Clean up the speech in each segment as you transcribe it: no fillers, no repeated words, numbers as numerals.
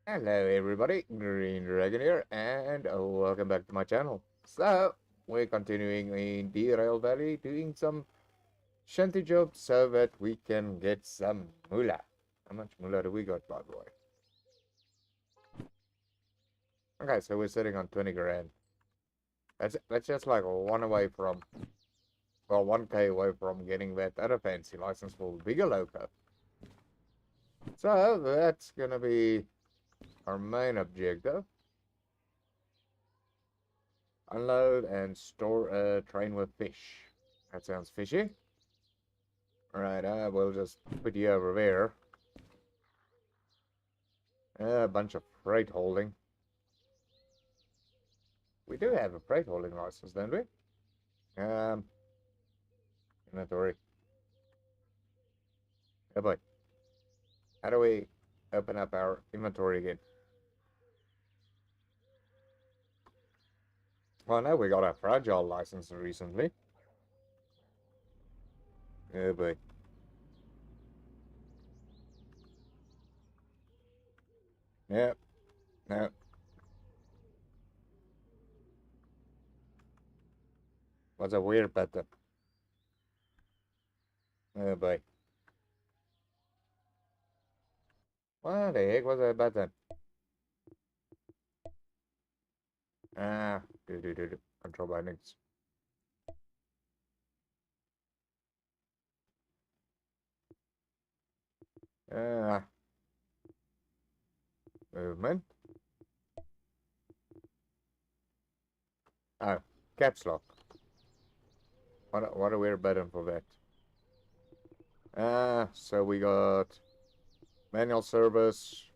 Hello everybody, Green Dragon here, and welcome back to my channel. So, we're continuing in Derail Valley, doing some shanty jobs so that we can get some moolah. How much moolah do we got, by the way? Okay, so we're sitting on 20 grand. That's just like one away from, well, 1k away from getting that other fancy license for bigger loco. So, that's gonna be our main objective. Unload and store a train with fish. That sounds fishy. Alright, we'll just put you over there. A bunch of freight holding. We do have a freight holding license, don't we? Inventory. Oh boy. How do we open up our inventory again? Well, no, we got a fragile license recently. Oh boy. Yep. No. What's a weird button? Oh boy. What the heck was that button? Ah, do. Control bindings. Ah, movement. Oh, caps lock. What a weird button for that. So we got manual service,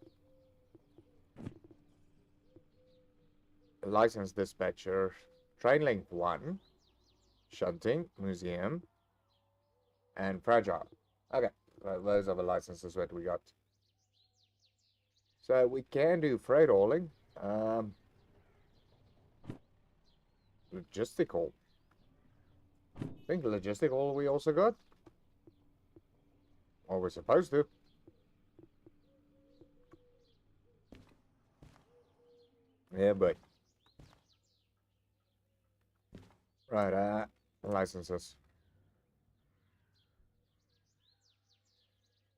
license dispatcher, train link 1, shunting, museum, and fragile. Okay, well, those are the licenses that we got. So we can do freight hauling. Logistical. I think logistical we also got. Or we're supposed to. Yeah, but. Right, licenses.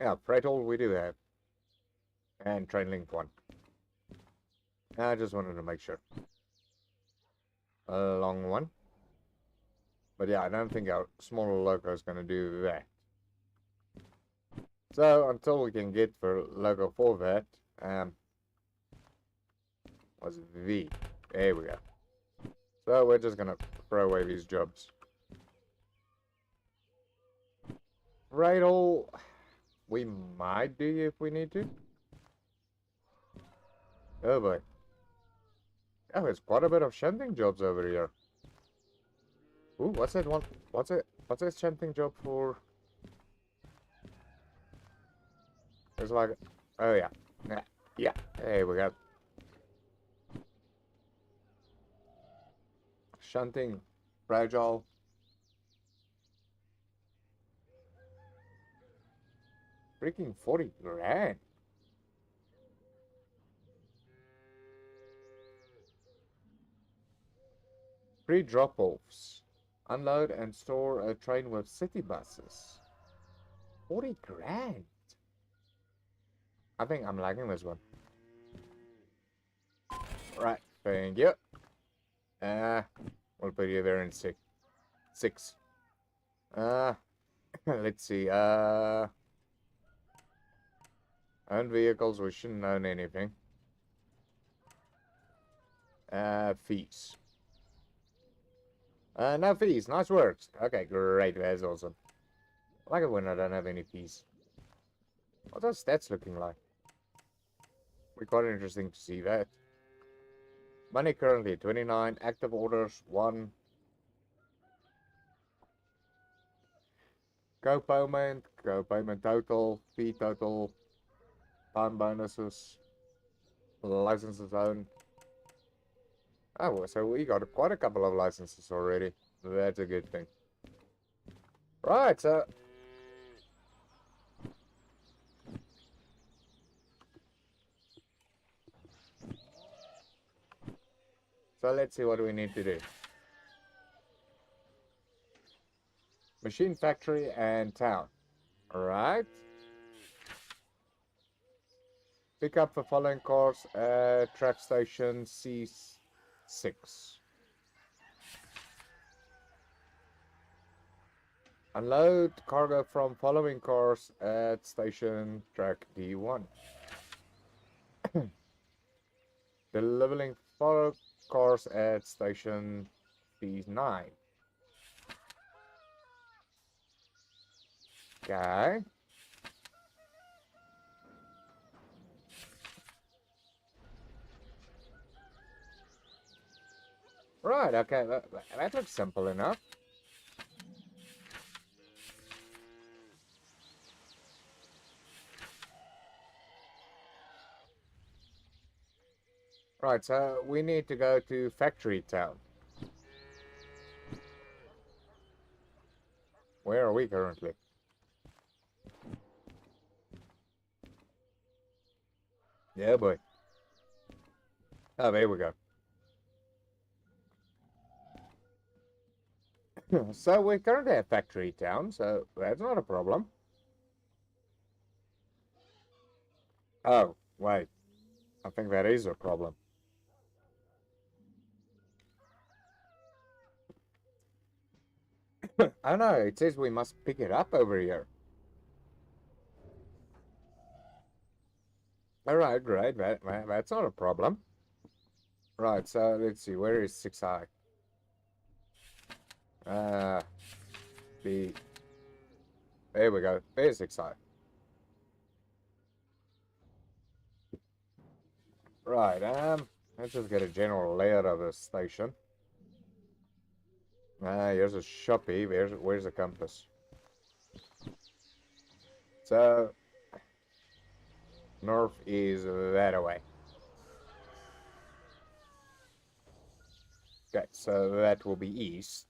Yeah, freight haul we do have. And train link 1. I just wanted to make sure. A long one. But yeah, I don't think our smaller loco is going to do that. So until we can get the logo for that, was V. There we go. So we're just going to throw away these jobs. Right, all we might do if we need to. Oh boy. Oh, there's quite a bit of shunting jobs over here. Ooh, what's that one? What's that shunting job for? It's like, oh yeah. Yeah, there we go. Shunting, fragile. Freaking 40 grand. Free drop-offs. Unload and store a train with city buses. 40 grand. I think I'm liking this one. Right, thank you. We'll put you there in six. Let's see. Owned vehicles, we shouldn't own anything. Fees. No fees. Nice works. Okay, great. That's awesome. I like it when I don't have any fees. What are stats looking like? Be quite interesting to see that. Money currently 29. Active orders 1. Co-payment total. Fee total. Time bonuses. Licenses owned. Oh, so we got quite a couple of licenses already. That's a good thing. Right, so So let's see what we need to do. Machine factory and town. Alright. Pick up the following cars at track station C6. Unload cargo from following cars at station track D1. Delivering follow cars at station D9. Okay. Right, okay, that looks simple enough. Right, so we need to go to Factory Town. Where are we currently? Yeah, boy. Oh, there we go. So we're currently at Factory Town, so that's not a problem. Oh, wait. I think that is a problem. Oh no, it says we must pick it up over here. Alright, great. That's not a problem. Right, so let's see. Where is 6i? There we go. There's 6i. Right, let's just get a general layout of the station. Here's a shoppy. Where's the compass? So, north is that way. Okay, so that will be east.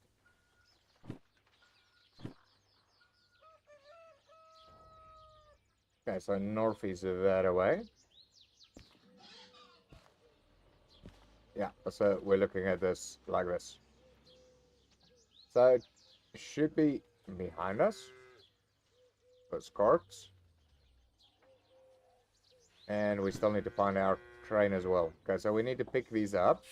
Okay, so north is that way. Yeah, so we're looking at this like this. So it should be behind us. Those carts. And we still need to find our train as well. Okay, so we need to pick these up.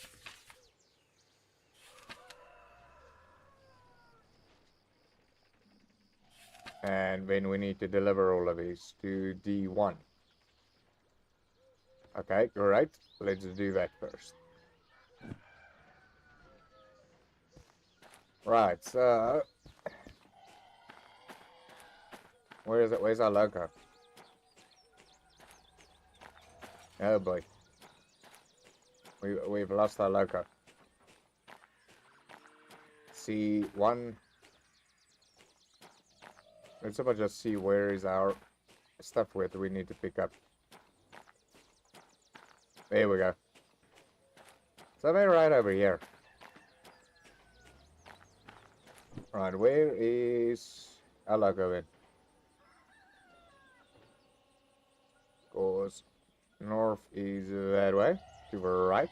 And then we need to deliver all of these to D1. Okay, great. Let's do that first. Right, so... Where is it? Where's our logo? Oh boy. We've lost our logo. C1. Let's just see where is our stuff with we need to pick up. There we go. So they're right over here. Right, where is our logo in? Goes north is that way, to the right.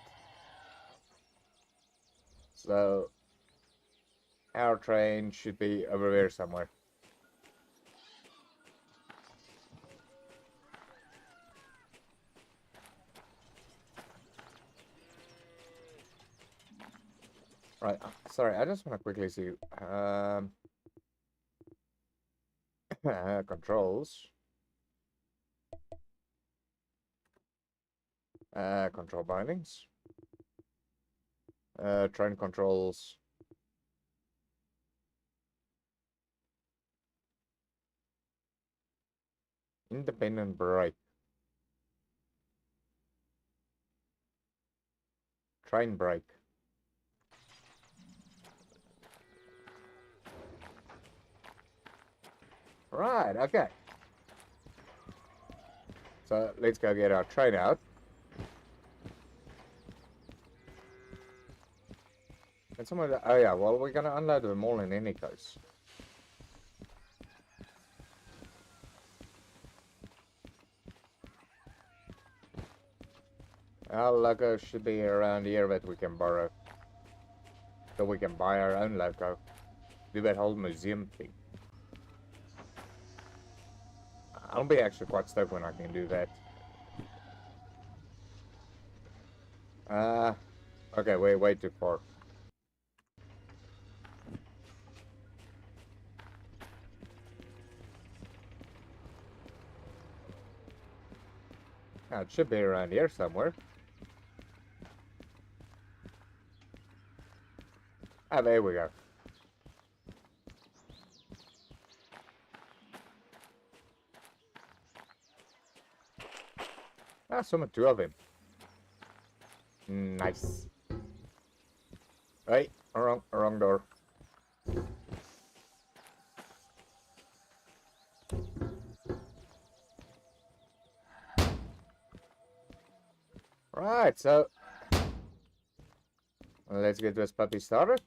So our train should be over there somewhere. Right, sorry, I just want to quickly see. Controls. Control bindings. Train controls. Independent brake. Train brake. Right, okay. So let's go get our train out. And someone, oh yeah, well, we're gonna unload them all in any case. loco should be around here that we can borrow. So we can buy our own loco. Do that whole museum thing. I'll be actually quite stoked when I can do that. Okay, way too far. It should be around here somewhere. Ah, there we go. Ah, two of him. Nice. Hey, wrong door. Right, so let's get this puppy started.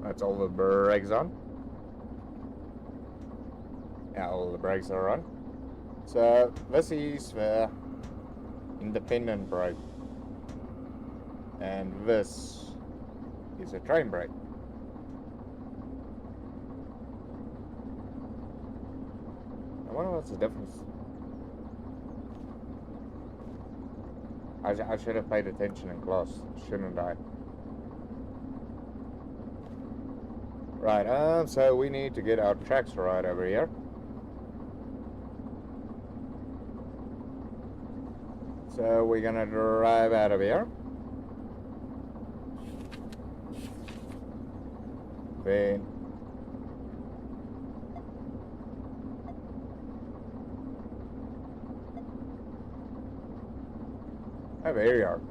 That's all the brakes on. Yeah, all the brakes are on. So this is the independent brake. And this is a train brake. I wonder what's the difference. I should have paid attention in class, shouldn't I? Right, so we need to get our tracks right over here. So we're gonna drive out of here. Then oh, there you are.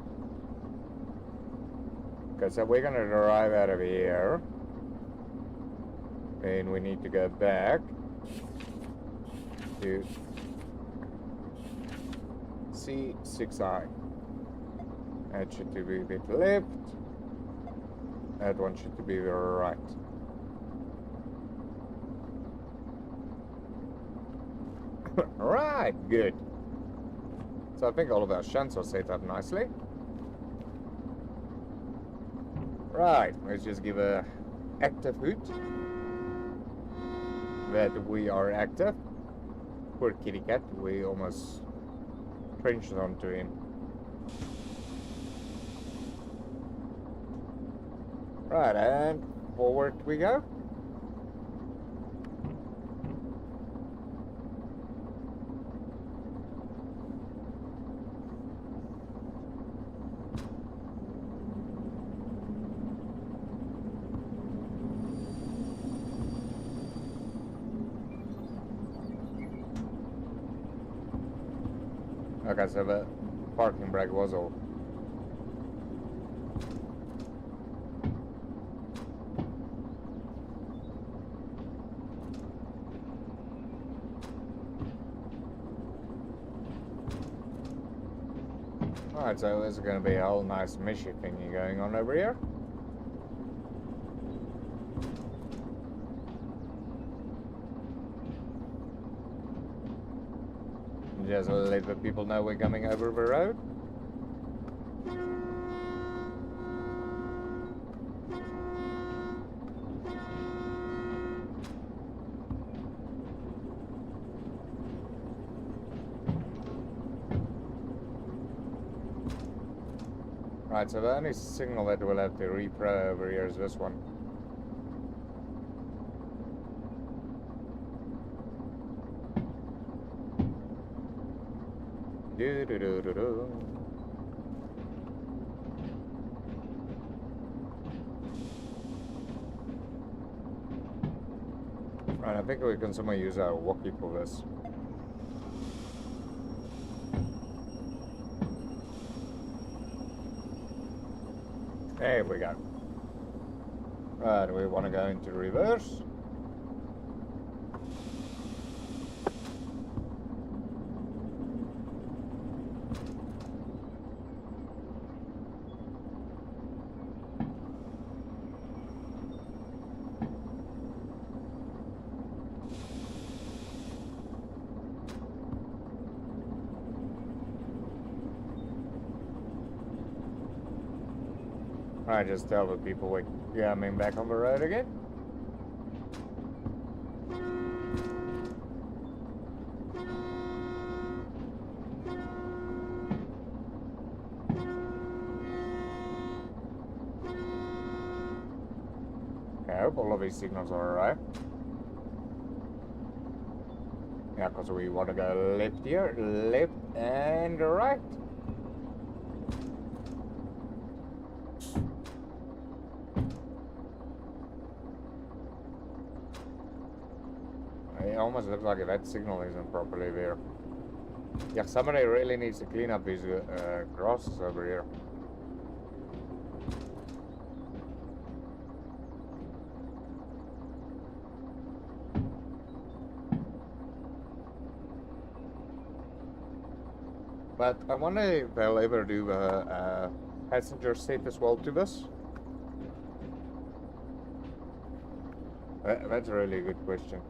Okay, so we're gonna drive out of here. And we need to go back to C6I. That should be a bit left. That one should be the right. Right, good. So I think all of our shunts are set up nicely. Right, let's just give a active hoot that we are active. Poor kitty cat, we almost trenched onto him. Right, and forward we go. Okay, so the parking brake was off. Alright, so there's going to be a whole nice meshy thingy going on over here. Just let the people know we're coming over the road. Right, so the only signal that we'll have to repro over here is this one. Do do do do do. Right, I think we can somehow use our walkie for this. There we go. Right, we want to go into reverse. I just tell the people we're coming back on the road again. I hope all of these signals are alright. Yeah, because we want to go left here, left and right. It almost looks like that signal isn't properly there. Yeah, somebody really needs to clean up these grasses over here. But I wonder if they'll ever do a passenger seat as well to this. That's a really good question.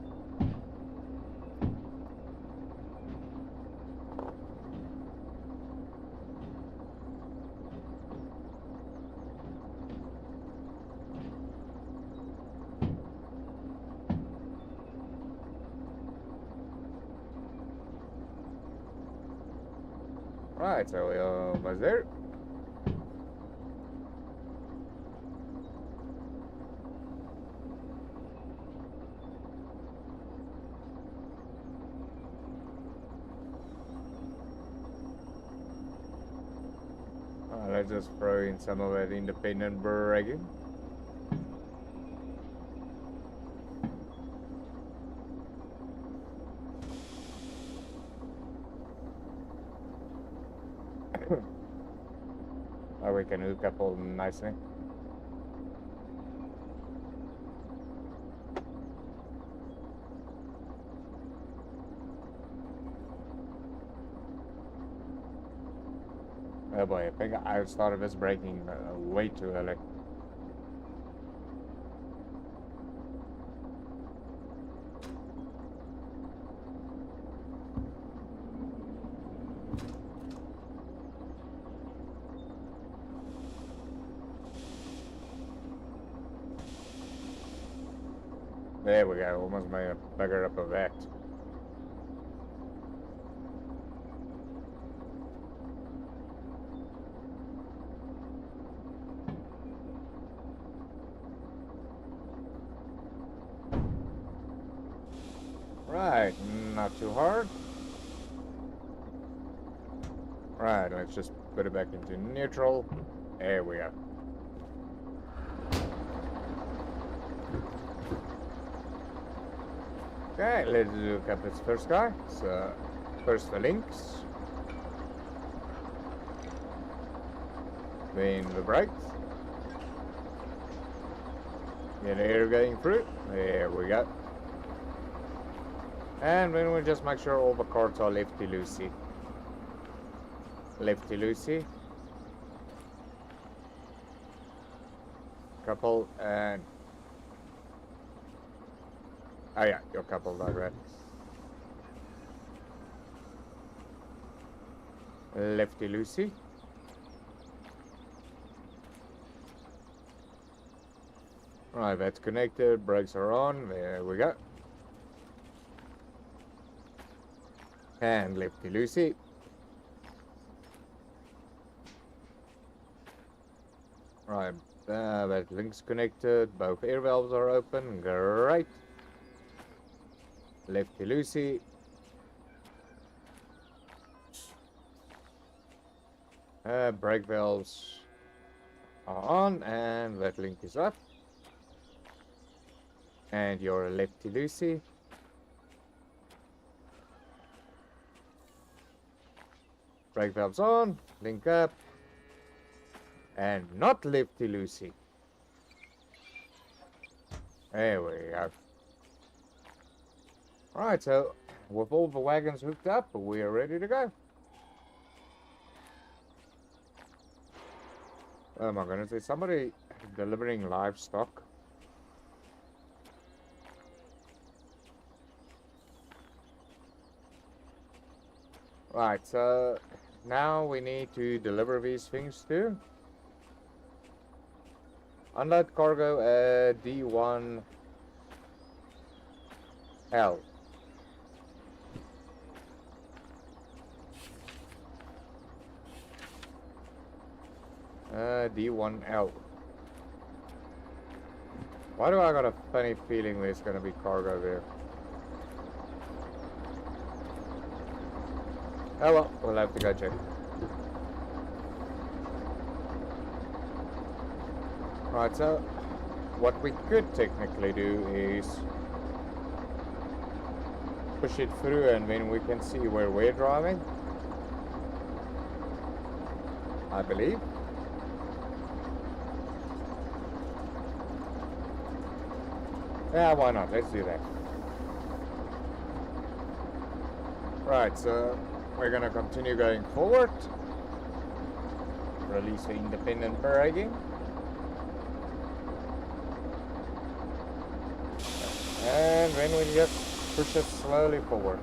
Right, so we almost there. Let's just throw in some of that independent braking. Oh, we can hook up all nicely. Oh boy, I think I started this braking way too early. There we go, almost made a bugger up of that. Right, not too hard. Right, let's just put it back into neutral. There we go. Okay, let's look at this first guy. So, first the links. Then the brakes. Then air going through. There we go. And then we just make sure all the cards are lefty-loosey. Lefty-loosey. Couple and... Oh yeah, you're coupled already. Lefty-loosey. Right, that's connected, brakes are on, there we go. And lefty-loosey. Right, that link's connected, both air valves are open, great. Lefty-loosey. Brake valves are on, and that link is up. And your lefty-loosey. Brake valves on, link up. And not lefty-loosey. There we go. Alright, so with all the wagons hooked up, we are ready to go. Oh my goodness, is somebody delivering livestock? Right, so now we need to deliver these things to Unload cargo at D1L. D1L. Why do I got a funny feeling there's gonna be cargo there? Oh well, we'll have to go check. Right, so what we could technically do is push it through and then we can see where we're driving, I believe. Yeah, why not? Let's do that. Right, so we're gonna continue going forward. Release the independent braking. And then we just push it slowly forward.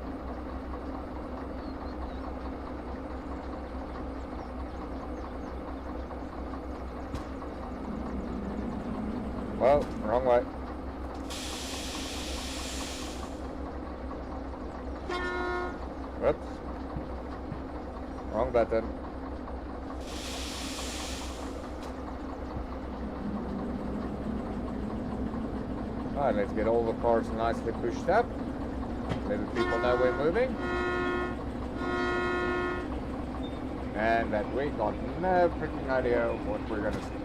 Well, wrong way. Whoops. Wrong button. Alright, let's get all the cars nicely pushed up. Let the people know we're moving. And that we got no freaking idea what we're gonna see.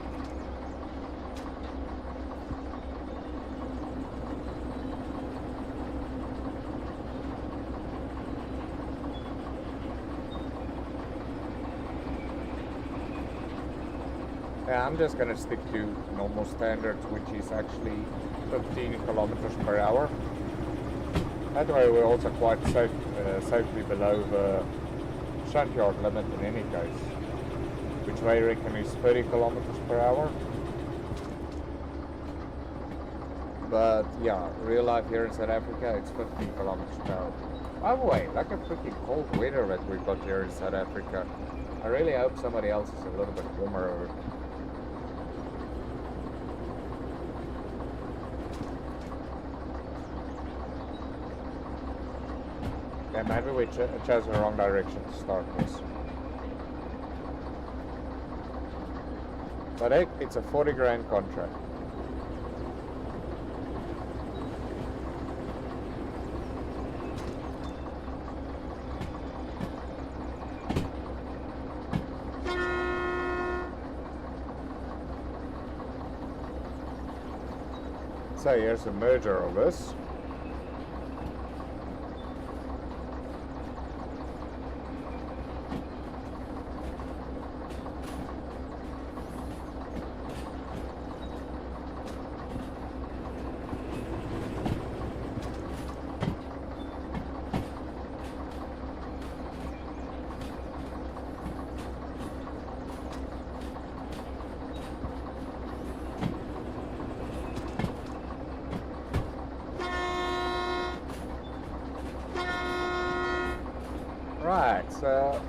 Yeah, I'm just gonna stick to normal standards, which is actually 15 kilometers per hour. That way we're also quite safely below the shunt yard limit in any case, which I reckon is 30 kilometers per hour. But yeah, real life here in South Africa, it's 15 kilometers per hour. By the way, like a freaking cold weather that we've got here in South Africa. I really hope somebody else is a little bit warmer. Yeah, maybe we chose the wrong direction to start this. But hey, it's a 40 grand contract. So here's a merger of this. Right, so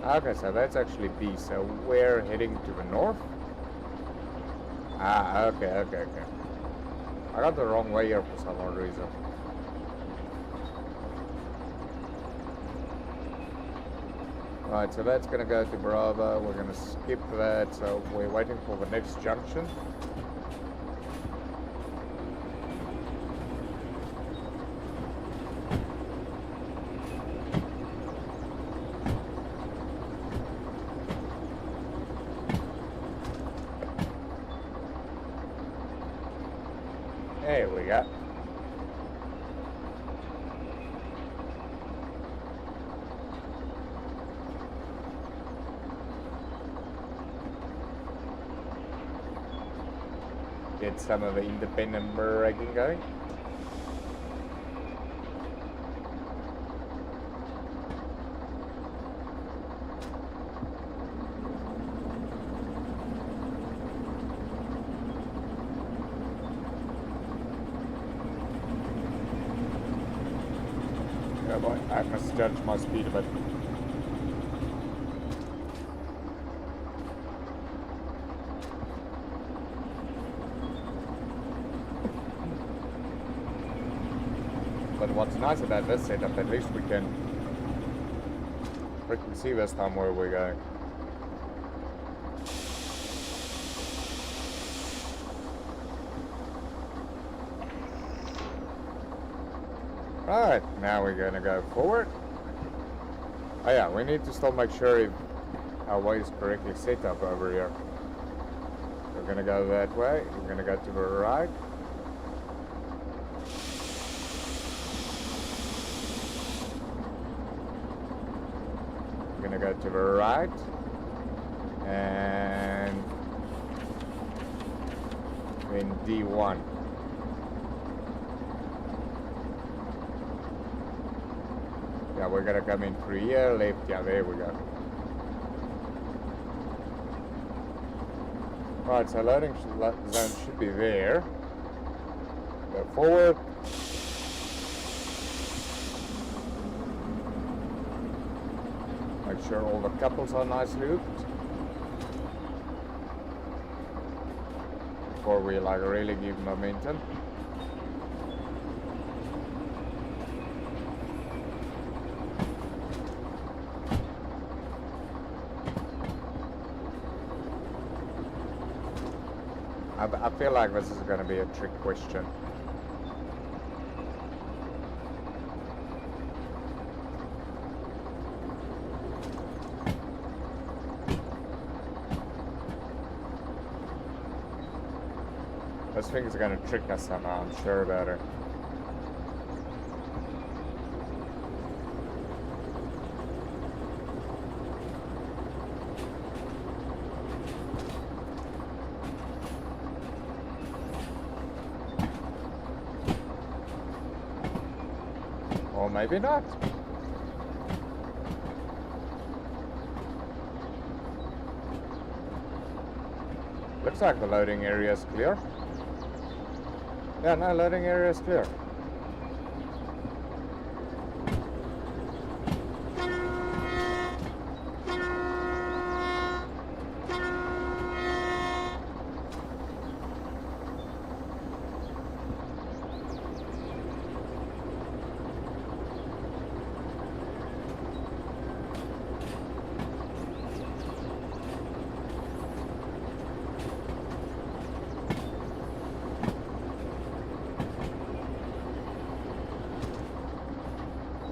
okay, so that's actually B, so we're heading to the north. Ah, okay. I got the wrong way here for some odd reason. Right, so that's gonna go to Bravo, we're gonna skip that, so we're waiting for the next junction. There we go. Get some of the independent braking going. Oh boy, I must judge my speed a bit. But what's nice about this setup, at least we can see this time where we're going. Alright, now we're gonna go forward. Oh yeah, we need to still make sure if our way is correctly set up over here. We're gonna go that way, we're gonna go to the right. We're gonna go to the right. And in D1. Yeah, we're gonna come in through here, left, yeah, there we go. Right, so loading zone should be there. Go forward. Make sure all the couples are nicely hooked. Before we like really give momentum. I feel like this is going to be a trick question. This thing is going to trick us somehow, I'm sure about it. Or maybe not. Looks like the loading area is clear. Yeah, no, loading area is clear.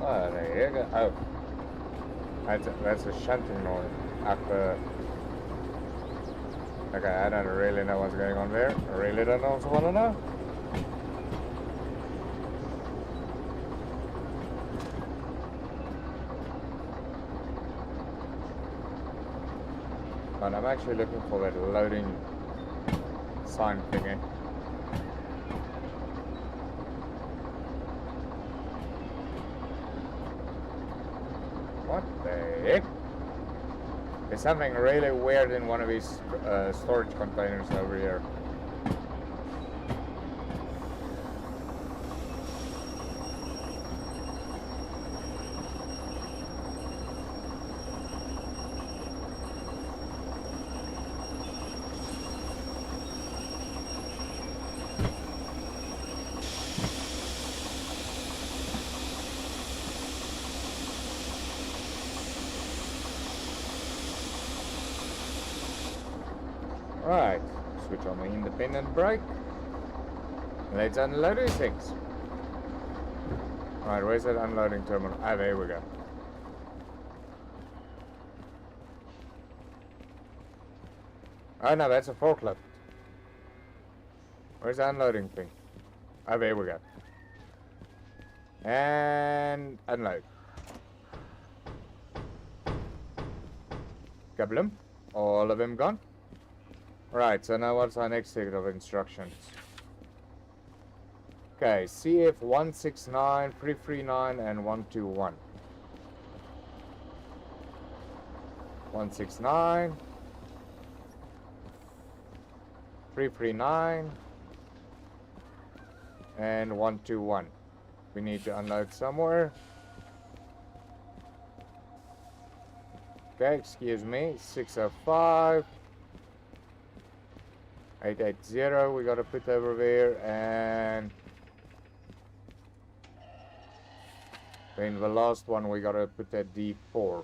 Oh, there you go. Oh, that's a shunting noise after. Okay, I don't really know what's going on there. I really don't also want to know. But I'm actually looking for that loading sign thingy. What the heck? There's something really weird in one of these storage containers over here. Right, switch on the independent brake. Let's unload these things. Right, where's that unloading terminal? Ah, there we go. Oh no, that's a forklift. Where's the unloading thing? Oh, there we go. And unload. Kablim. All of them gone. Right, so now what's our next set of instructions? Okay, CF 169, 339, and 121. 169, 339, and 121. We need to unload somewhere. Okay, excuse me, 605. 880 we gotta put over there, and Then the last one we gotta put that D4.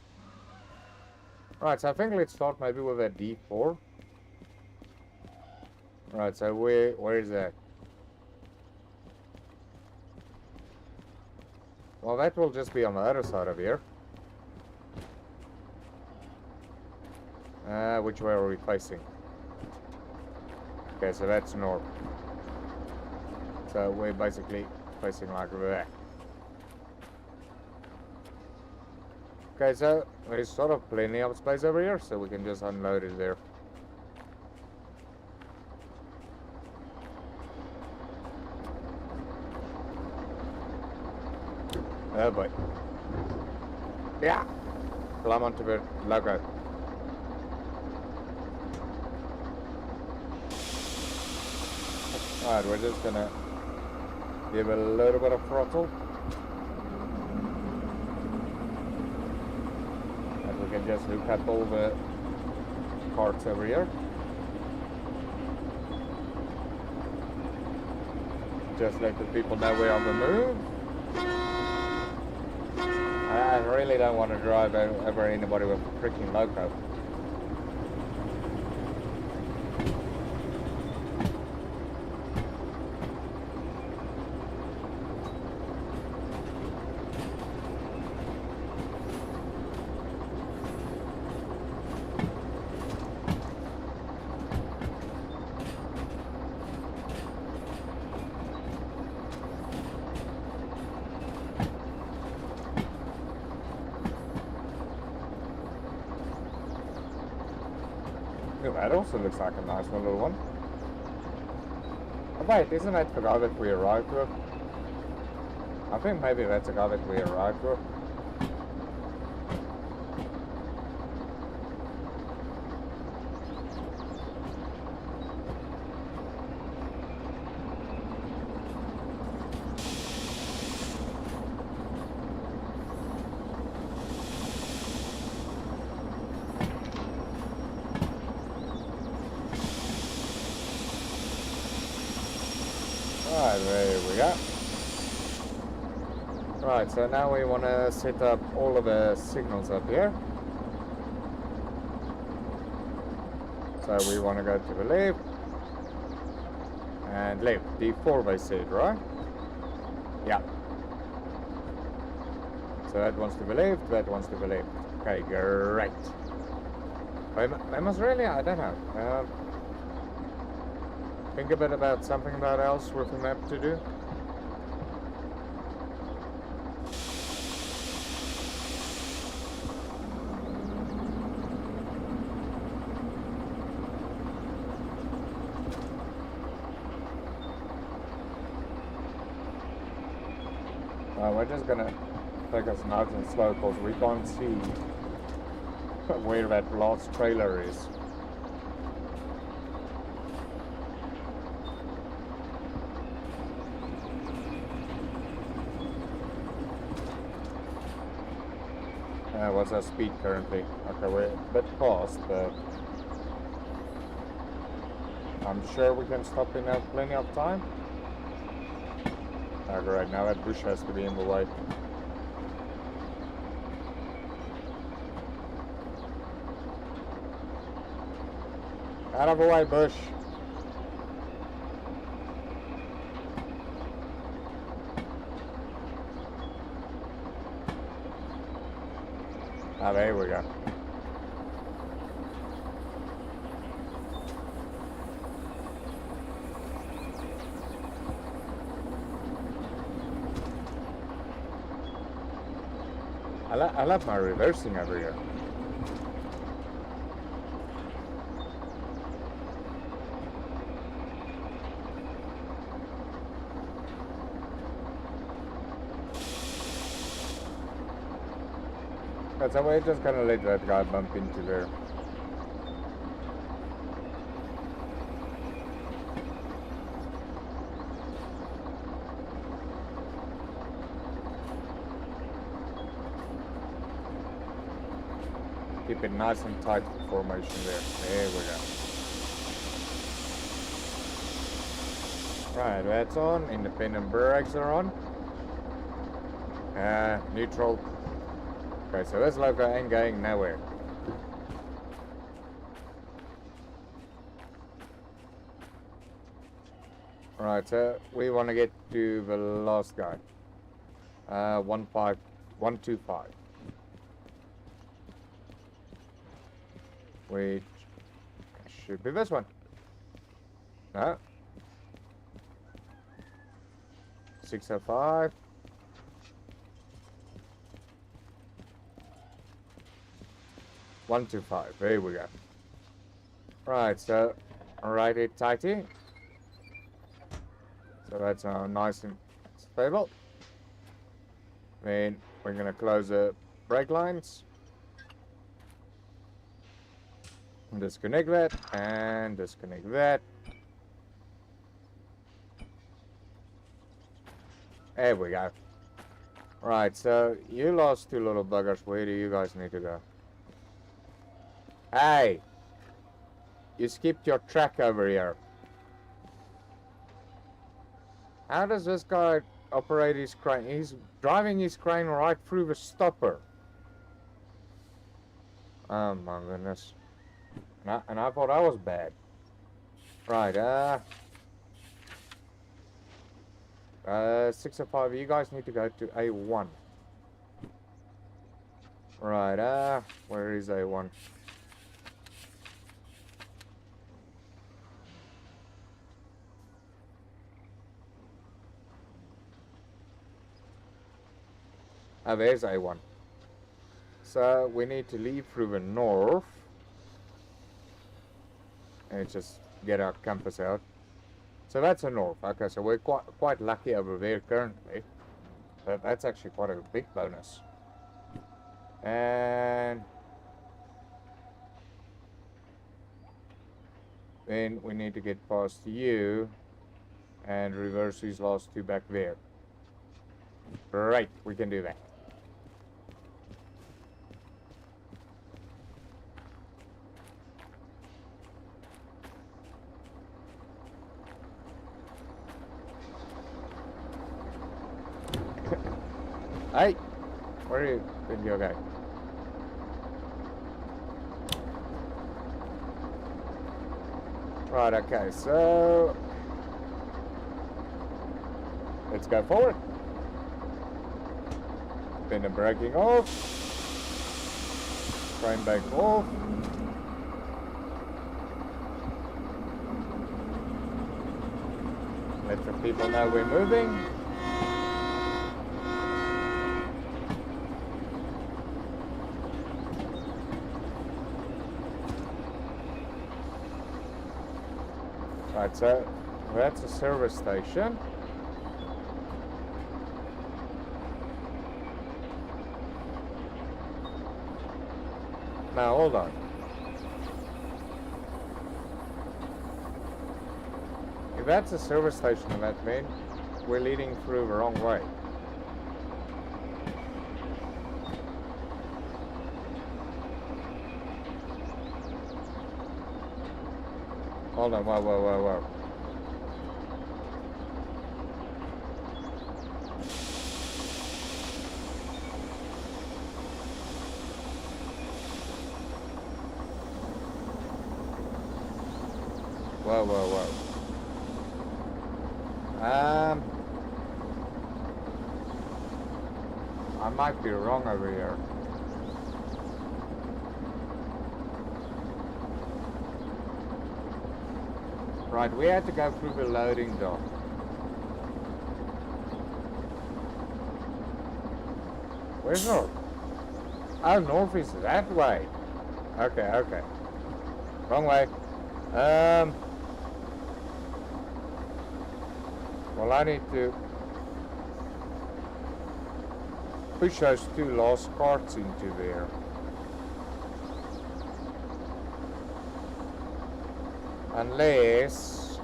Right, so I think let's start maybe with a D4. Right, so where is that? Well, that will just be on the other side of here. Which way are we facing? Okay, so that's north. So we're basically facing like that. Okay, so there's sort of plenty of space over here, so we can just unload it there. Oh boy. Yeah! Climb onto the logo. Alright, we're just gonna give it a little bit of throttle. And we can just hook up all the parts over here. Just let the people know we're on the move. I really don't want to drive over anybody with a freaking loco. That also looks like a nice little one. Oh, wait, isn't that the guy that we arrived with? I think maybe that's the guy that we arrived with. Right, there we go. Right, so now we want to set up all of the signals up here. So we want to go to the left and left, D4 they said, right? Yeah. So that one's to the left, that one's to the left. Okay, great. They must really, I don't know. Think a bit about something about else with the map to do. We're just gonna take us nice and slow because we can't see where that last trailer is. What's our speed currently? Okay, we're a bit fast, but I'm sure we can stop in plenty of time. Okay, right now that bush has to be in the way. Out of the way, bush. Ah, there we go. I love my reversing over here. So we're just gonna let that guy bump into there. Keep it nice and tight formation there. There we go. Right, that's on. Independent brakes are on. Neutral. Okay, so this loco ain't going nowhere. Right, so we want to get to the last guy. 125. Which should be this one. No. 605. One, 2, 5. There we go. Right, so righty tighty. So that's nice and stable. Then we're gonna close the brake lines. Disconnect that and disconnect that. There we go. Right, so you lost two little buggers. Where do you guys need to go? Hey! You skipped your track over here. How does this guy operate his crane? He's driving his crane right through the stopper. Oh my goodness. And I thought I was bad. Right, 605, you guys need to go to A1. Right, where is A1? Oh, there's A1. So we need to leave through the north. And just get our compass out. So that's a north. Okay, so we're quite lucky over there currently. But that's actually quite a big bonus. And then we need to get past you and reverse these last two back there. Right, we can do that. Hey, where are you? Did you okay? Right, okay, so let's go forward. Spin the braking off. Frame back off. Let the people know we're moving. Right, so that's a service station. Now hold on. If that's a service station, that means we're leading through the wrong way. Hold on, whoa. Whoa. I might be wrong over here. Right, we had to go through the loading dock. Where's north? Oh, north is that way. Okay. Wrong way. Well, I need to push those two last carts into there. Unless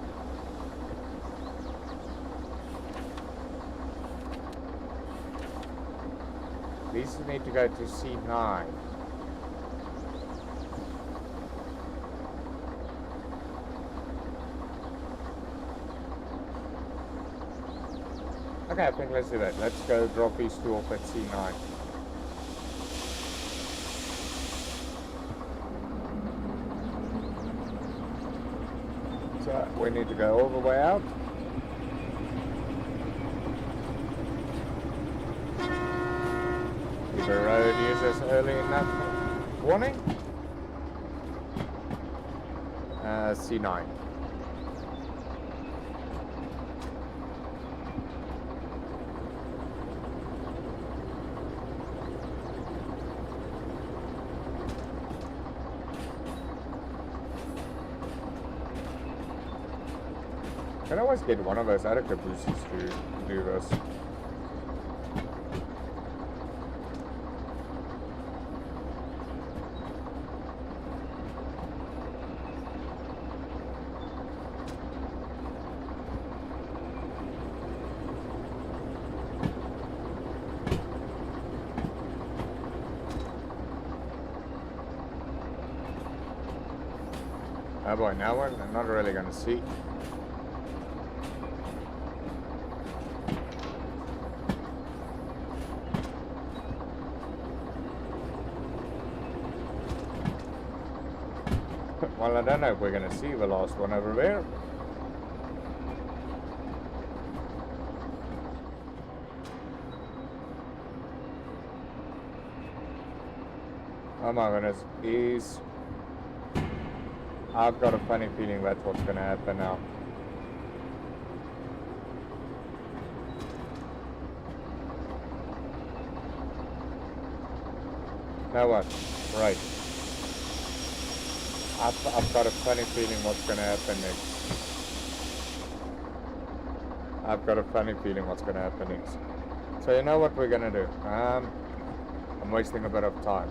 these need to go to C9. Okay, I think let's do that. Let's go drop these two off at C9. So we need to go all the way out. If the road uses early enough warning. C9. Can I always get one of those additive boosters to do this? Oh boy, now I'm not really gonna see. Well, I don't know if we're gonna see the last one over there. Oh my goodness, I've got a funny feeling that's what's gonna happen now. Now what? Right. I've got a funny feeling what's gonna happen next. I've got a funny feeling what's gonna happen next. So you know what we're gonna do? I'm wasting a bit of time.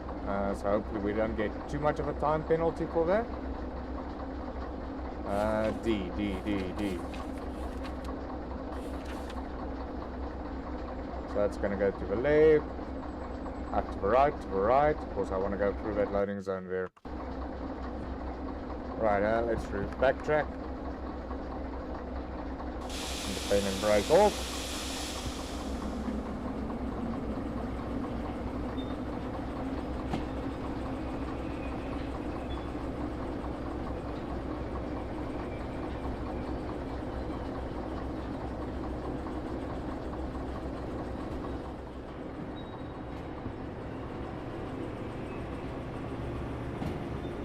So hopefully we don't get too much of a time penalty for that. D. So that's gonna go to the left, up to the right. Of course I want to go through that loading zone there. Right, let's backtrack. And brake off.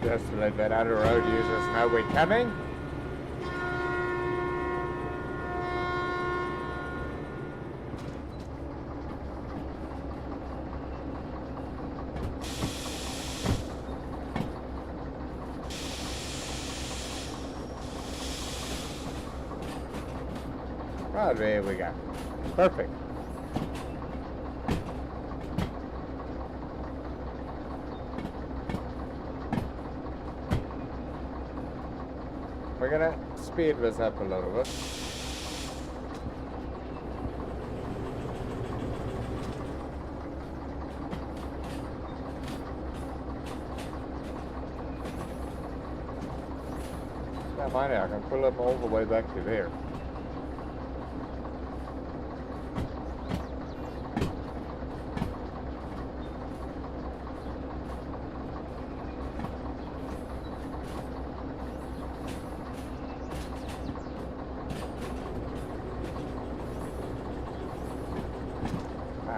Just to let that other road users know we're coming. Oh, there we go. Perfect. We're gonna speed this up a little bit. Yeah, mind it, I can pull them all the way back to there.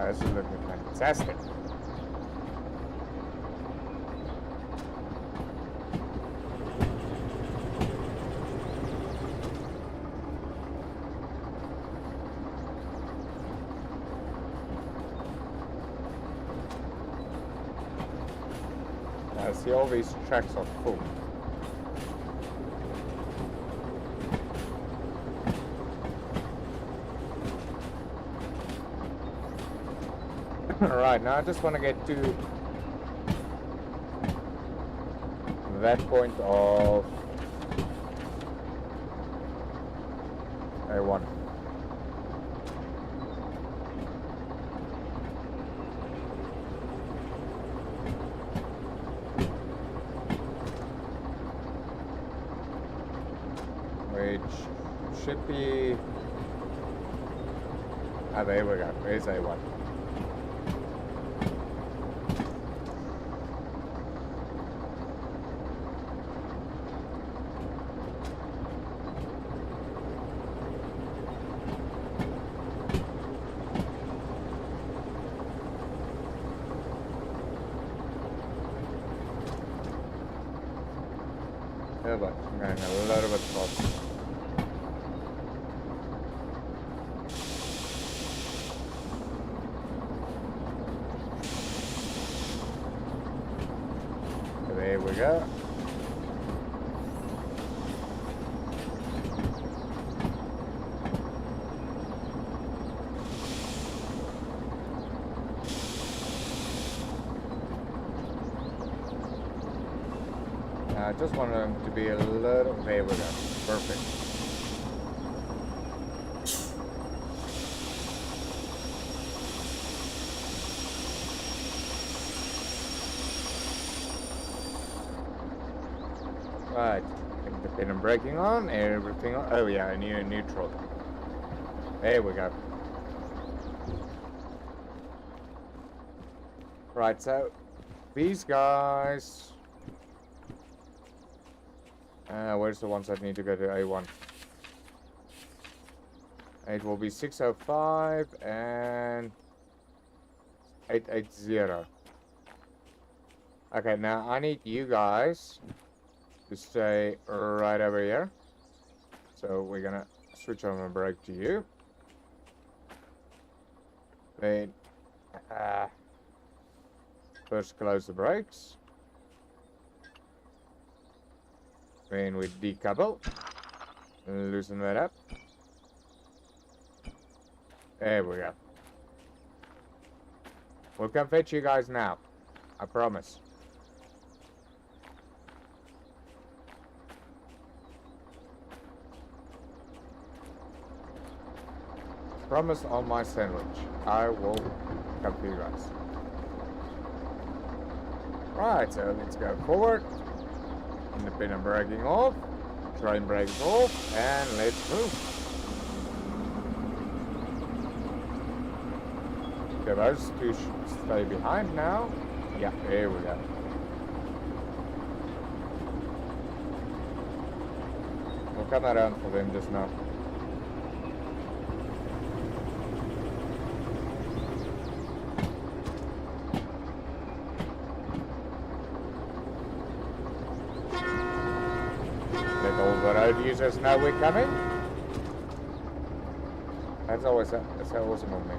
This is looking fantastic. I see all these tracks are full. Alright, now I just want to get to that point of A1. Which should be Ah, there we go. There's A1. Yeah, but I'm going a little bit fast. There we go. I just want them to be a little... There we go. Perfect. Right. The pin and braking on, everything on. Oh yeah, I need a neutral. There we go. Right, so these guys... where's the ones that need to go to A1? It will be 605 and 880. Okay, now I need you guys to stay right over here. So we're gonna switch on the brake to you. Then first close the brakes. Then we decouple, loosen that up. There we go. We'll come fetch you guys now. I promise. Promise on my sandwich. I will come for you guys. Right, so let's go forward. The pin and braking off, train brakes off, and let's move. Okay, those two should stay behind now. Yeah, there we go. We'll come around for them just now. Road users know we're coming. That's always so awesome of me.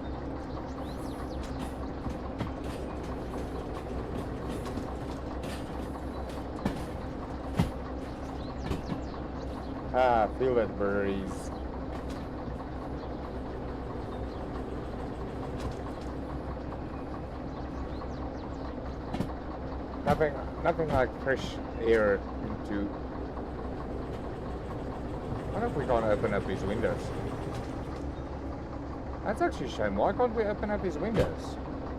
Ah, feel that breeze. Nothing like fresh air into. I wonder if we can't open up these windows. That's actually a shame. Why can't we open up these windows?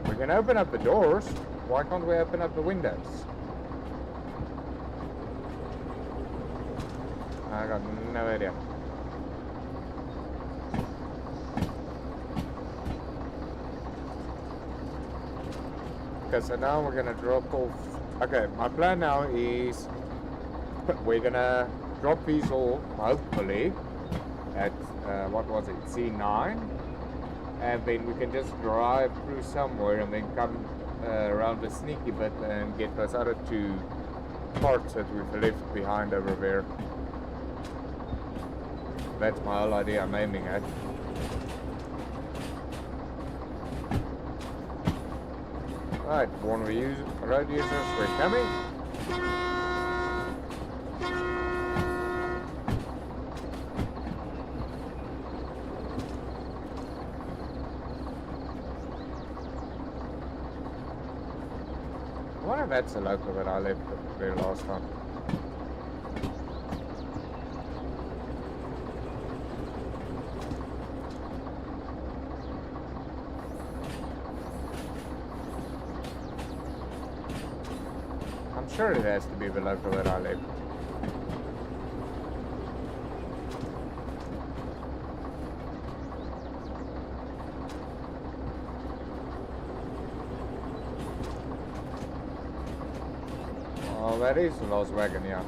We can open up the doors. Why can't we open up the windows? I got no idea. Okay, so now we're gonna drop off. Okay, my plan now is we're gonna drop these off, hopefully, at, what was it, C9, and then we can just drive through somewhere and then come around the sneaky bit and get those other two parts that we've left behind over there. That's my whole idea I'm aiming at. Right, road users, we're coming. I wonder if that's the local that I left there last time. I'm sure it has to be the local that I left. Well, that is the last wagon, yeah.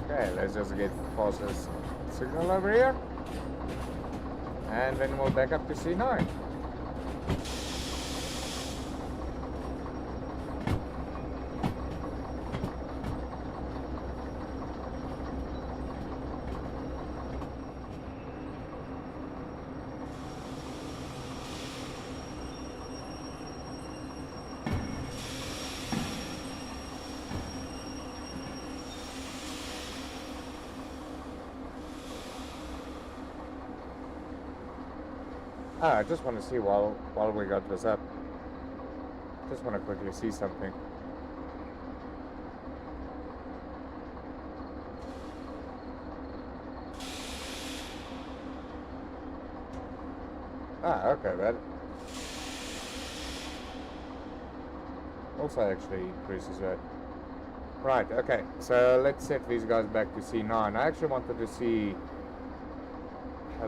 Okay, let's just get past this signal over here. And then we'll back up to C9. I just want to see while we got this up. Just want to quickly see something. Okay, that also actually increases that. Right, okay, so let's set these guys back to C9. I actually wanted to see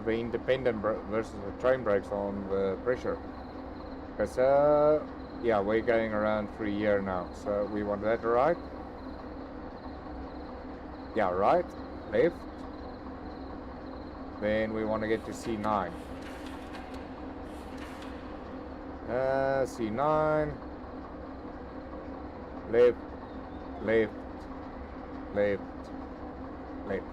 the independent versus the train brakes on the pressure. Because, yeah, we're going around 3 years now, so we want that right. Yeah, right, left. Then we want to get to C9. C9. Left, left, left, left.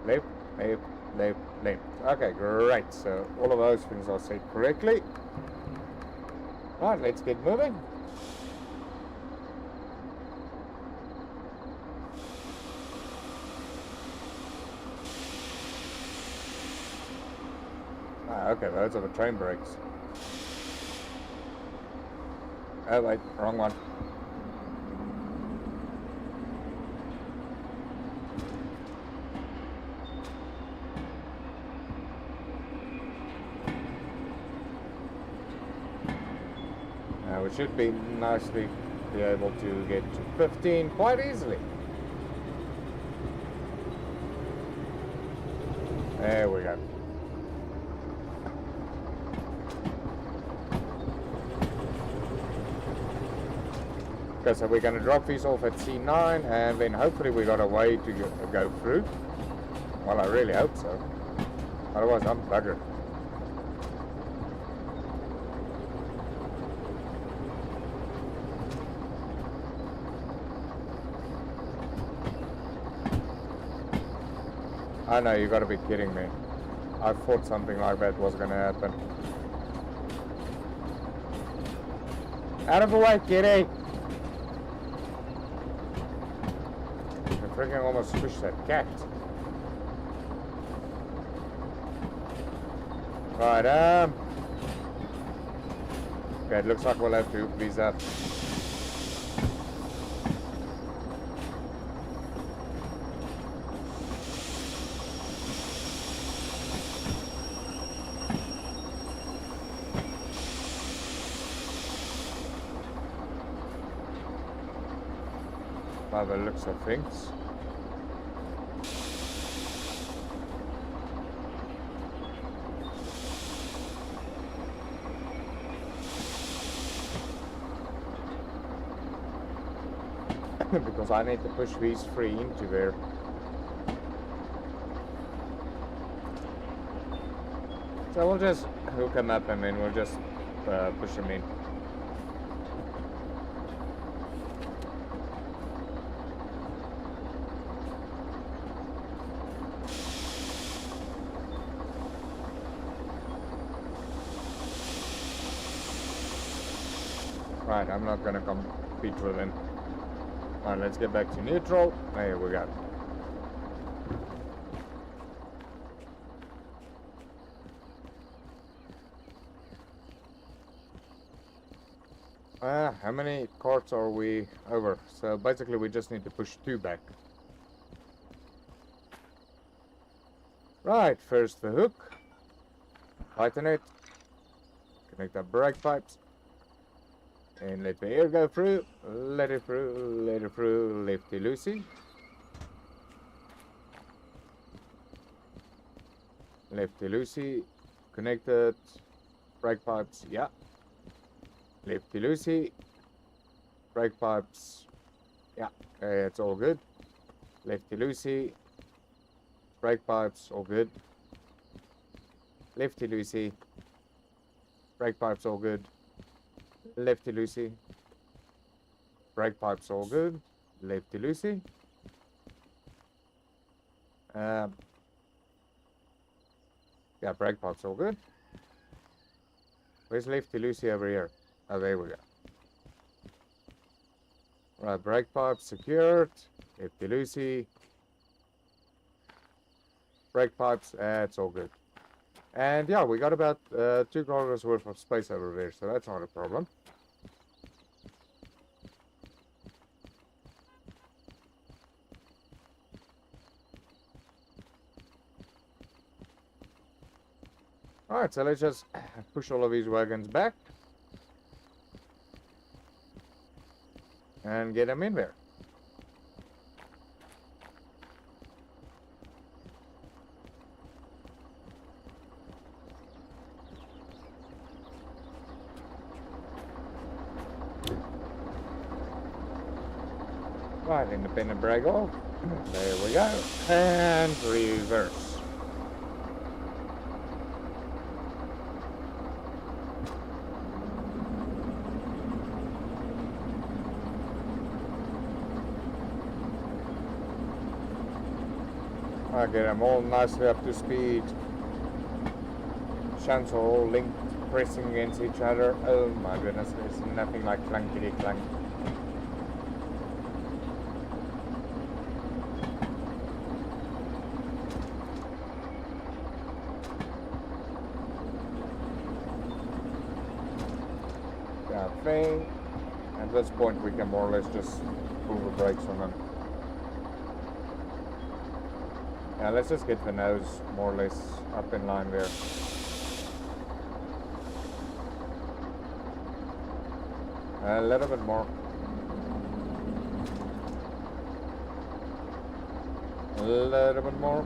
Left, left, left, left. Okay, great. So all of those things are set correctly. Right, let's get moving. Okay, those are the train brakes. Oh wait, wrong one. We should be nicely be able to get to 15 quite easily. There we go. Okay, so we're going to drop these off at C9 and then hopefully we got a way to go through. Well, I really hope so. Otherwise I'm buggered. I know, you gotta be kidding me. I thought something like that was gonna happen. Out of the way, kitty! I freaking almost squished that cat. Right, okay, it looks like we'll have to hook these up. By the looks of things. Because I need to push these three into there. So we'll just hook them up and then we'll just push them in. Right, I'm not gonna compete with him. Alright, let's get back to neutral. There we go. How many carts are we over? So basically we just need to push 2 back. Right, first the hook. Tighten it. Connect up brake pipes. And let the air go through. Let it through. Let it through. Lefty loosey. Lefty loosey. Connected. Brake pipes. Yeah. Lefty loosey. Brake pipes. Yeah. Okay, it's all good. Lefty loosey. Brake pipes. All good. Lefty loosey. Brake pipes. All good. Lefty loosey. Brake pipes. All good. Lefty loosey. Yeah, brake pipes. All good. Where's lefty loosey over here? Oh, there we go. Right, brake pipes secured. Lefty loosey. Brake pipes, it's all good. And yeah, we got about 2 kilometers worth of space over there, so that's not a problem. Alright, so let's just push all of these wagons back. And get them in there. Right, independent brake off. There we go. And reverse. I get them all nicely up to speed. Shunts are all linked, pressing against each other. Oh my goodness, there's nothing like clunkety clunk. Thing. At this point we can more or less just pull the brakes on them. Now let's just get the nose more or less up in line there. A little bit more. A little bit more.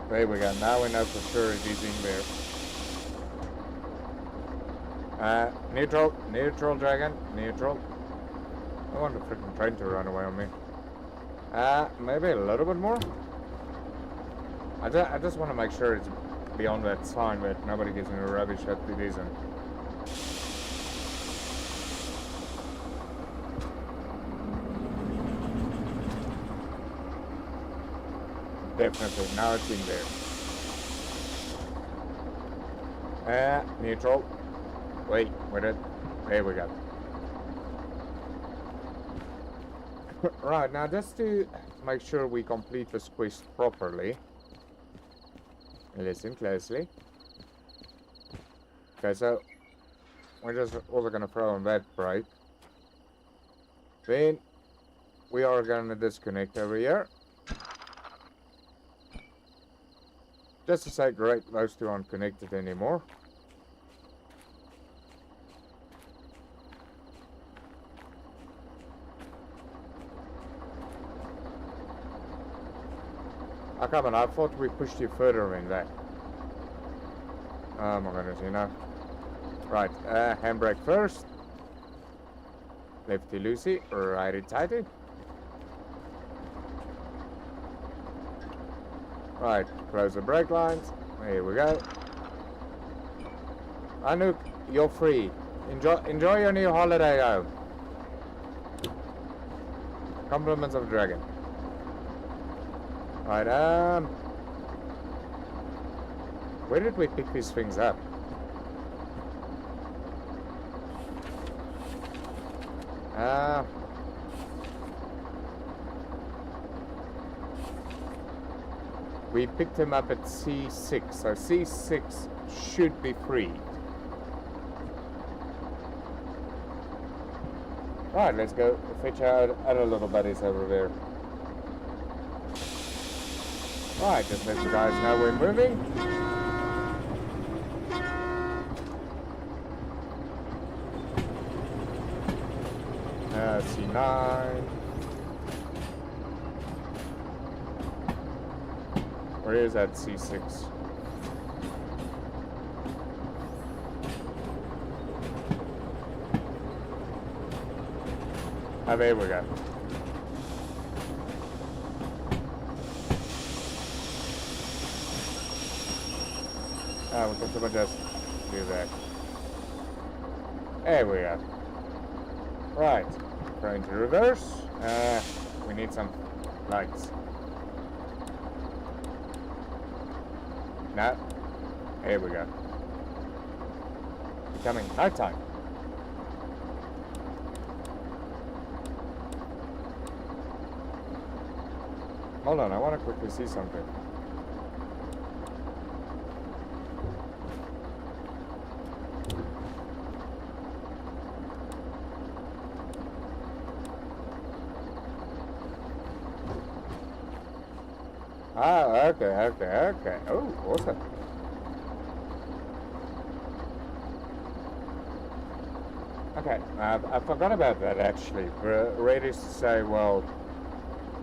There we go. Now we know for sure it is in there. Neutral, dragon, neutral. I want the freaking train to run away on me. Maybe a little bit more. I just want to make sure it's beyond that sign that nobody gets any rubbish at it isn't. Definitely, now it's in there. Neutral. Wait, wait it. There we go. Right, now just to make sure we complete this quest properly. Listen closely. Okay, so we're just also going to throw on that brake. Then we are going to disconnect over here. Just to say, great, those two aren't connected anymore. Oh, come on, I thought we pushed you further in that. Oh my goodness, you know. Right, handbrake first. Lefty loosey, righty tighty. Right, close the brake lines. Here we go. Anouk, you're free. Enjoy your new holiday home. Compliments of Dragon. Right, where did we pick these things up? We picked him up at C6, so C6 should be free. Right, let's go fetch our other little buddies over there. Right, just let you guys know we're moving. C9. Where is that C6? Oh, there we go. Oh, we can just do that. There we go. Right. Going to reverse. We need some lights. No. Here we go. Becoming nighttime. Hold on, I want to quickly see something. Ah, okay. Oh, awesome. Okay, I forgot about that actually. We're ready to say, well,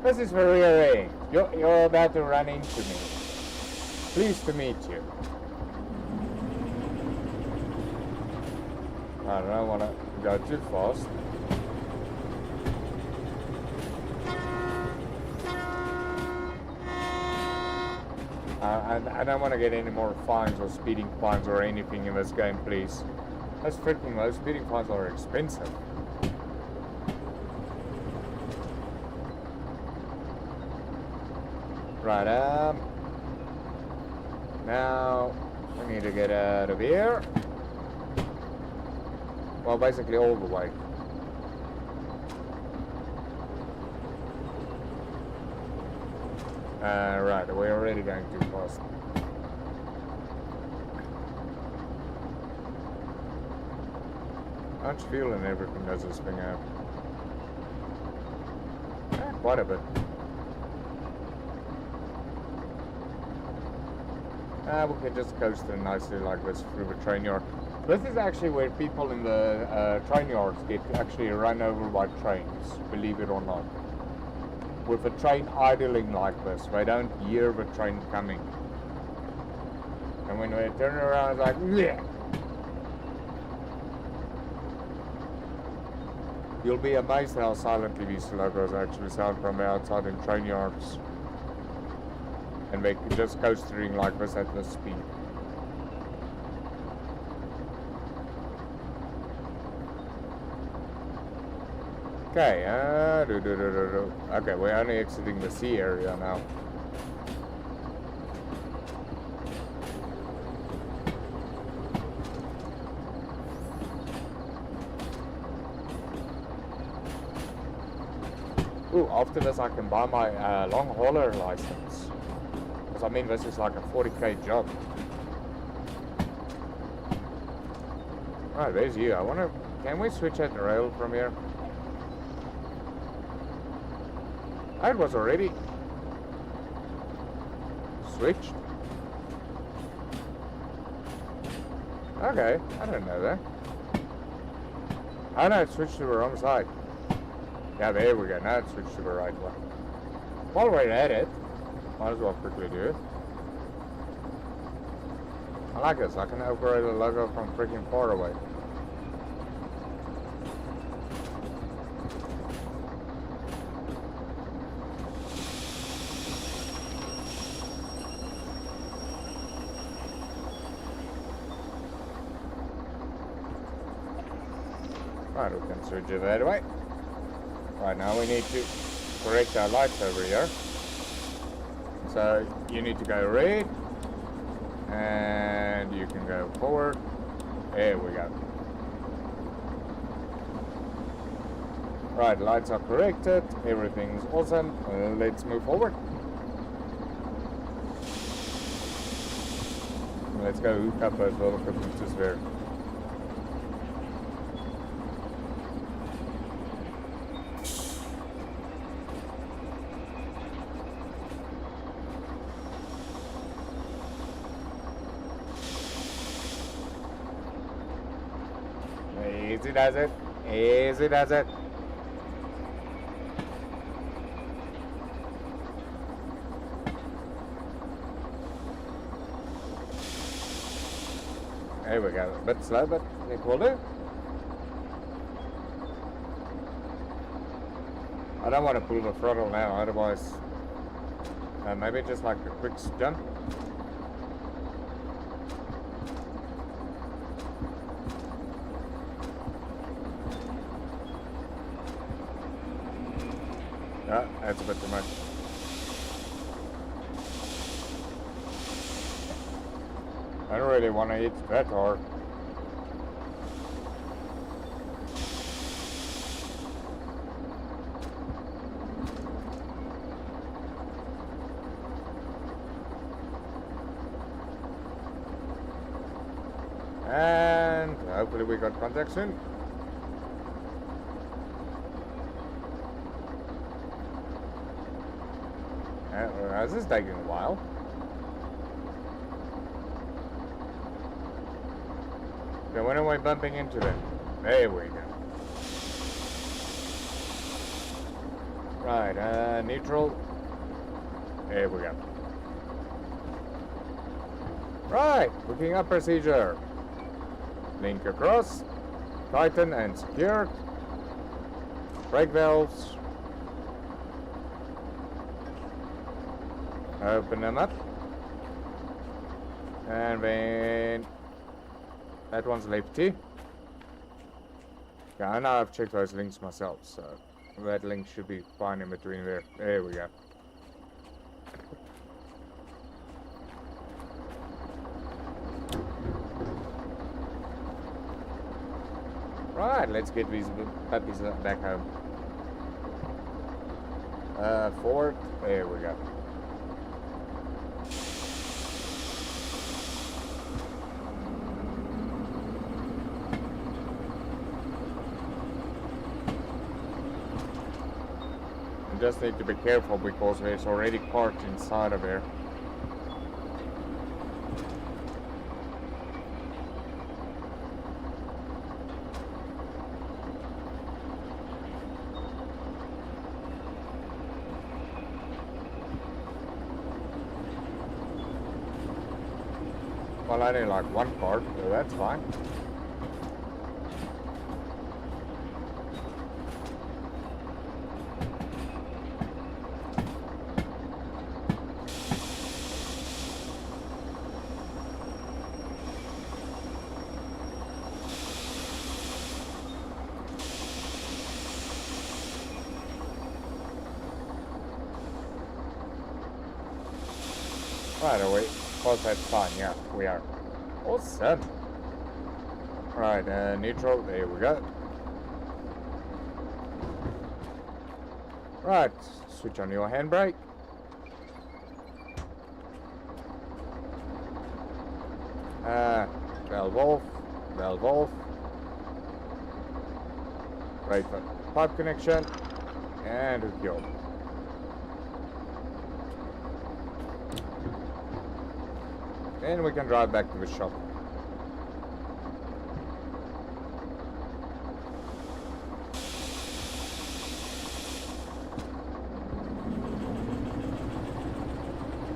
this is for rearrange. You're about to run into me. Pleased to meet you. I don't want to go too fast. I don't want to get any more fines or speeding fines or anything in this game, please. Those speeding fines are expensive. Right, now we need to get out of here. Well, basically all the way. Right, we're already going too fast. How much fuel and everything does this thing have? Quite a bit. We can just coast in nicely like this through the train yard. This is actually where people in the train yards get actually run over by trains, believe it or not. With the train idling like this, they don't hear the train coming. And when they turn around, it's like, yeah. You'll be amazed how silently these logos actually sound from the outside in train yards. And they can just coasting like this at this speed. Okay, okay, we're only exiting the sea area now. Ooh, after this I can buy my long hauler license. Because I mean, this is like a 40k job. Right, there's you. I wonder, can we switch at the rail from here? Oh, it was already switched. Okay, I didn't know that. Oh no, it switched to the wrong side. Yeah, there we go. Now it switched to the right one. While we're at it, might as well quickly do it. I like this. I can operate the logo from freaking far away. Right, we can switch it that way. Right, now we need to correct our lights over here. So you need to go red, and you can go forward. There we go. Right, lights are corrected. Everything's awesome. Let's move forward. Let's go hook up those little computers there. Easy does it. Easy does it. There we go. A bit slow, but it will do. I don't want to pull the throttle now, otherwise... maybe just like a quick jump. Yeah, that's a bit too much. I don't really want to hit that hard. And hopefully we got contact soon. This is taking a while. So when am I bumping into them? There we go. Right, neutral. There we go. Right, looking up procedure. Link across, tighten and secure. Brake valves. Open them up. And then that one's lefty. Yeah, I know I've checked those links myself, so that link should be fine in between there. There we go. Right, let's get these puppies back home. Forward. There we go. Just need to be careful because there's already cars inside of there. Well, I only like one car, so that's fine. Right away. Close that fine, yeah, we are. Awesome. Right, neutral, there we go. Right, switch on your handbrake. Valve off, valve off. Right, pipe connection, and hook you up. And we can drive back to the shop.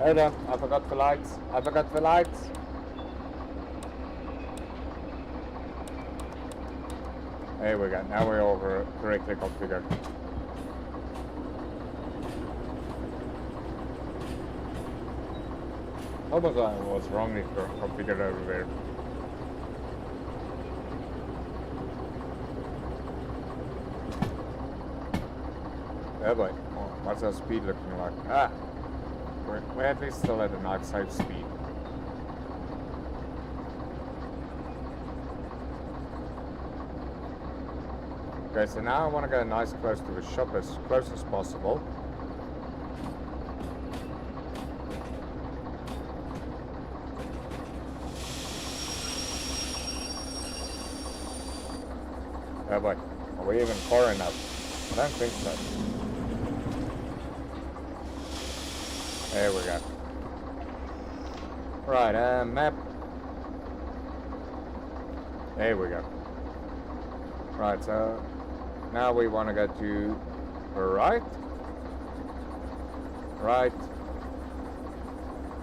Hold on, I forgot the lights. I forgot the lights. There we go. Now we're over correctly configured. Almost I was wrongly configured over there. Oh boy, what's our speed looking like? Ah, we're at least still at a nice safe speed. Okay, so now I want to go nice close to the shop, as close as possible. Oh boy, are we even far enough? I don't think so. There we go. Right, map. There we go. Right, so now we want to go to right, right,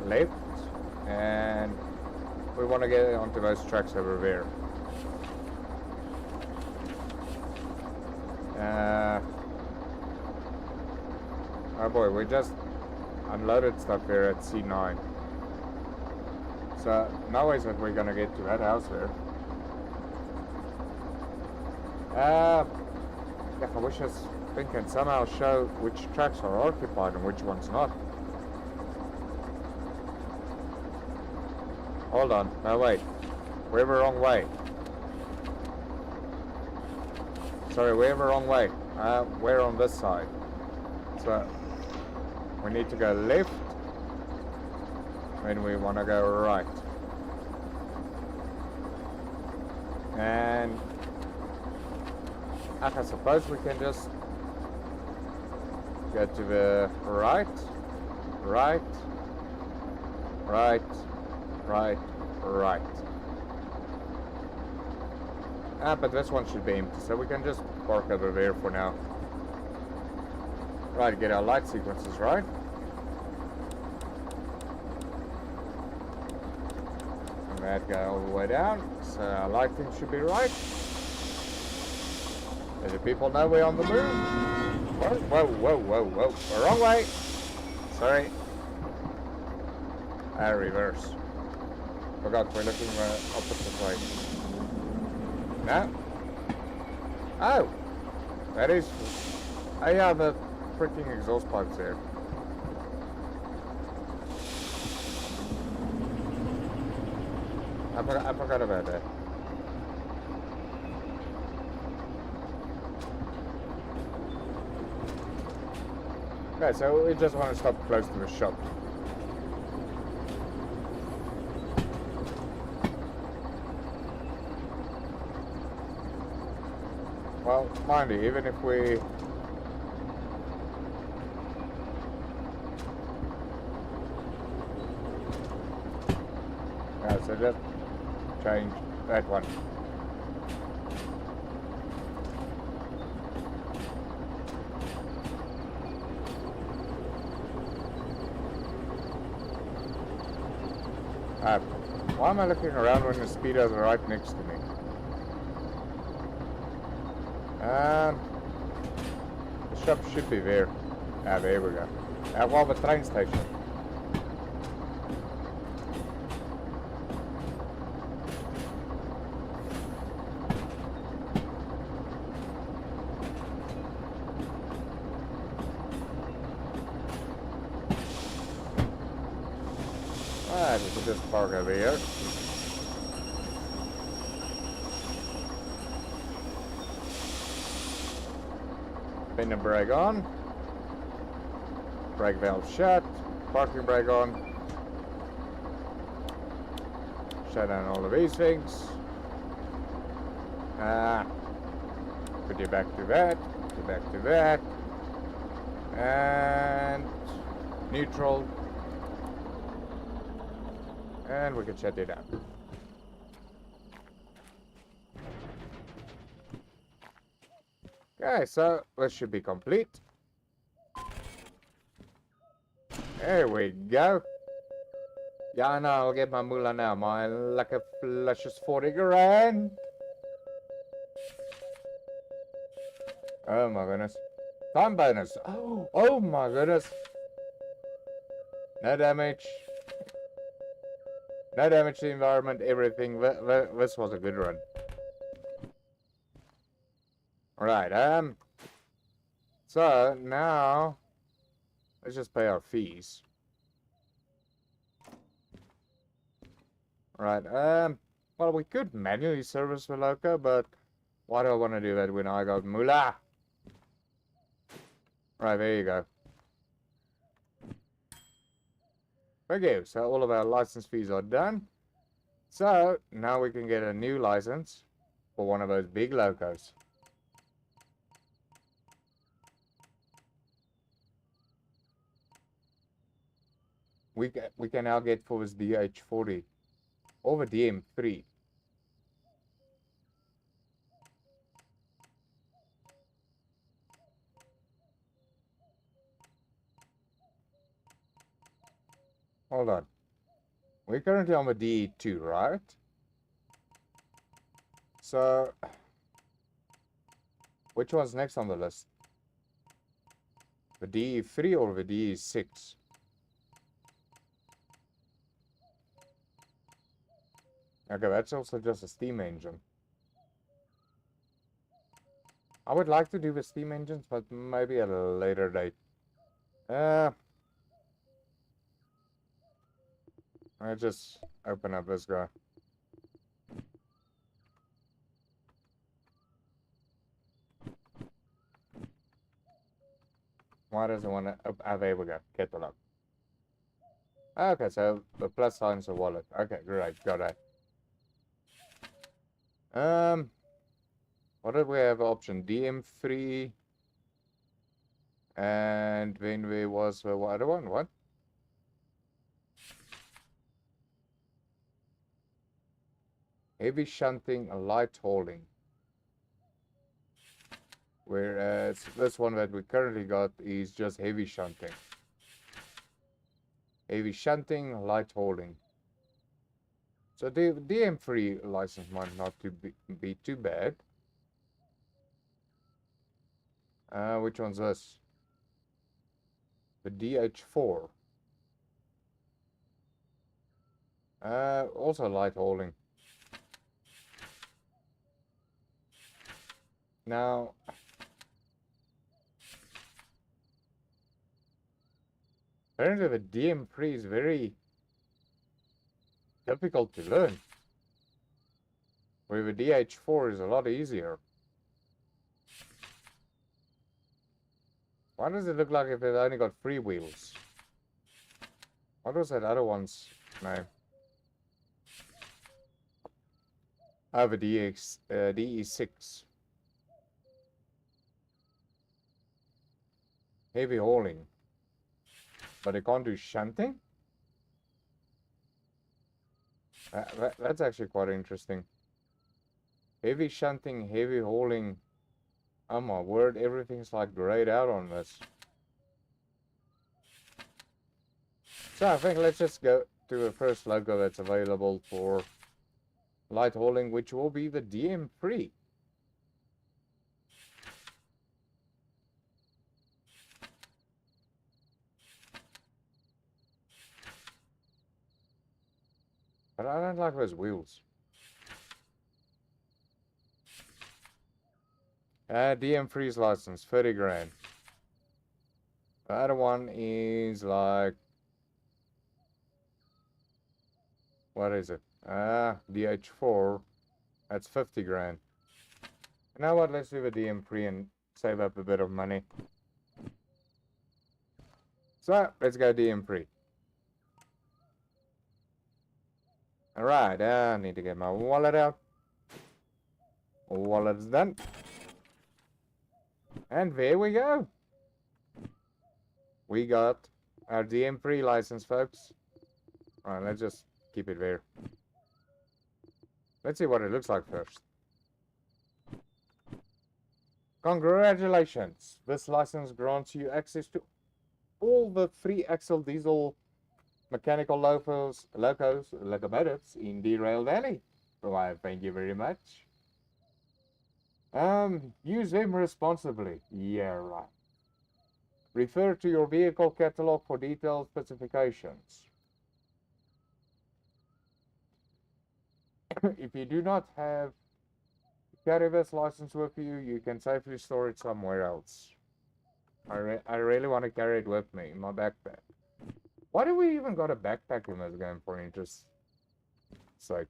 left, and we want to get onto those tracks over there. Oh boy, we just unloaded stuff here at C9. So, no ways that we're gonna get to that house there. Yeah, I wish I was thinking somehow show which tracks are occupied and which ones not. Hold on, no wait. We're the wrong way. Sorry, we're the wrong way. We're on this side. So, we need to go left. And we want to go right. And I suppose we can just go to the right, right, right, right, right. But this one should be empty, so we can just park over there for now. Right, get our light sequences right. And that go all the way down, so our lighting should be right. Let the people know we're on the move. Whoa, whoa, whoa, whoa, whoa. Wrong way. Sorry. Reverse. Forgot we're looking the opposite way. No? Oh! That is... Oh yeah, the freaking exhaust pipes there. I forgot about that. Okay, so we just want to stop close to the shop. Well, mind you, even if we... Yeah, so just change that one. Why am I looking around when the speedos are right next to me? The shop should be there. Ah, there we go. Well, the train station. Alright, we can just park over here. Pin and brake on. Brake valve shut. Parking brake on. Shut down all of these things. Put you back to that. Put you back to that. And neutral. And we can shut it down. Okay, so this should be complete. There we go. Yeah, I know, I'll get my moolah now. My lucky luscious 40 grand. Oh my goodness. Time bonus. Oh my goodness. No damage. No damage to the environment, everything. This was a good run. Alright, so now let's just pay our fees. Alright, well, we could manually service the loco, but why do I want to do that when I got moolah? Right, there you go. Okay, so all of our license fees are done. So now we can get a new license for one of those big locos. We can now get for this DH40 over DM3. Hold on. We're currently on the DE2, right? So, which one's next on the list? The DE3 or the DE6? Okay, that's also just a steam engine. I would like to do the steam engines, but maybe at a later date. I just open up this guy. Why does it want to... Oh, there we go. Kettle up. Okay, so the plus sign's a wallet. Okay, great. Got it. What did we have option? DM3. And then there was the other one. What? Heavy shunting, light hauling. Whereas this one that we currently got is just heavy shunting. Heavy shunting, light hauling. So the DM3 license might not be too bad. Which one's this? The DH4. Also light hauling. Now, apparently the DM3 is very difficult to learn. Where the DH4 is a lot easier. Why does it look like if it only got 3 wheels? What was that other one's name? Oh, the DE6. Heavy hauling. But it can't do shunting? That's actually quite interesting. Heavy shunting, heavy hauling. Oh my word, everything's like grayed out on this. So I think let's just go to the first logo that's available for light hauling, which will be the DM3. But I don't like those wheels. DM3's license, 30 grand. The other one is like... What is it? DH4. That's 50 grand. You know what? Let's do the DM3 and save up a bit of money. So, let's go DM3. Alright, I need to get my wallet out. Wallet's done. And there we go. We got our DM3 license, folks. Alright, let's just keep it there. Let's see what it looks like first. Congratulations! This license grants you access to all the free axle diesel mechanical locomotives in Derail Valley. Why, thank you very much. Use them responsibly. Yeah, right. Refer to your vehicle catalog for detailed specifications. If you do not have carry this license with you, you can safely store it somewhere else. I really want to carry it with me in my backpack. Why do we even got a backpack in this game, for interest sake?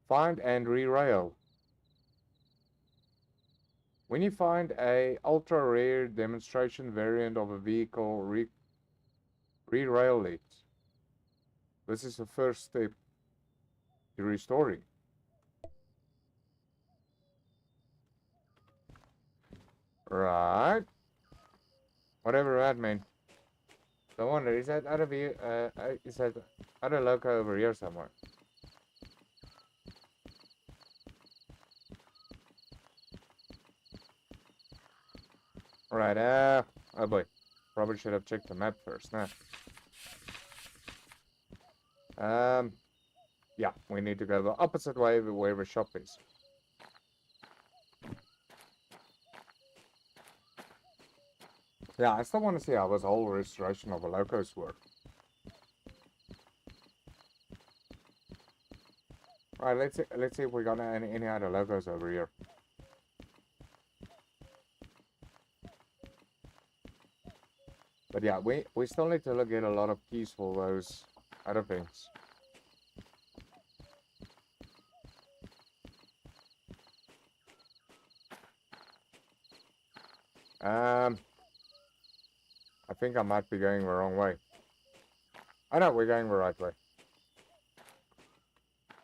Find and re-rail. When you find a ultra rare demonstration variant of a vehicle, re-rail it. This is the first step to restoring. Right. Whatever that means. No wonder, is that other loco over here somewhere? Right, oh boy. Probably should have checked the map first, nah. Yeah, we need to go the opposite way where the shop is. Yeah, I still want to see how this whole restoration of the locos work. Right, let's see if we got any other logos over here. But yeah, we still need to look at a lot of keys for those other things. I think I might be going the wrong way. Oh no, we're going the right way.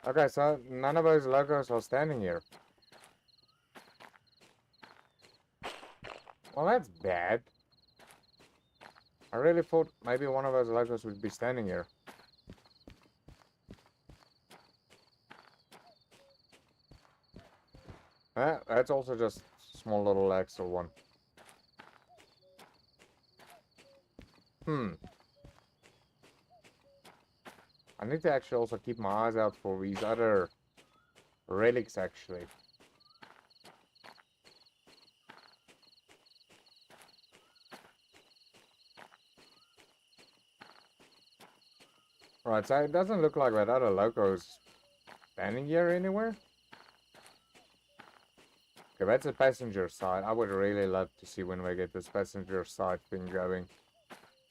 Okay, so none of those logos are standing here. Well, that's bad. I really thought maybe one of those logos would be standing here. That's also just small little extra one. I need to actually also keep my eyes out for these other relics, actually. Right, so it doesn't look like that other logo is standing here anywhere. Okay, that's the passenger side. I would really love to see when we get this passenger side thing going.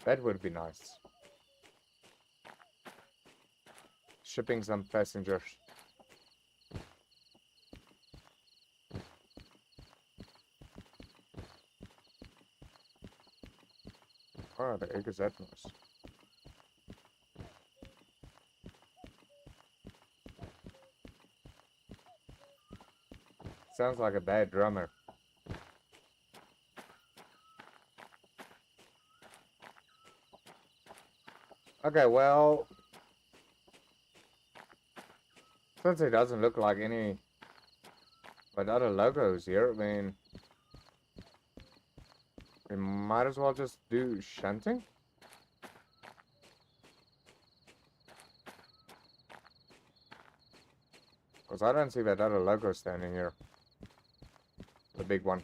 That would be nice. Shipping some passengers. Oh, the egg is that nice. Sounds like a bad drummer. Okay, well, since it doesn't look like any but other logos here, I mean, we might as well just do shunting. Because I don't see that other logo standing here. The big one.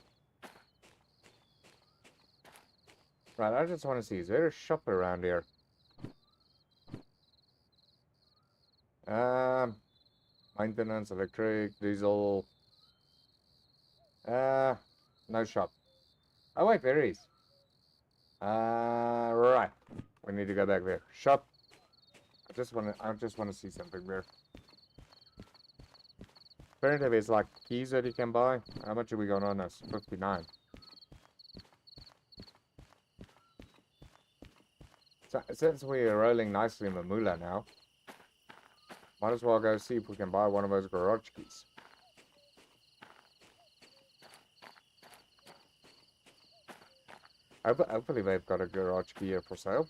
Right, I just want to see, is there a shop around here? Maintenance, electric, diesel. No shop. Oh wait, there is. Right. We need to go back there. Shop. I just want to see something there. Apparently there's like keys that you can buy. How much are we going on us? 59. So, since we are rolling nicely in the moolah now, might as well go see if we can buy one of those garage keys. Hopefully they've got a garage key here for sale.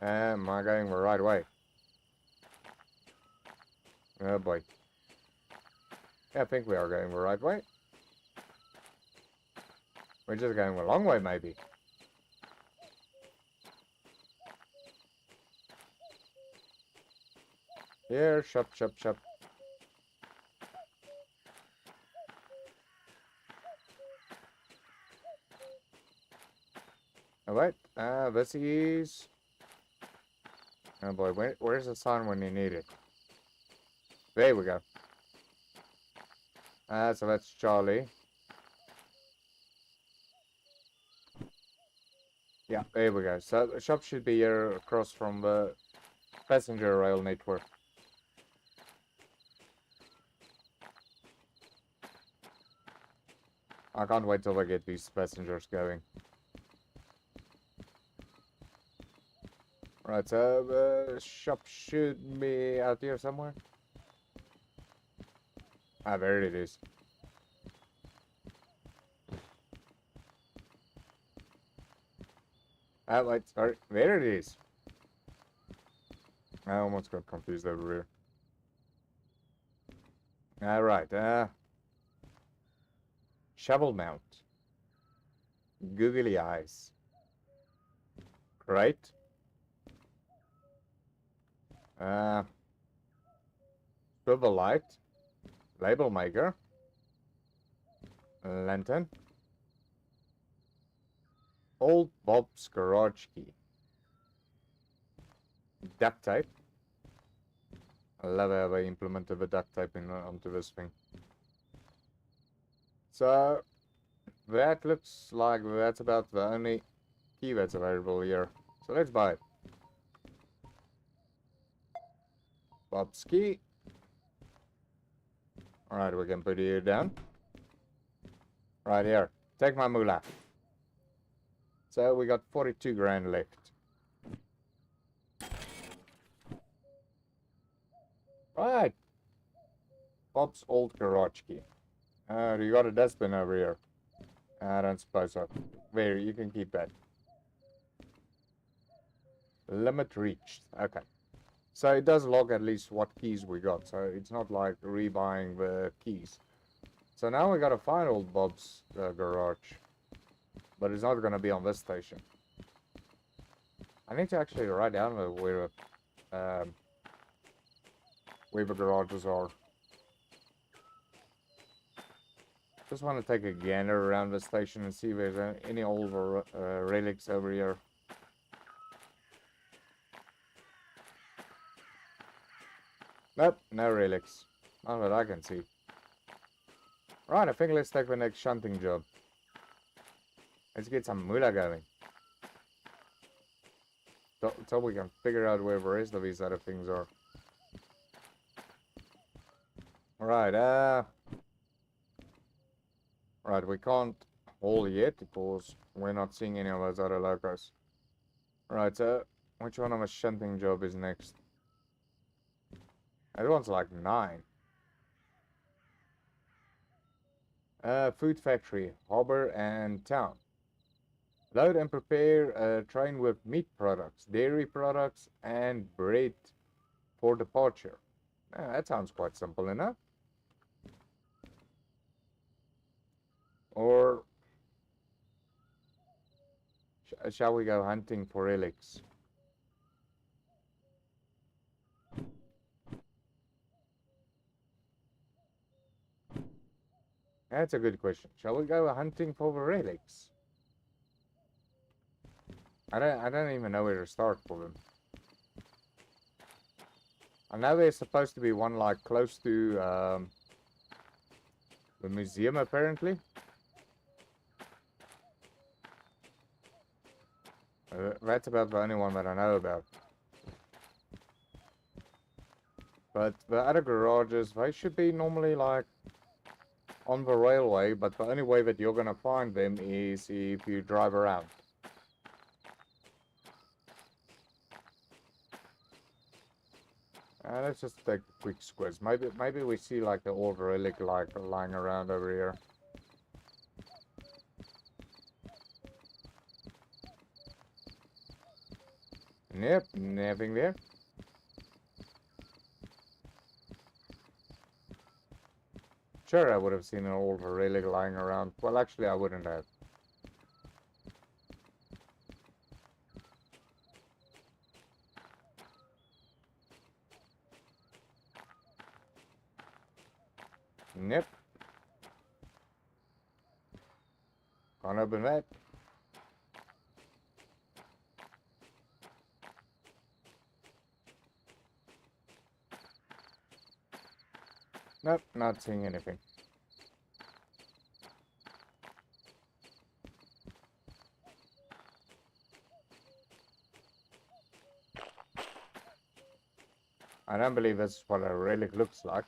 Am I going the right way? Oh boy. Yeah, I think we are going the right way. We're just going the long way, maybe. Here, shop. Alright, this is... Oh boy, where's the sign when you need it? There we go. So that's Charlie. Yeah, there we go. So the shop should be here across from the passenger rail network. I can't wait till I get these passengers going. Right, so the shop should be out here somewhere. Ah, there it is. Ah, wait, sorry. There it is. I almost got confused over here. Alright, shovel mount. Googly eyes. Great. Swivel light. Label maker. Lantern. Old Bob's garage key. Duct tape. I love how they implemented the duct tape onto this thing. So that looks like that's about the only key that's available here. So let's buy it. Bob's key. Alright, we can put it here down. Right here. Take my moolah. So we got 42 grand left. Right. Bob's old garage key. You got a dustbin over here. I don't suppose so. There, you can keep that. Limit reached. Okay. So it does log at least what keys we got. So it's not like rebuying the keys. So now we gotta find old Bob's garage. But it's not gonna be on this station. I need to actually write down where the garages are. Just want to take a gander around the station and see if there's any old relics over here. Nope, no relics. Not that I can see. Right, I think let's take the next shunting job. Let's get some moolah going. So we can figure out where the rest of these other things are. Right, right, we can't haul yet because we're not seeing any of those other locos. Right, so which one of a shunting job is next? That one's like 9. Food factory, harbor and town. Load and prepare a train with meat products, dairy products, and bread for departure. That sounds quite simple enough. Or shall we go hunting for relics? That's a good question. Shall we go hunting for the relics? I don't even know where to start for them. I know there's supposed to be one like close to the museum apparently. That's about the only one that I know about. But the other garages, they should be normally like on the railway, but the only way that you're gonna find them is if you drive around. Let's just take a quick squiz. Maybe we see like the old relic like lying around over here. Nope, nothing there. Sure, I would have seen an old relic lying around. Well, actually, I wouldn't have. Nope. Can't open that. Nope, not seeing anything. I don't believe that's what a relic looks like.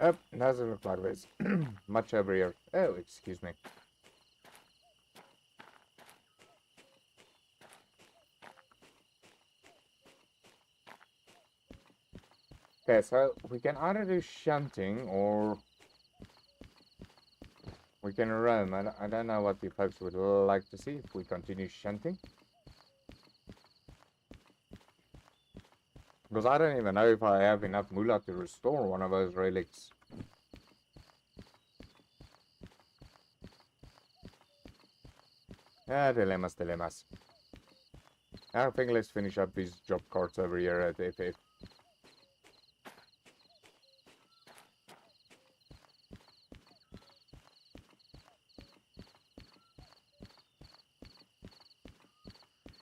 Nope, doesn't look like this. Much over here. Oh, excuse me. Okay, so we can either do shunting or we can roam. I don't know what you folks would like to see if we continue shunting. Because I don't even know if I have enough moolah to restore one of those relics. Dilemmas, dilemmas. I think let's finish up these job cards over here at FF.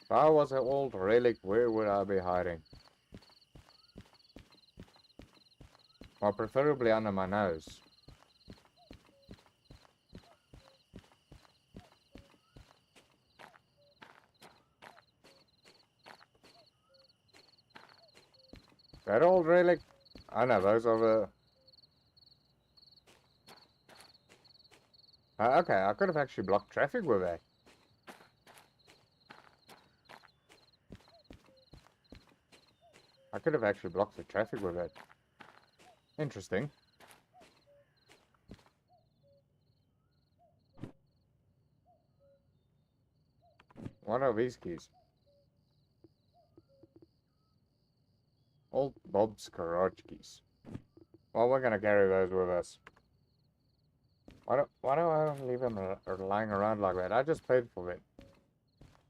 If I was an old relic, where would I be hiding? Well, preferably under my nose. That old relic? I know, those are the... okay, I could have actually blocked traffic with that. I could have actually blocked the traffic with that. Interesting. What are these keys? Old Bob's garage keys. Well, we're gonna carry those with us. Why do I leave them lying around like that? I just paid for it.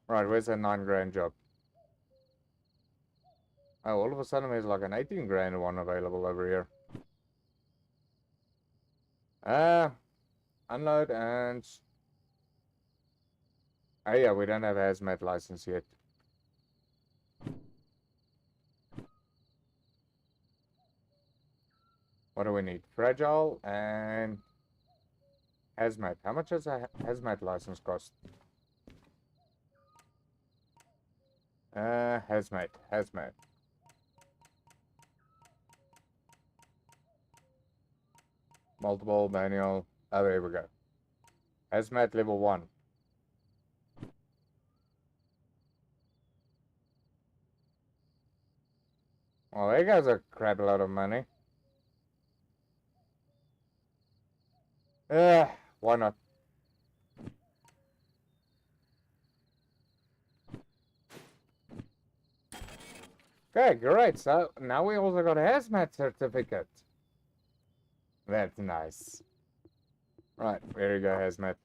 Right, where's that 9 grand job? Oh, all of a sudden there's like an 18 grand one available over here. Unload and... oh yeah, we don't have a hazmat license yet. What do we need? Fragile and... hazmat. How much does a hazmat license cost? Hazmat. Multiple, manual. Oh, there we go. Hazmat level 1. Well, there goes a crap load of money. Why not? Okay, great. So now we also got a hazmat certificate. That's nice. Right, there you go, hazmat.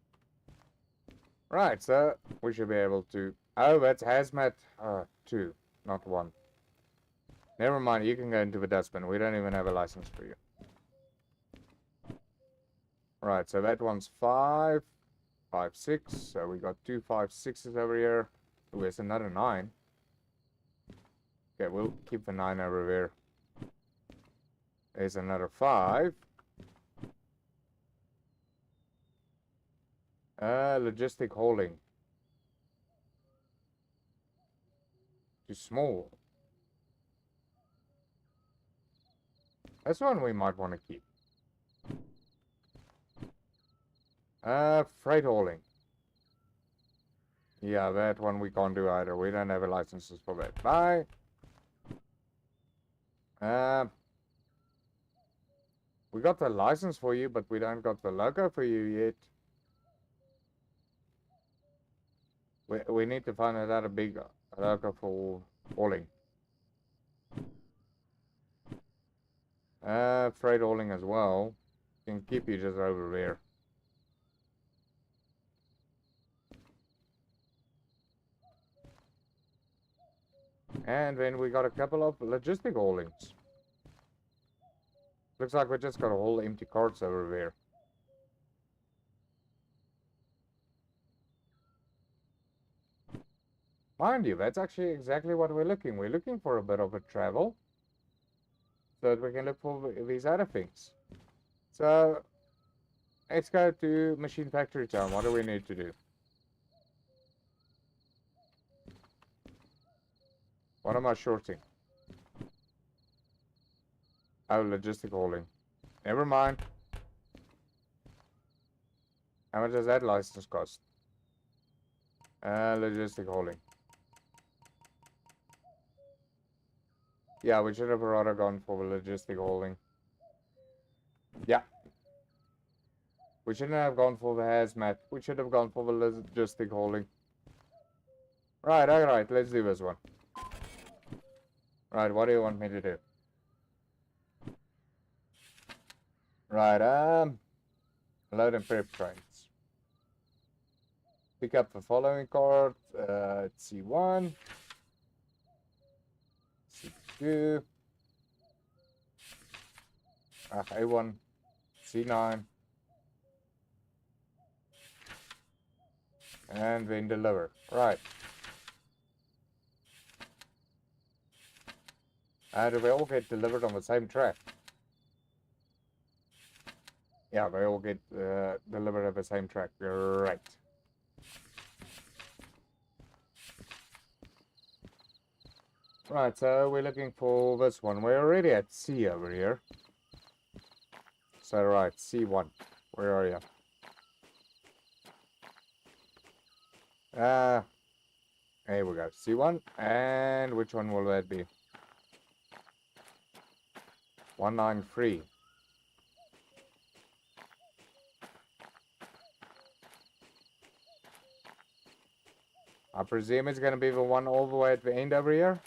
Right, so we should be able to... oh, that's hazmat 2, not 1. Never mind, you can go into the dustbin. We don't even have a license for you. Right, so that one's 5, 5, 6. So we got 2 5, 6s over here. Oh, there's another 9. Okay, we'll keep the 9 over there. There's another 5. Logistic hauling. Too small. That's one we might want to keep. Freight hauling. Yeah, that one we can't do either. We don't have a licenses for that. Bye. We got the license for you, but we don't got the logo for you yet. We need to find another big logo for hauling. Freight hauling as well. Can keep you just over there. And then we got a couple of logistic haulings. Looks like we just got a whole empty carts over there. Mind you, that's actually exactly what we're looking. We're looking for a bit of a travel, so that we can look for these other things. So, let's go to Machine Factory Town. What do we need to do? What am I shorting? Oh, logistic hauling. Never mind. How much does that license cost? Logistic hauling. Yeah, we should have rather gone for the logistic hauling. Yeah. We shouldn't have gone for the hazmat. We should have gone for the logistic hauling. Right, alright, let's do this one. Right, what do you want me to do? Right, load and prep trains. Pick up the following card. C1, C2, A1, C9, and then deliver. Right. Do they all get delivered on the same track? Yeah, they all get delivered at the same track. Right. Right, so we're looking for this one. We're already at C over here. So, right, C1. Where are you? Here we go. C1. And which one will that be? 193. I presume it's going to be the one all the way at the end over here.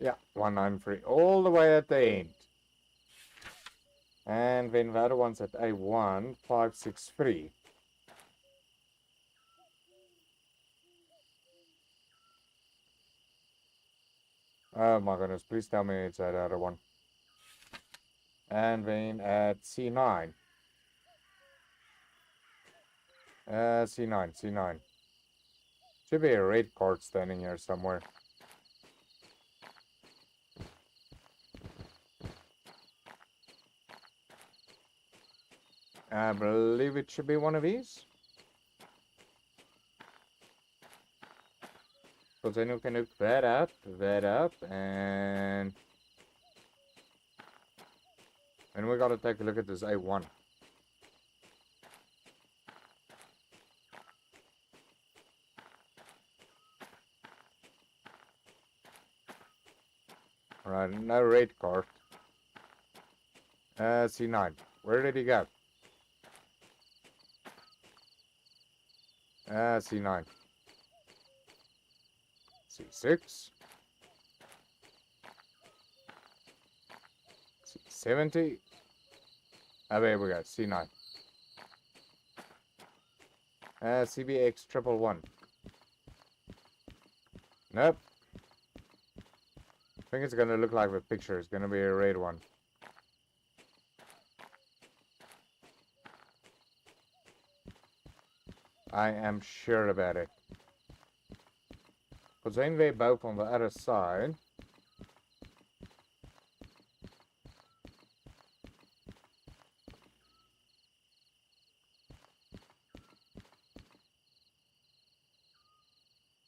Yeah, 193. All the way at the end. And then the other one's at A1563. Oh my goodness, please tell me it's that other one. And then at C9. C9. Should be a red card standing here somewhere. I believe it should be one of these. So then you can hook that up, and we gotta take a look at this A1. Right, no red card. C9. Where did he go? C9. C6. C70. Oh, there we go. C9. CBX 111. Nope. I think it's gonna look like the picture. It's gonna be a red one. I am sure about it. Because then they're both on the other side.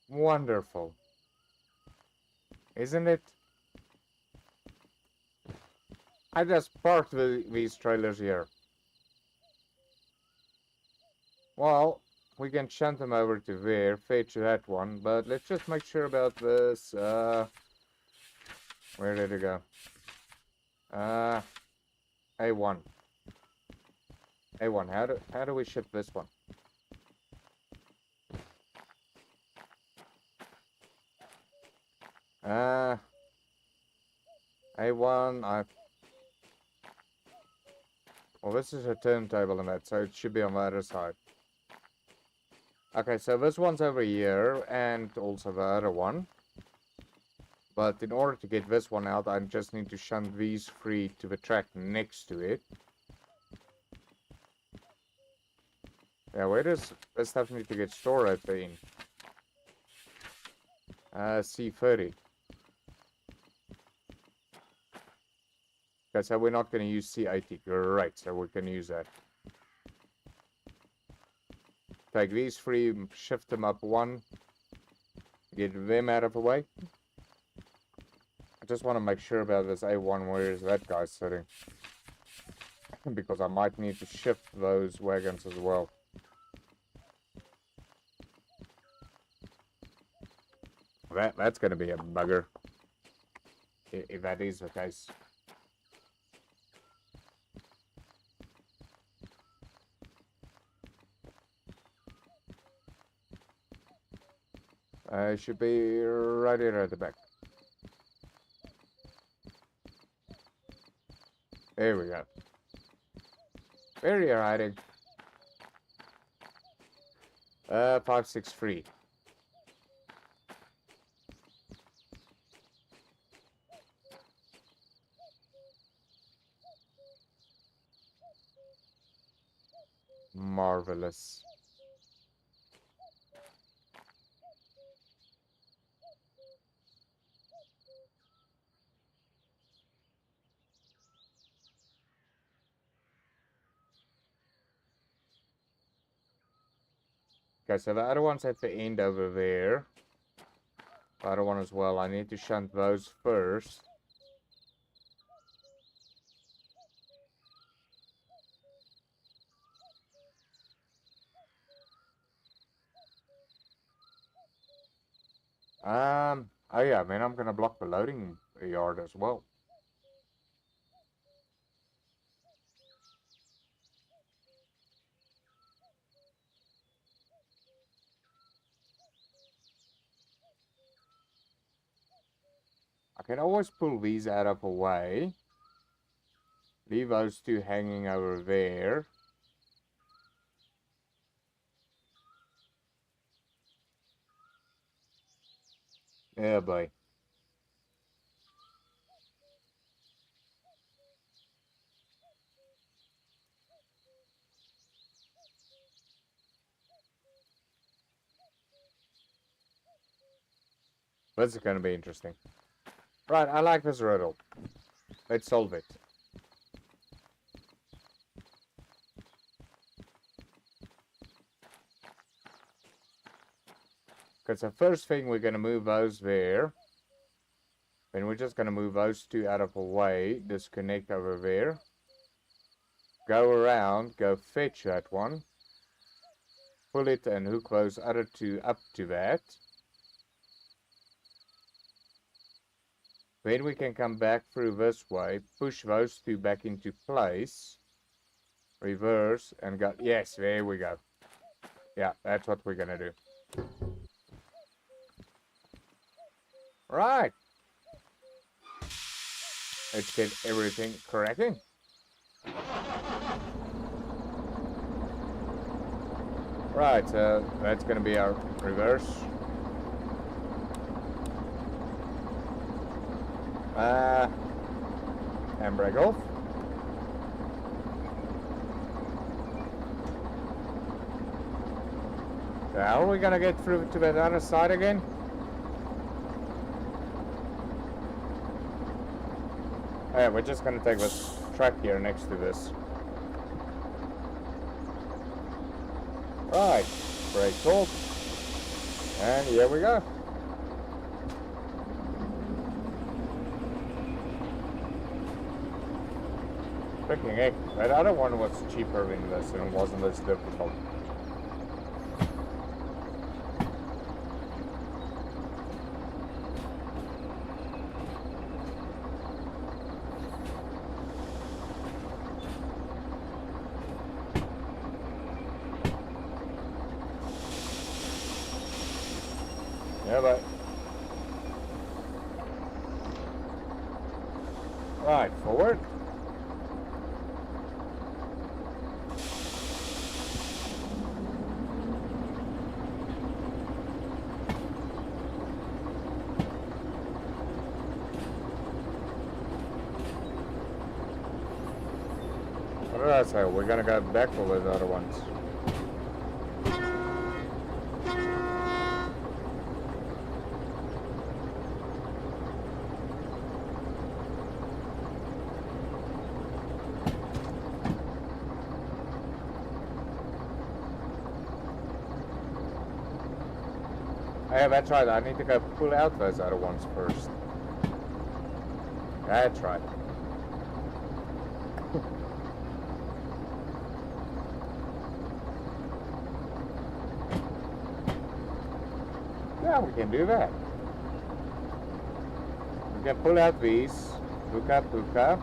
Wonderful. Isn't it? I just parked these trailers here. Well, we can shunt them over to there, fetch that one, but let's just make sure about this. Where did it go? A1. A1, how do we ship this one? A1, well, this is a turntable and that, so it should be on the other side. Okay, so this one's over here, and also the other one. But in order to get this one out, I just need to shunt these three to the track next to it. Yeah, where does this stuff need to get stored at the end? C30. Okay, so we're not going to use C80. Right, so we can use that. Take these three, shift them up one. Get them out of the way. I just want to make sure about this A1, where is that guy sitting? Because I might need to shift those wagons as well. That's going to be a bugger. If that is the case. Should be right here at the back. There we go. Where are you hiding? 563. Marvelous. Okay, so the other one's at the end over there. The other one as well. I need to shunt those first. Oh yeah, man, I'm gonna block the loading yard as well. I can always pull these out of the way. Leave those two hanging over there. Yeah, boy. This is gonna be interesting. Right, I like this riddle. Let's solve it. Because the first thing, we're gonna move those there. Then we're just gonna move those two out of the way. Disconnect over there. Go around, go fetch that one. Pull it and hook those other two up to that. Then we can come back through this way, push those two back into place, reverse, and go. Yes, there we go. Yeah, that's what we're gonna do. Right. Let's get everything cracking. Right, that's gonna be our reverse. Handbrake off. So how are we gonna get through to the other side again? Oh, yeah, we're just gonna take this track here next to this. Right, brake off. And here we go. Freaking heck, that other one was cheaper in this and wasn't as difficult. Yeah, but... Right, forward. What did I say? We're gonna go back for the other ones. Yeah, that's right. I need to go pull out those other ones first. That's right. Yeah, we can do that. can pull out these. Hook up, hook up.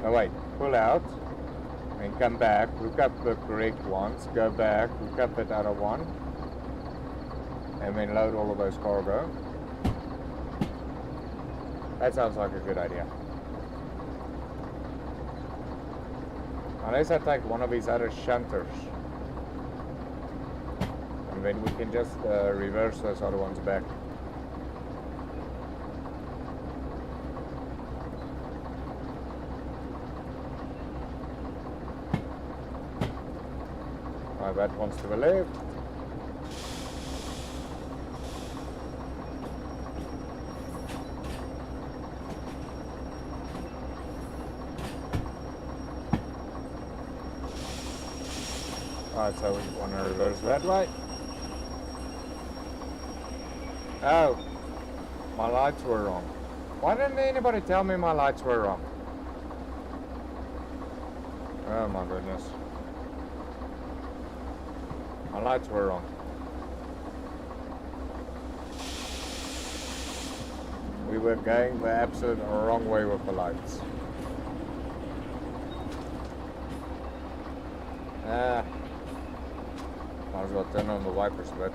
Oh wait, pull out. And come back, hook up the correct ones, go back, hook up that other one. And then load all of those cargo. That sounds like a good idea. Unless I take one of these other shunters. And then we can just reverse those other ones back. Alright, that one's to the left. Alright, so we want to reverse that way. Oh, my lights were wrong. Why didn't anybody tell me my lights were wrong? Oh my goodness. My lights were wrong. We were going the absolute wrong way with the lights. Might as well turn on the wipers a bit.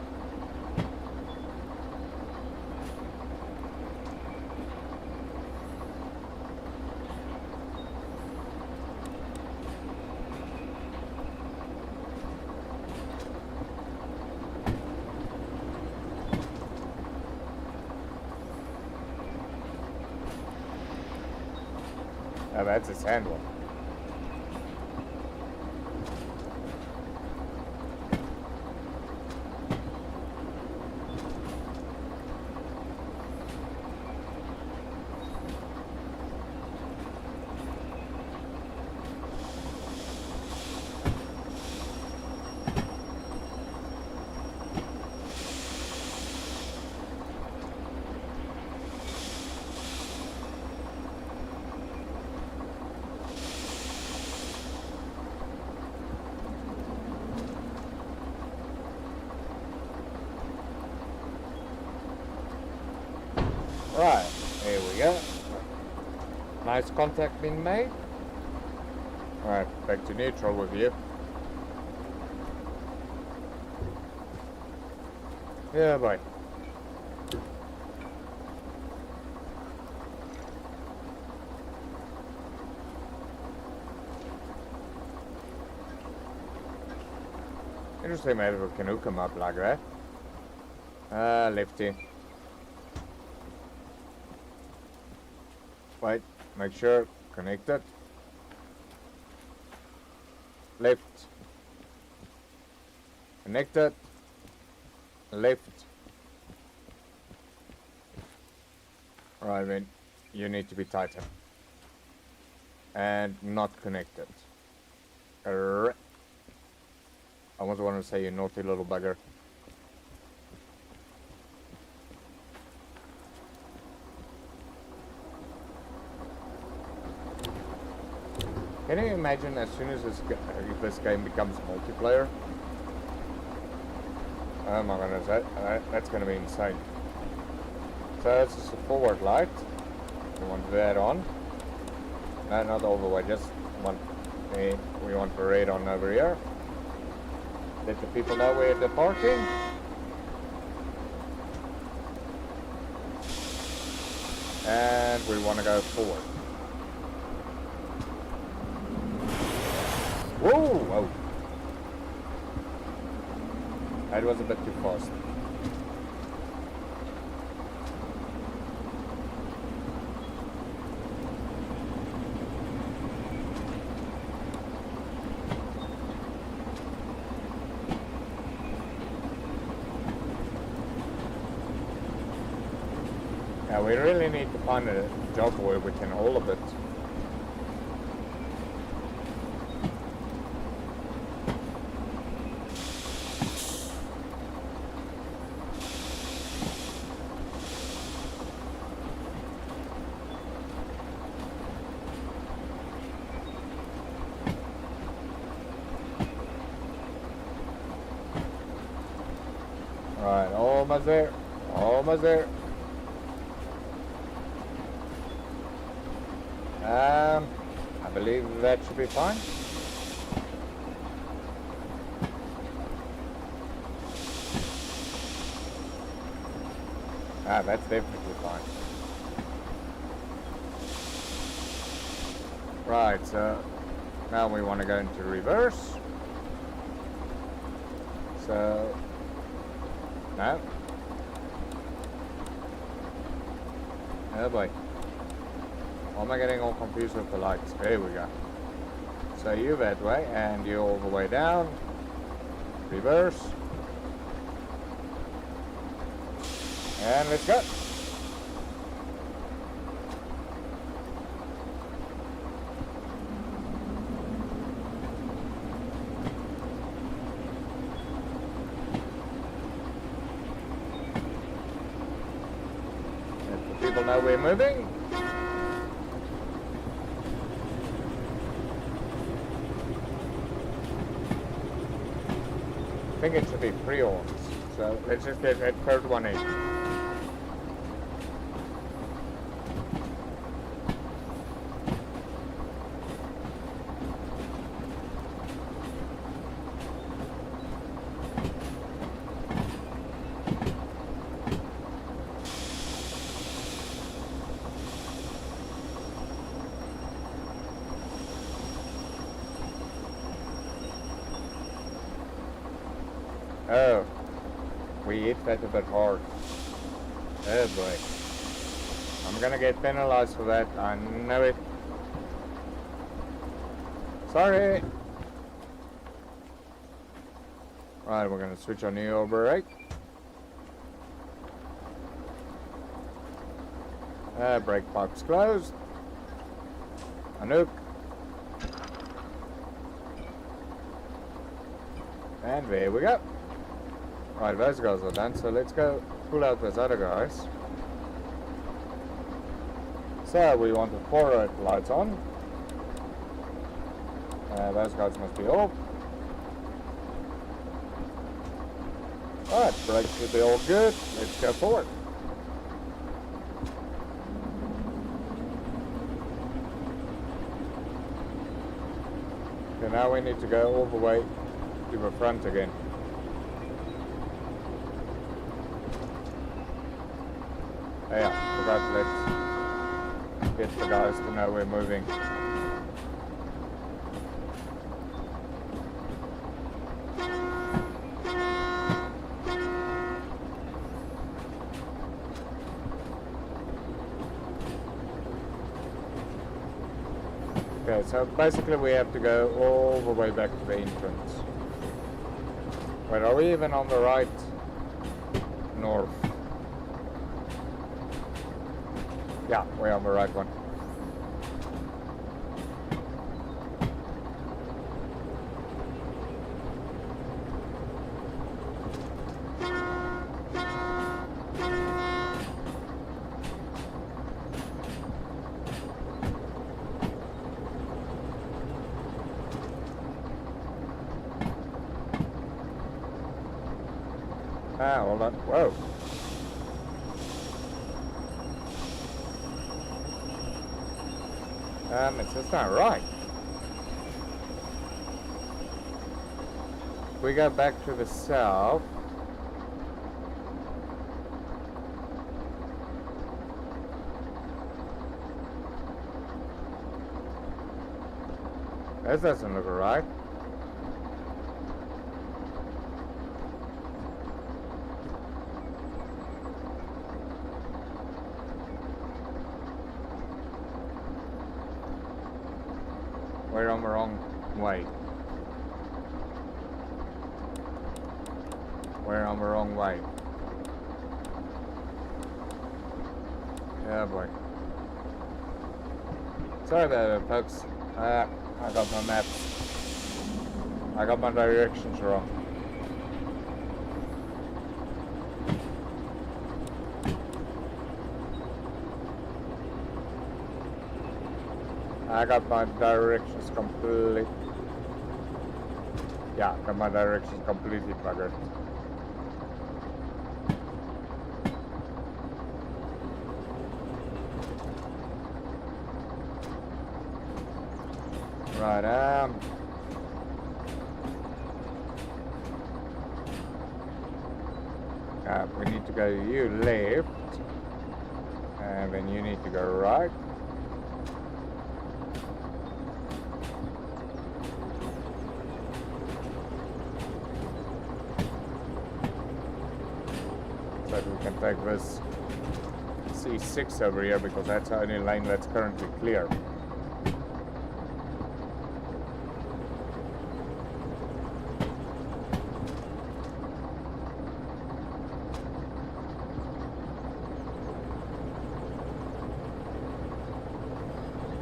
Oh, that's his handle. Right, here we go. Nice contact being made. Alright, back to neutral with you. Yeah, boy. Interesting, maybe we can hook him up like that. Lefty. Wait, make sure, connect it. Left. Connect it. Left. Right, then you need to be tighter. And not connected. I almost want to say you naughty little bugger. Can you imagine as soon as this game becomes multiplayer? Oh my goodness, that's going to be insane. So this is a forward light. We want that on. No, not all the way, just one. We want the red on over here. Let the people know where they're parking. And we want to go forward. Whoa! Whoa! That was a bit too fast. Yeah, we really need to find a job where we can haul a bit. Alright, almost there. Almost there. I believe that should be fine. Ah, that's definitely fine. Right, so now we want to go into reverse. So, no. Oh boy. Why am I getting all confused with the lights? There we go. So you that way, and you all the way down. Reverse. And let's go. Let the people know we're moving. I think it should be 3 horns. So let's just get that third one in. Oh, we hit that a bit hard. Oh boy. I'm gonna get penalized for that, I know it. Sorry. Right, we're gonna switch on the brake. Brake pipe's closed. A nuke. And there we go. Right, those guys are done, so let's go pull out those other guys. So we want the forward lights on. Those guys must be off. Alright, brakes should be all good. Let's go forward. Okay, now we need to go all the way to the front again. Yeah, forgot, let's get the guys to know we're moving. Okay, so basically we have to go all the way back to the entrance. Wait, are we even on the right? North. Yeah, we're on the right one. Ah, hold on. Whoa. It's just not right. We go back to the south. That doesn't look right. We're on the wrong way. We're on the wrong way. Yeah, boy. Sorry about it, folks. I got my maps. I got my directions wrong. I got my directions completely. Yeah, got my directions completely buggered. Right, we need to go you left, and then you need to go right. So that we can take this C6 over here, because that's the only lane that's currently clear.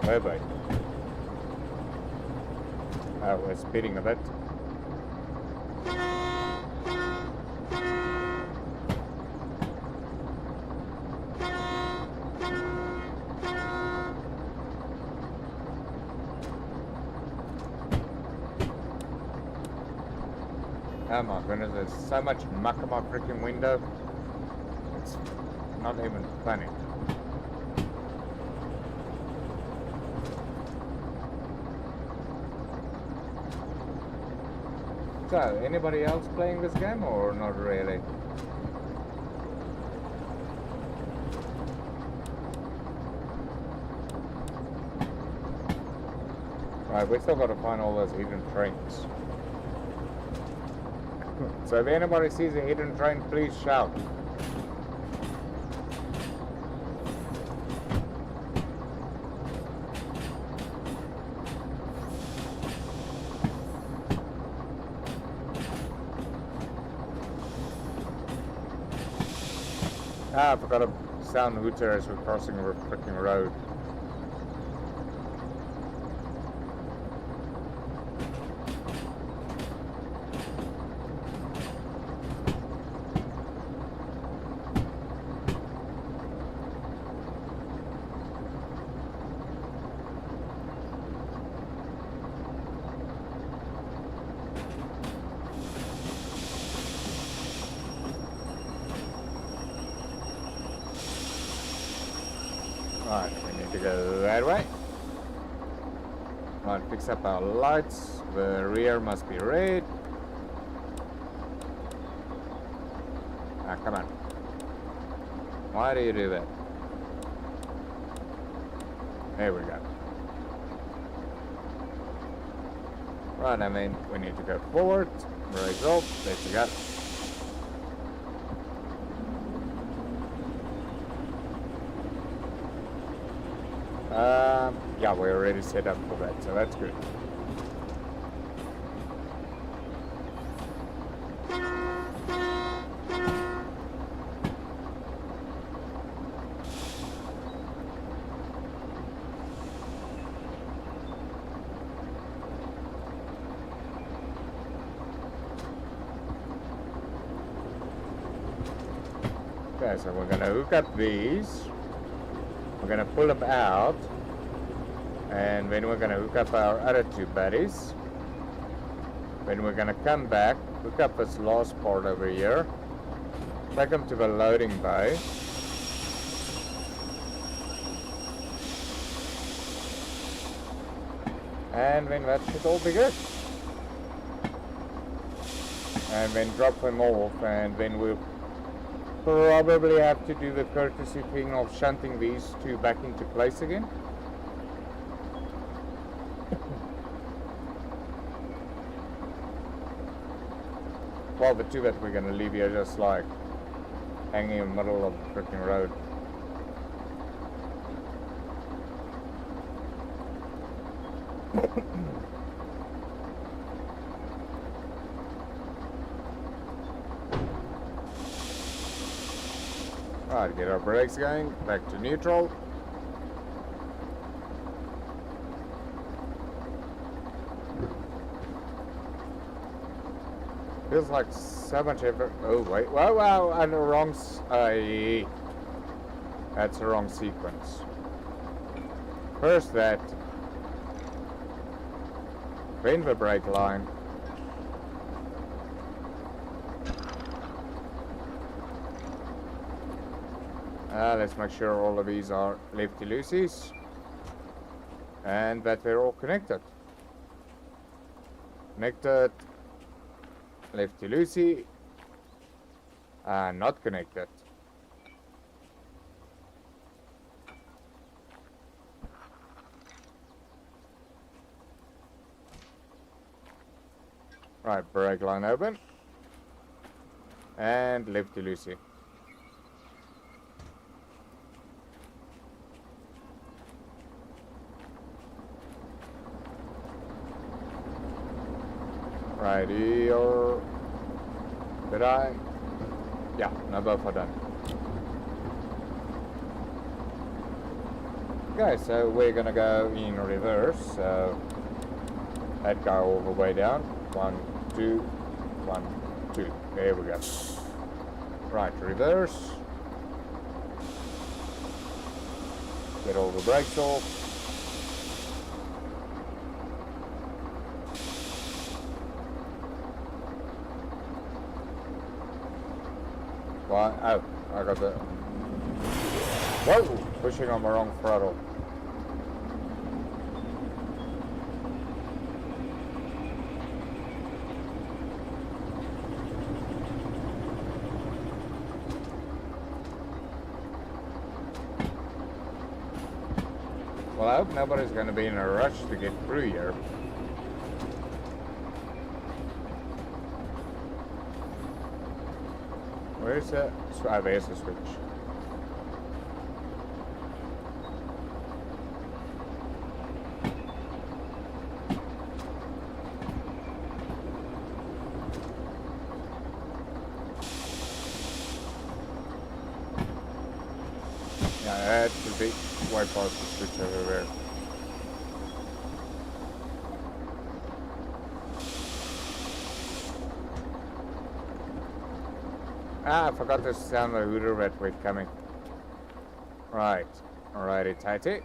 Bye-bye. We're speeding a bit. Oh my goodness, there's so much muck in my freaking window. It's not even funny. So, anybody else playing this game or not really? Right, we still got to find all those hidden trains. So if anybody sees a hidden train, please shout. I forgot to sound hooter as we're crossing a freaking road. Right, we need to go that way. Right, fix up our lights. The rear must be red. Ah, come on. Why do you do that? There we go. Right, I mean, we need to go forward. Raise up. There you go. Yeah, we're already set up for that, so that's good. Okay, so we're gonna hook up these. We're gonna pull them out. And then we're going to hook up our other two batteries. Then we're going to come back, hook up this last part over here, take them to the loading bay. And then that should all be good. And then drop them off, and then we'll probably have to do the courtesy thing of shunting these two back into place again. Well, the two that we're going to leave here just like hanging in the middle of the freaking road. Alright, get our brakes going, back to neutral. Feels like so much effort. Oh wait, wow, and the wrong. That's the wrong sequence. First that, then the brake line. Let's make sure all of these are lefty loosies, and that they're all connected. Connected. Lefty loosey. Not connected. Right, brake line open. And lefty loosey. Right here. Did I? Yeah, no, both are done. Okay, so we're gonna go in reverse. So that go all the way down. 1, 2, 1, 2. There we go. Right, reverse. Get all the brakes off. Why? Oh, I got the... Whoa! Pushing on the wrong throttle. Well, I hope nobody's going to be in a rush to get through here. Where's the... Oh, there's the switch. Yeah, that should be way past the switch over there. Ah, I forgot to sound the hooter red wave coming. Right. Alrighty, tighty.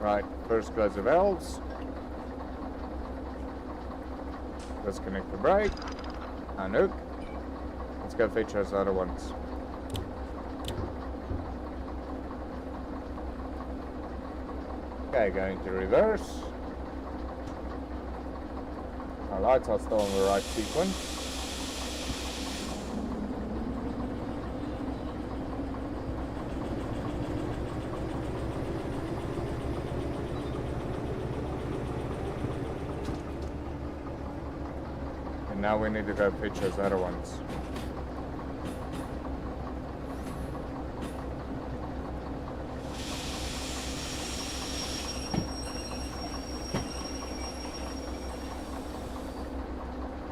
Right, first close the valves. Disconnect the brake. Unhook. Let's go fetch those other ones. Okay, going to reverse. Our lights are still in the right sequence. And now we need to go fetch those other ones.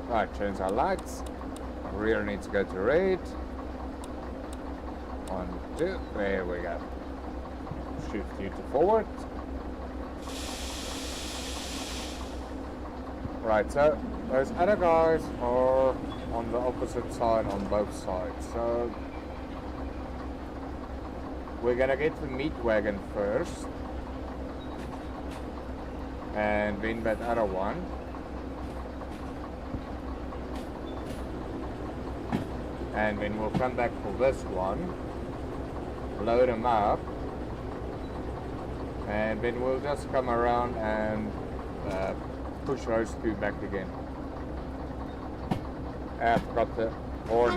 Right, change our lights. Our rear needs to go to red. 1, 2, there we go. Shift you to forward. Right, so those other guys are on the opposite side on both sides. So we're gonna get the meat wagon first. And then that other one. And then we'll come back for this one, load them up, and then we'll just come around and push those two back again. I forgot the horn.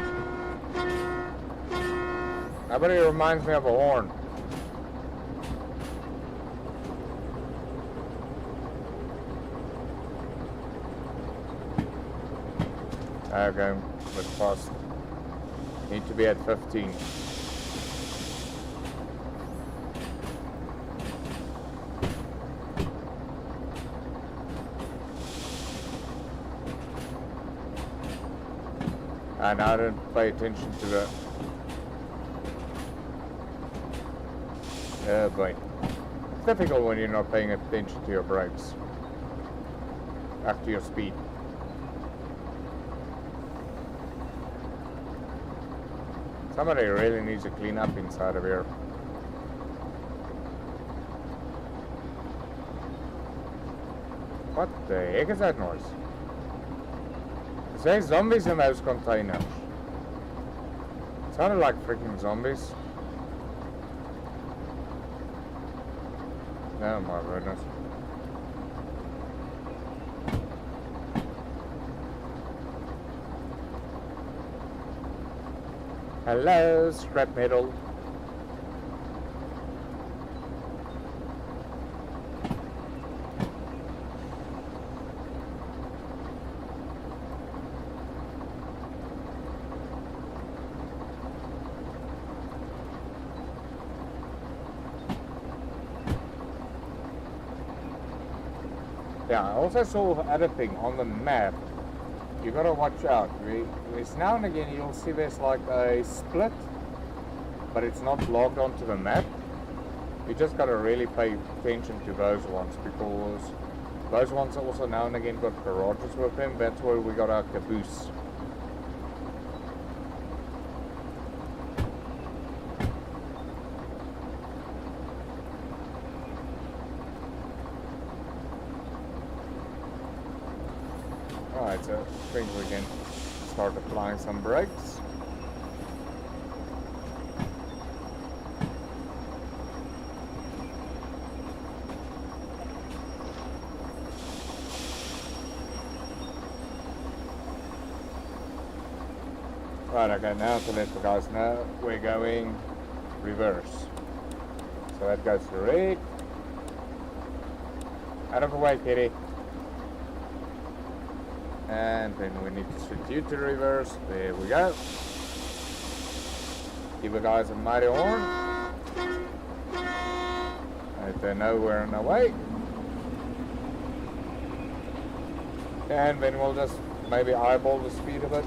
Nobody reminds me of a horn. Okay, but fast. Need to be at 15. And I didn't pay attention to the... Oh boy. It's difficult when you're not paying attention to your brakes. After your speed. Somebody really needs to clean up inside of here. What the heck is that noise? Is there zombies in those containers? It sounded like freaking zombies. Oh my goodness. Hello, scrap metal. Yeah, I also saw other thing on the map. You gotta watch out. There's now and again you'll see there's like a split, but it's not logged onto the map. You just gotta really pay attention to those ones, because those ones also now and again got garages with them. That's where we got our caboose. Alright, so I think we can start applying some brakes. Right, okay, now to let the guys know we're going reverse. So that goes to red. Out of the way, kitty. And then we need to switch you to reverse. There we go. Give the guys a mighty horn. Let them know we're on our way. And then we'll just maybe eyeball the speed of it.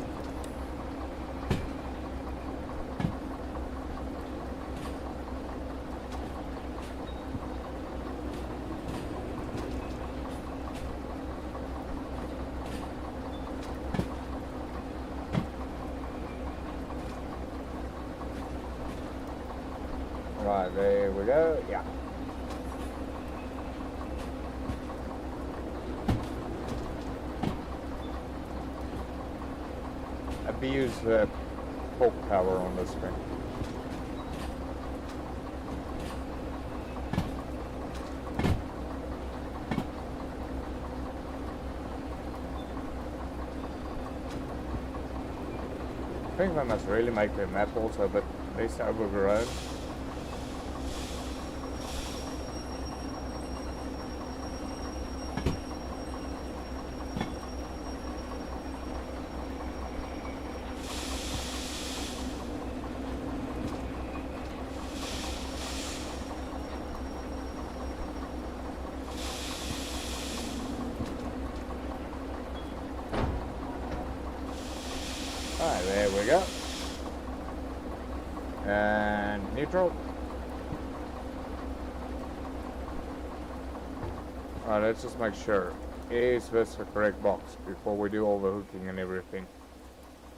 Right, there we go, yeah. Abuse the torque power on this thing. I think I must really make the map also a bit less overgrown. Alright, there we go. And neutral. Alright, let's just make sure. Is this the correct box before we do all the hooking and everything?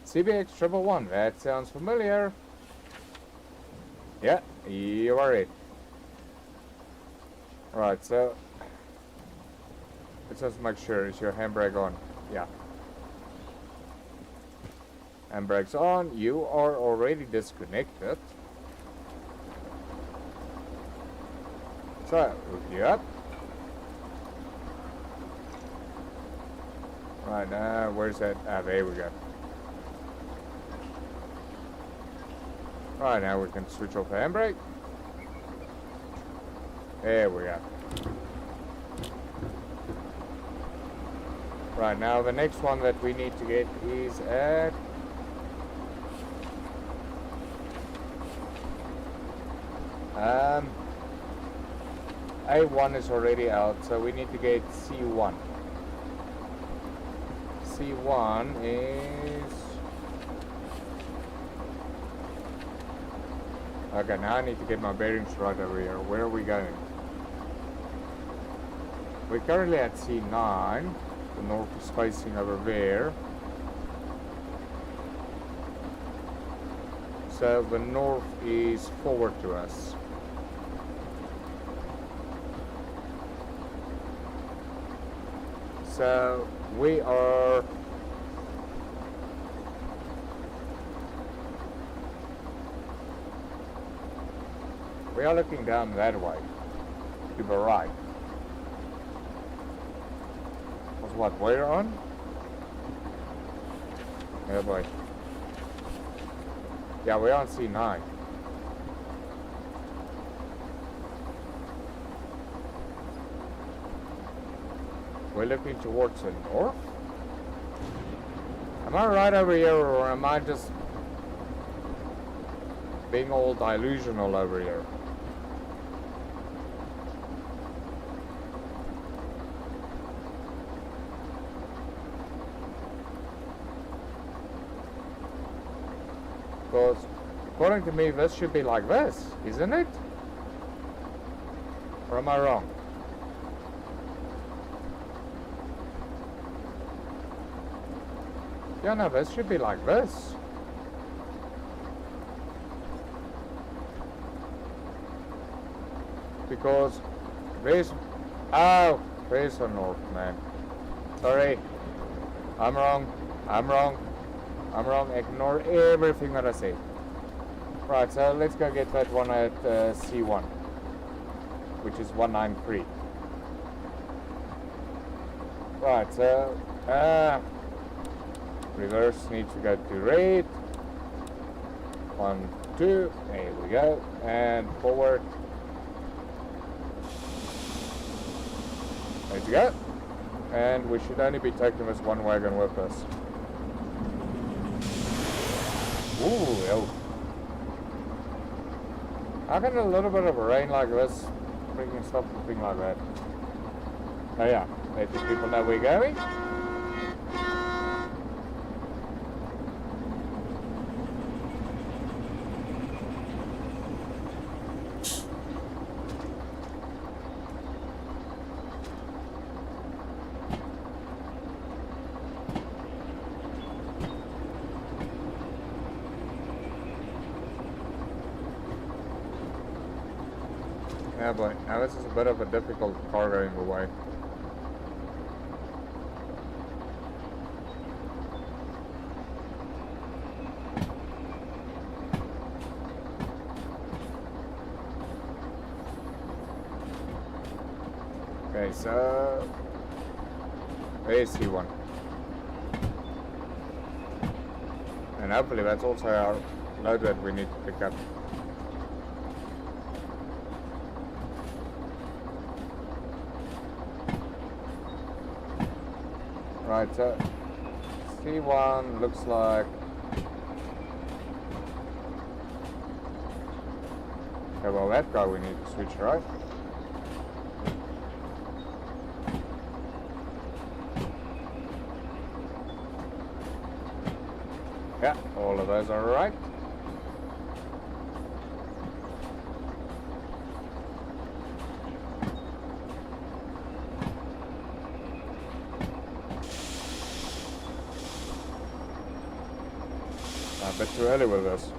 CBX 111, that sounds familiar. Yeah, you are it. Alright, so let's just make sure. Is your handbrake on? Yeah. Handbrake's on. You are already disconnected. So, hook you up. Right now, where's that? Ah, there we go. Right now, we can switch off the handbrake. There we go. Right now, the next one that we need to get is at A1 is already out, so we need to get C1. C1 is... Okay, now I need to get my bearings right over here. Where are we going? We're currently at C9. The north is facing over there. So the north is forward to us. So we are looking down that way to the right. That's what we're on. Yeah, boy. Yeah, we're on C9. We're looking towards the north? Am I right over here, or am I just being all delusional over here? Because according to me, this should be like this, isn't it? Or am I wrong? Yeah, no, this should be like this. Because there's... Oh, there's the north, man. Sorry. I'm wrong. I'm wrong. I'm wrong. Ignore everything that I say. Right, so let's go get that one at C1. Which is 193. Right, so... reverse needs to go to red. 1, 2. There we go. And forward. There you go. And we should only be taking this one wagon with us. Ooh, oh. How can a little bit of rain like this freaking stop something like that? Oh yeah, let the people know we're going. Yeah, boy. Now this is a bit of a difficult car going away. Okay, so there's C1. And hopefully that's also our load that we need to pick up. Right, so C1 looks like... Okay, well that guy we need to switch, right? Yeah, all of those are right. A bit too early with this.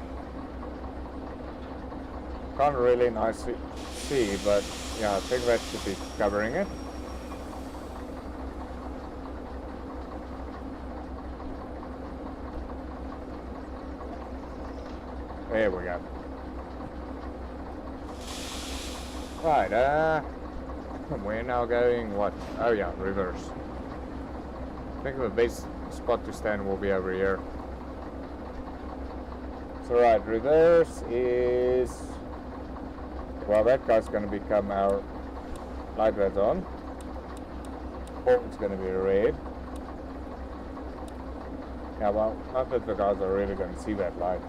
Can't really nicely see, but yeah, I think that should be covering it. There we go. Right, we're now going what? Oh yeah, reverse. I think the best spot to stand will be over here. So right, reverse is... Well, that guy's going to become our light red on. Forward's going to be red. Yeah, well, not that the guys are really going to see that light.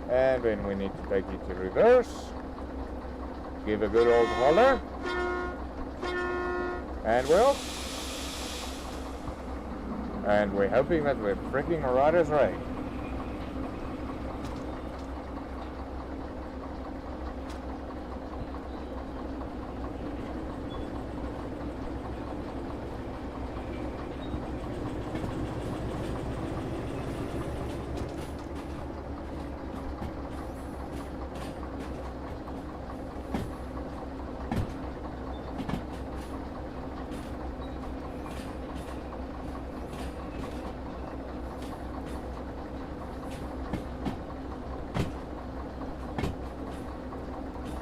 And then we need to take it to reverse. Give a good old holler. And we're off. And we're hoping that we're freaking right as rain.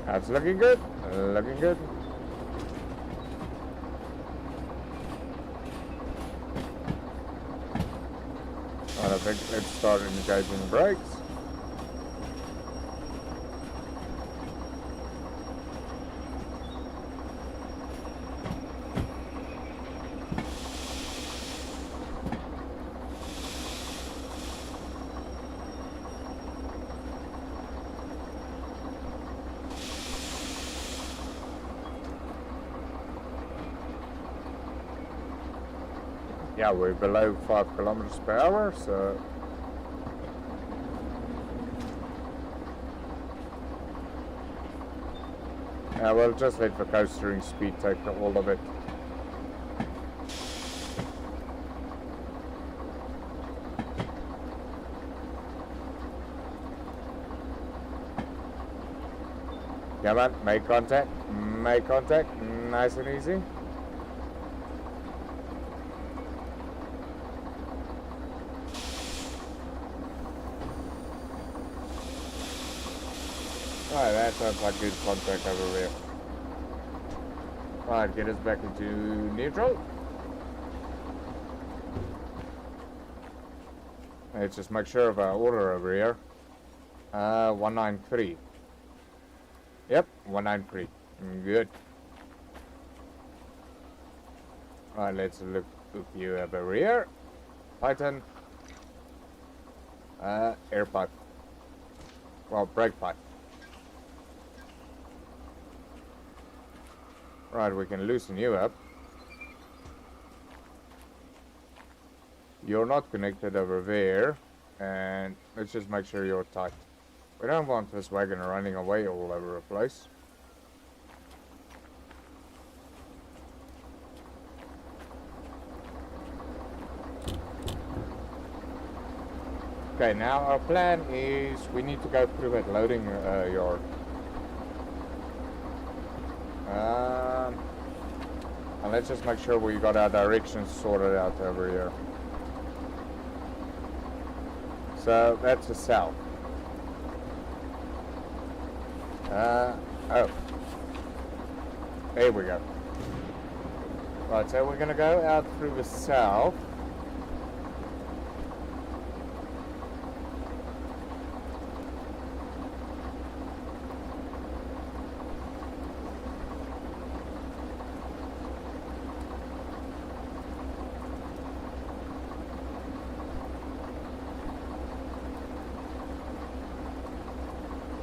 That's looking good, looking good. Well, I think let's start engaging brakes. Yeah, we're below 5 kilometers per hour, so we'll just let the coastering speed take all of it. Come on, make contact, nice and easy. Alright, that sounds like good contact over there. Alright, get us back into neutral. Let's just make sure of our order over here. 193. Yep, 193. Good. Alright, let's look you over here. Tighten. Air pipe. Well, brake pipe. Right, we can loosen you up. You're not connected over there. And let's just make sure you're tight. We don't want this wagon running away all over the place. Okay, now our plan is we need to go through that loading yard. And let's just make sure we got our directions sorted out over here. So that's the south. Oh. There we go. Right, so we're gonna go out through the south.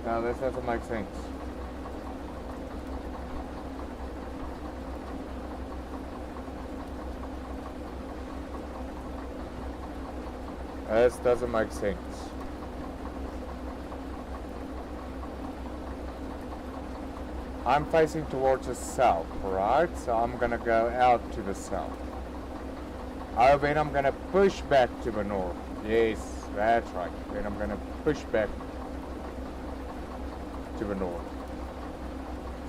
Now this doesn't make sense. This doesn't make sense. I'm facing towards the south, right? So I'm gonna go out to the south. Oh, then I'm gonna push back to the north. Yes, that's right. Then I'm gonna push back to the north.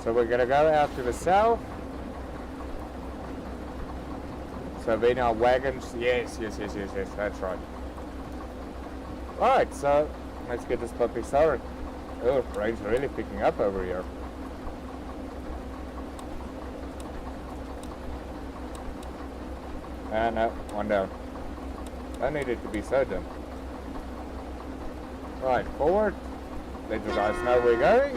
So we're gonna go out to the south. So then our wagons, yes, that's right. Alright, so let's get this puppy started. Oh, rain's really picking up over here. No, one down. Don't need it to be so dumb. Right, forward. Let the guys know we're going.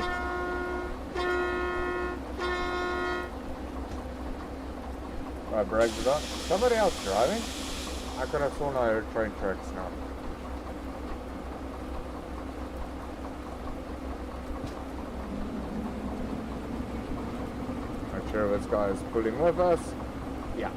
Right, brakes are on. Somebody else driving? I could have sworn I heard train tracks now. Make sure this guy is pulling with us. Yeah.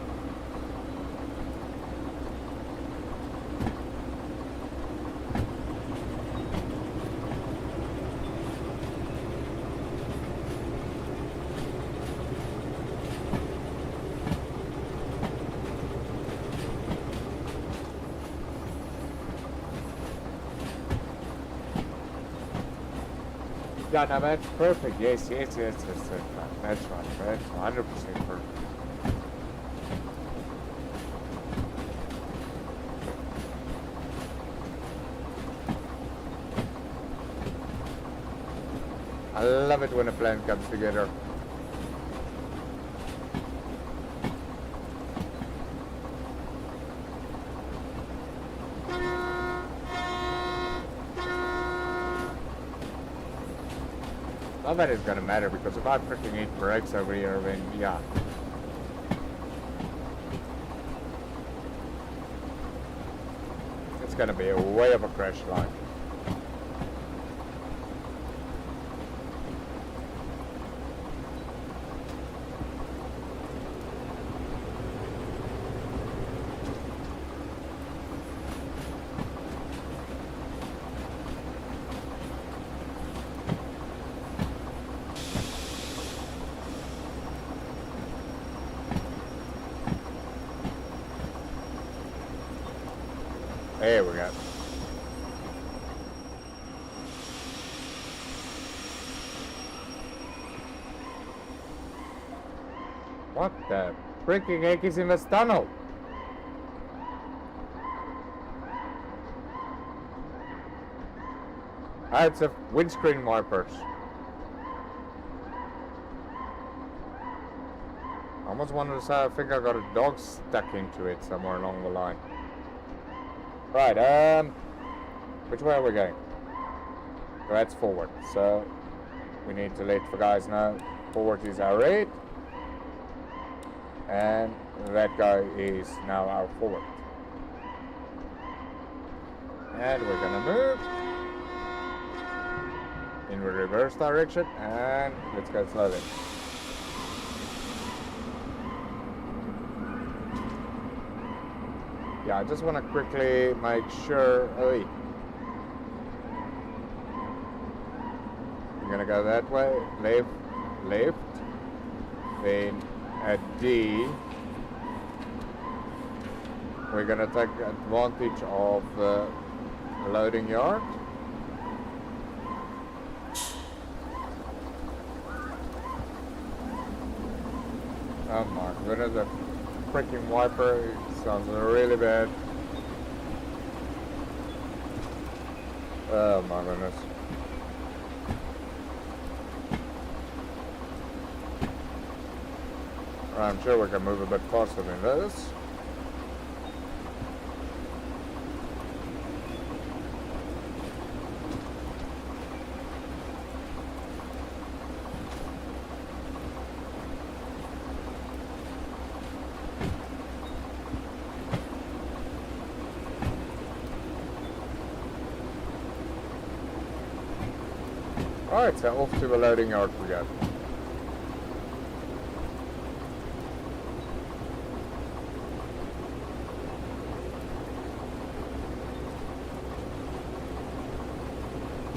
Yeah, no, that's perfect. Yes. That's right. That's 100% perfect. I love it when a plan comes together. Not that it's gonna matter, because if I freaking eat brakes over here, then yeah. It's gonna be a way of a crash line. There we go. What the freaking heck is in this tunnel? Ah, it's a windscreen wipers. I almost wanted to say I think I got a dog stuck into it somewhere along the line. Right, which way are we going? That's forward, so we need to let the guys know forward is our right, and that guy is now our forward. And we're gonna move in the reverse direction, and let's go slowly. Yeah, I just want to quickly make sure. Oh, we're gonna go that way, left, then at D, we're gonna take advantage of the loading yard. Oh my goodness, the freaking wiper sounds really bad. Oh my goodness. I'm sure we can move a bit faster than this. Alright, so off to the loading yard we go.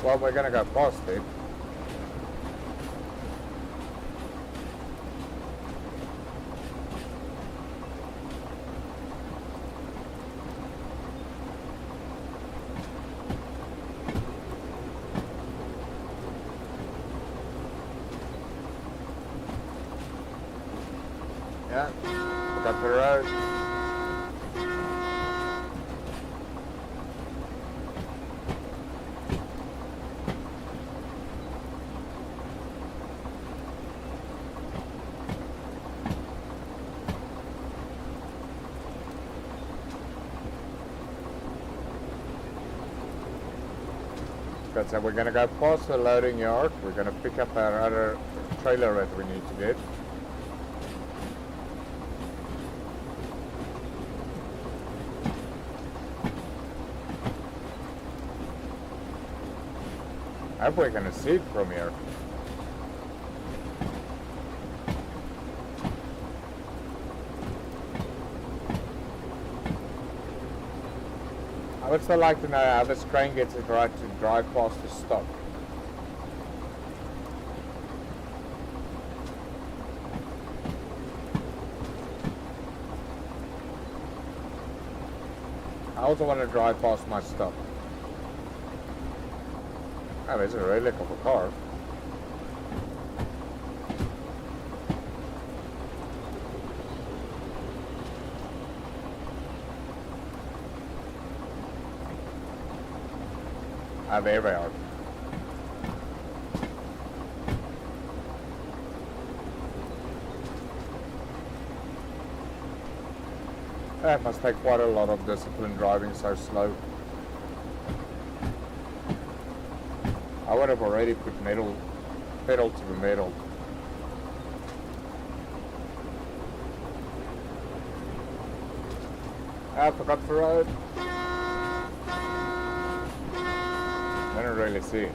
Well, we're gonna go past it. Yeah, look up the road. So we're gonna go past the loading yard. We're gonna pick up our other trailer that we need to get. I hope we're gonna see it from here. I would still like to know how this train gets it right to drive past the stop. I also want to drive past my stop. Oh, there's a relic of a car. Ah, there we are. That must take quite a lot of discipline driving so slow. I would have already put pedal to the metal. I forgot the road. I don't really see it.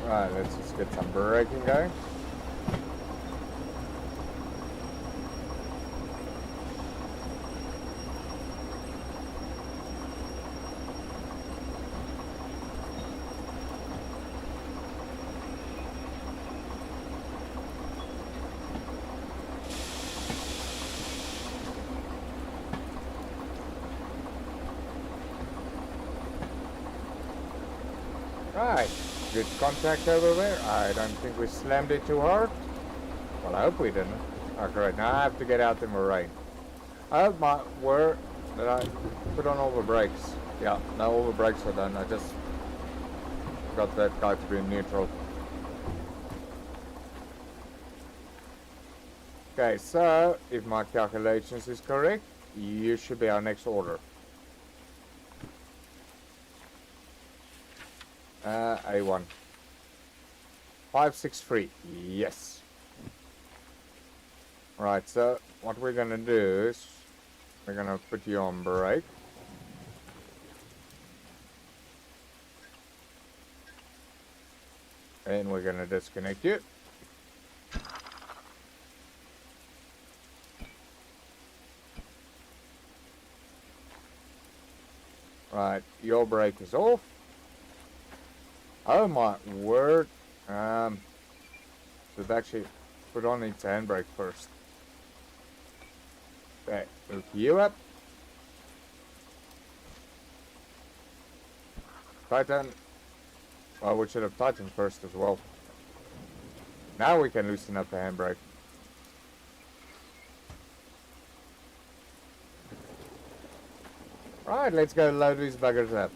Right, let's just get some braking going. Right, good contact over there. I don't think we slammed it too hard. Well, I hope we didn't. Okay, right, now I have to get out in the rain. I hope my word that I put on all the brakes. Yeah, now all the brakes are done. I just got that guy to be in neutral. Okay, so if my calculations is correct, you should be our next order. A1 563, yes. Right, so what we're gonna do is we're gonna put you on brake. And we're gonna disconnect you. Right, your brake is off. Oh my word. Should actually put on its handbrake first. Okay, hook you up. Tighten. Well, we should have tightened first as well. Now we can loosen up the handbrake. Right, let's go load these buggers up.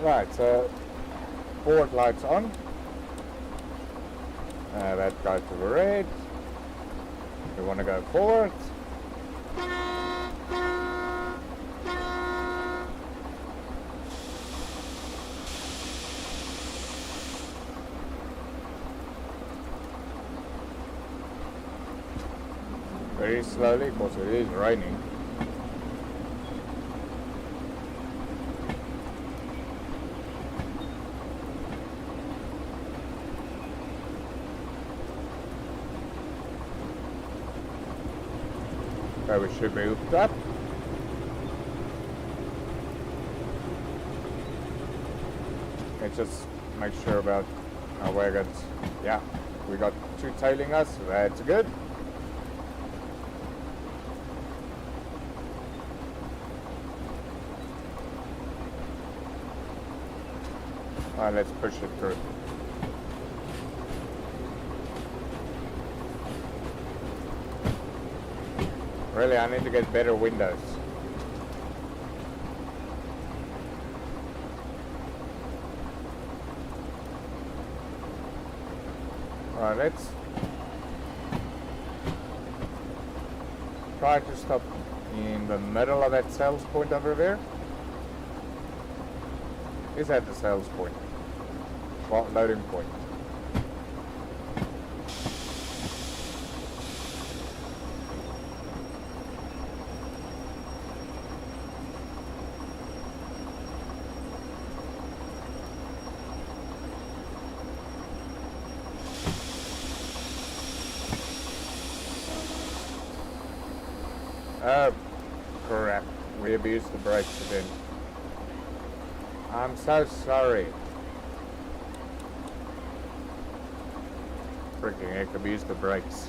Right, so forward lights on. That goes to the red. We want to go forward. Very slowly because it is raining. So we should be hooked up. Let's just make sure about our wagons. Yeah, we got two tailing us, so that's good. Alright, let's push it through. Really, I need to get better windows. Alright, let's try to stop in the middle of that sales point over there. Is that the sales point? Well, loading point. Oh, crap. We abused the brakes again. I'm so sorry. Freaking heck, abused the brakes.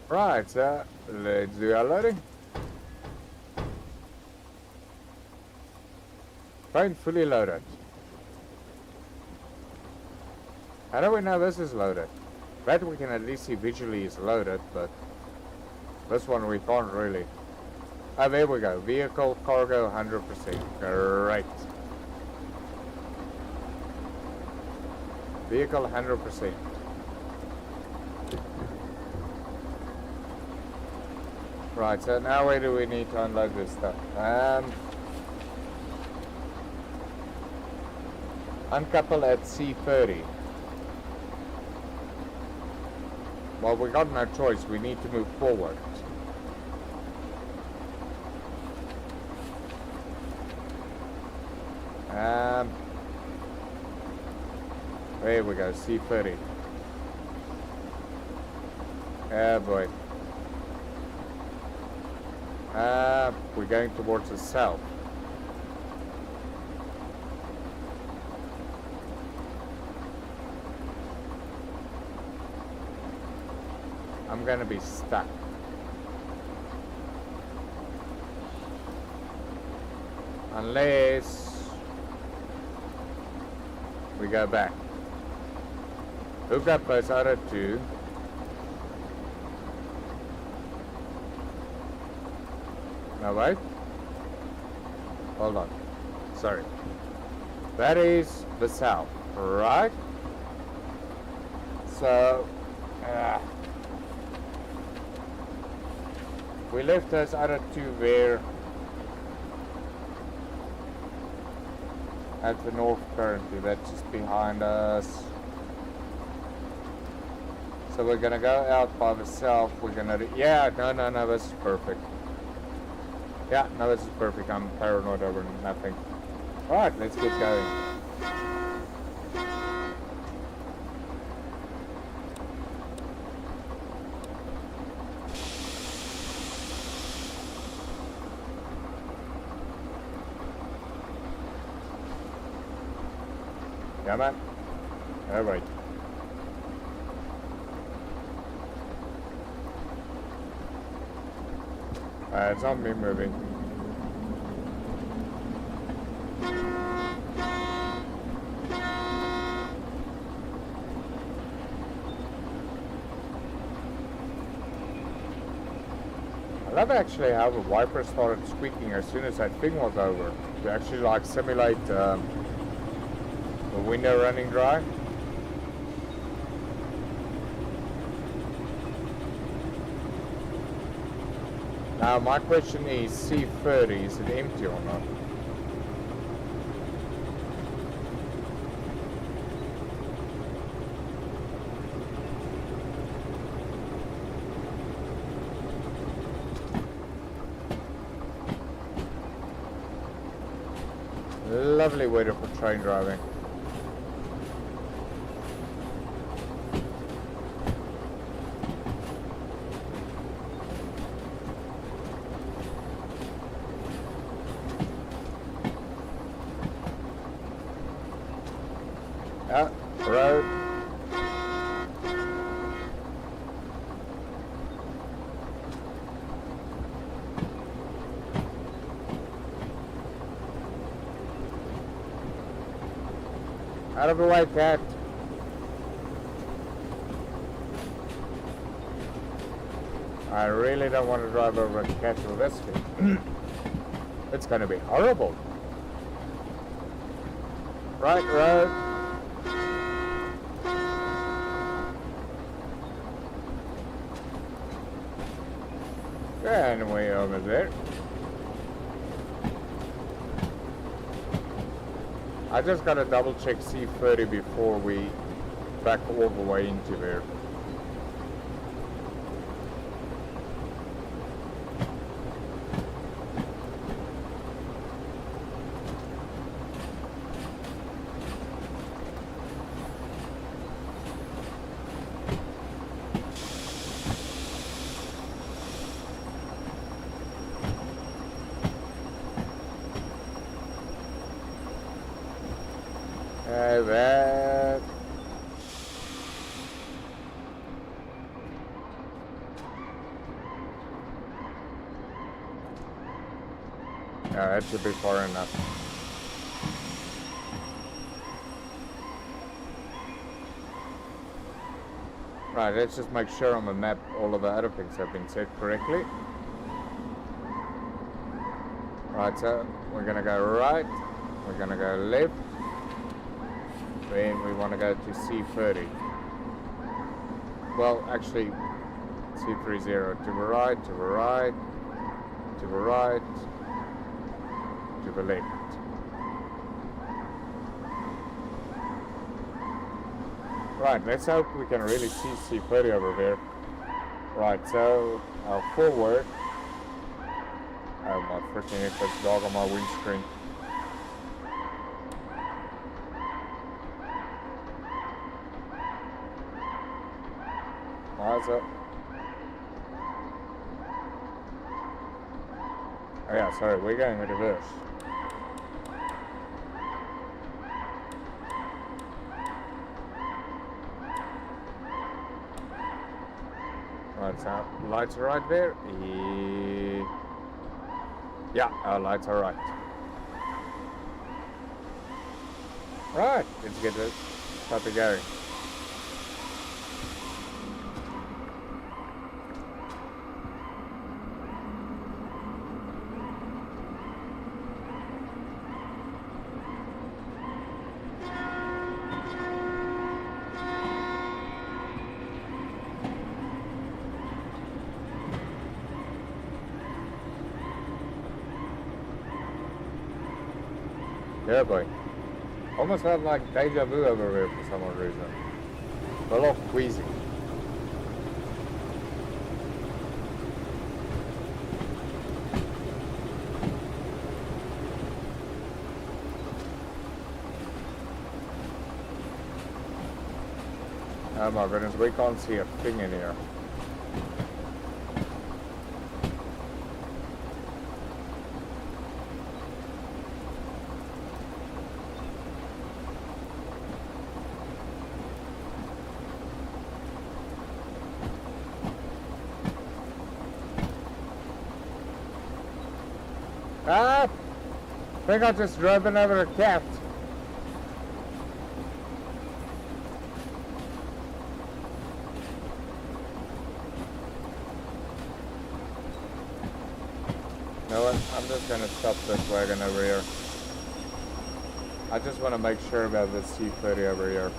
Right, so let's do our loading. Train fully loaded. How do we know this is loaded? That we can at least see visually is loaded, but this one we can't really. Oh, there we go. Vehicle, cargo, 100%. Great. Vehicle, 100%. Right, so now where do we need to unload this stuff? Uncouple at C30. Well, we got no choice. We need to move forward. There we go, C30. Oh boy. We're going towards the south. I'm gonna be stuck. Unless we go back. Hook up those other two. No, wait. Hold on. Sorry. That is the south, right? So, we left those other two there at the north currently. That's just behind us. So we're gonna go out by the south. We're gonna, yeah, no, this is perfect. Yeah, no, this is perfect. I'm paranoid over nothing. Alright, let's get going. Yeah, man. Alright. It's not me moving. I love actually how the wiper started squeaking as soon as that thing was over. To actually like simulate the window running dry. Now my question is, C30, is it empty or not? Lovely weather for train driving. Road. Out of the way, cat. I really don't want to drive over a cat with this thing. It's going to be horrible. Right road. And way over there. I just gotta double check C30 before we back all the way into there. That. Yeah, that should be far enough. Right, let's just make sure on the map all of the other things have been set correctly. Right, so we're gonna go right, we're gonna go left, then we want to go to C30. Well, actually, C30 to the right, to the right, to the right, to the left. Right, let's hope we can really see C30 over there. Right, so our forward. Oh my freaking heck, that's dog on my windscreen. What's up? Oh yeah, sorry, we're going in reverse. Right, so lights are right there. Yeah, our lights are right. Right, let's get this puppy going. Yeah, boy. Almost felt like deja vu over here for some odd reason. A little queasy. Oh my goodness, we can't see a thing in here. Ah! I think I just drove another a cat. You know what? I'm just gonna stop this wagon over here. I just want to make sure about this C30 over here.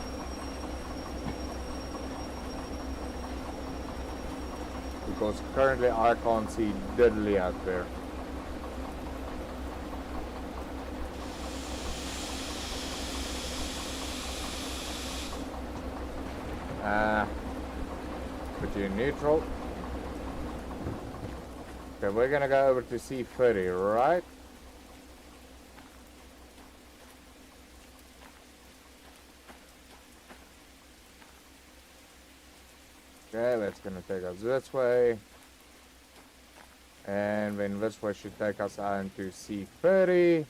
Because currently I can't see diddly out there. Put you in neutral. Okay, we're gonna go over to C30, right? Okay, that's gonna take us this way. And then this way should take us out into C30.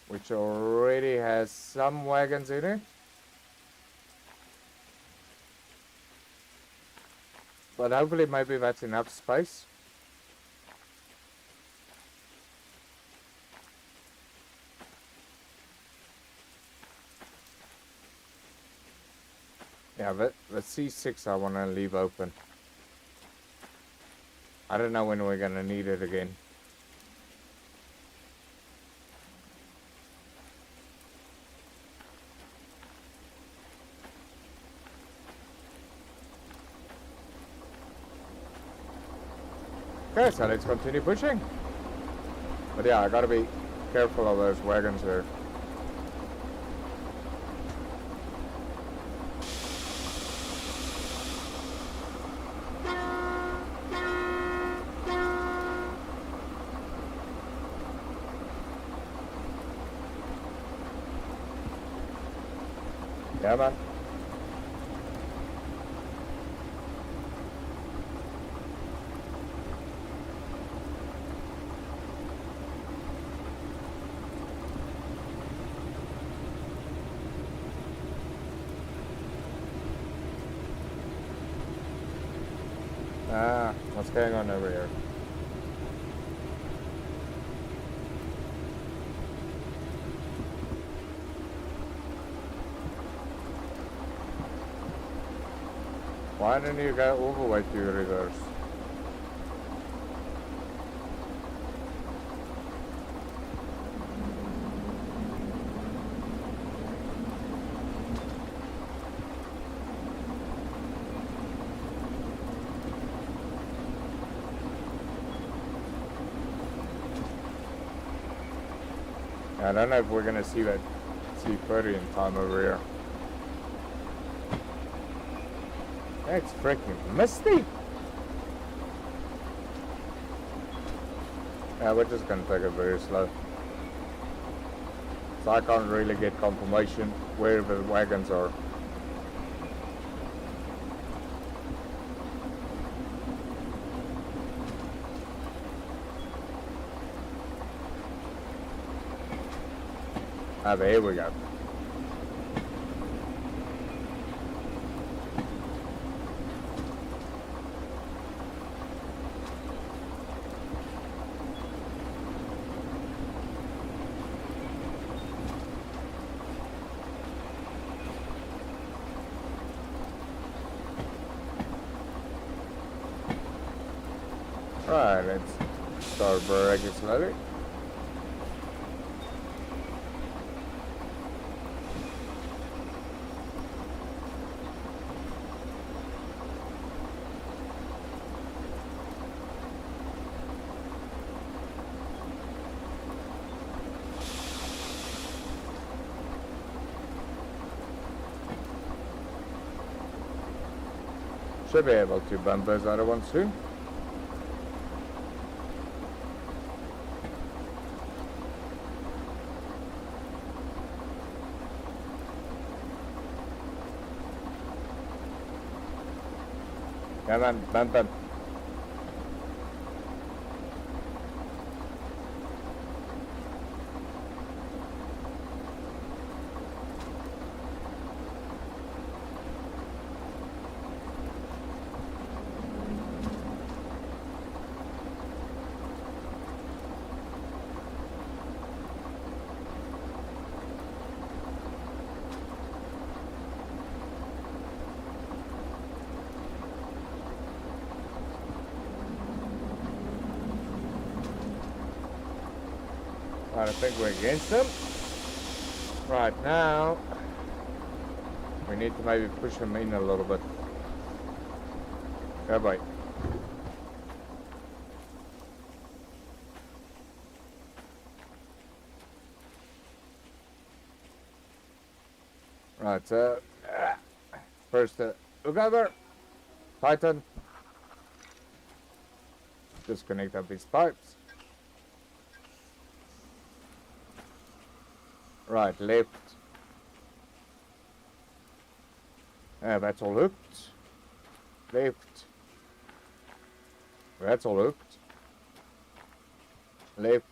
Which already has some wagons in it. But hopefully maybe that's enough space. Yeah, the C6 I want to leave open. I don't know when we're going to need it again. Okay, so let's continue pushing. But yeah, I gotta be careful of those wagons there. Yeah, man. What's going on over here? Why don't you go all the way to reverse? I don't know if we're gonna see that C30 in time over here. It's freaking misty. Yeah, we're just gonna take it very slow. So I can't really get confirmation where the wagons are. Ah, there we go. Right, let's start braking slowly. Should be able to bump those other ones soon. Come on, bump them. I think we're against them. Right now, we need to maybe push them in a little bit. Oh boy. Right, first look over, tighten, disconnect up these pipes. Right, left. That's all hooked. Left. That's all hooked. Left.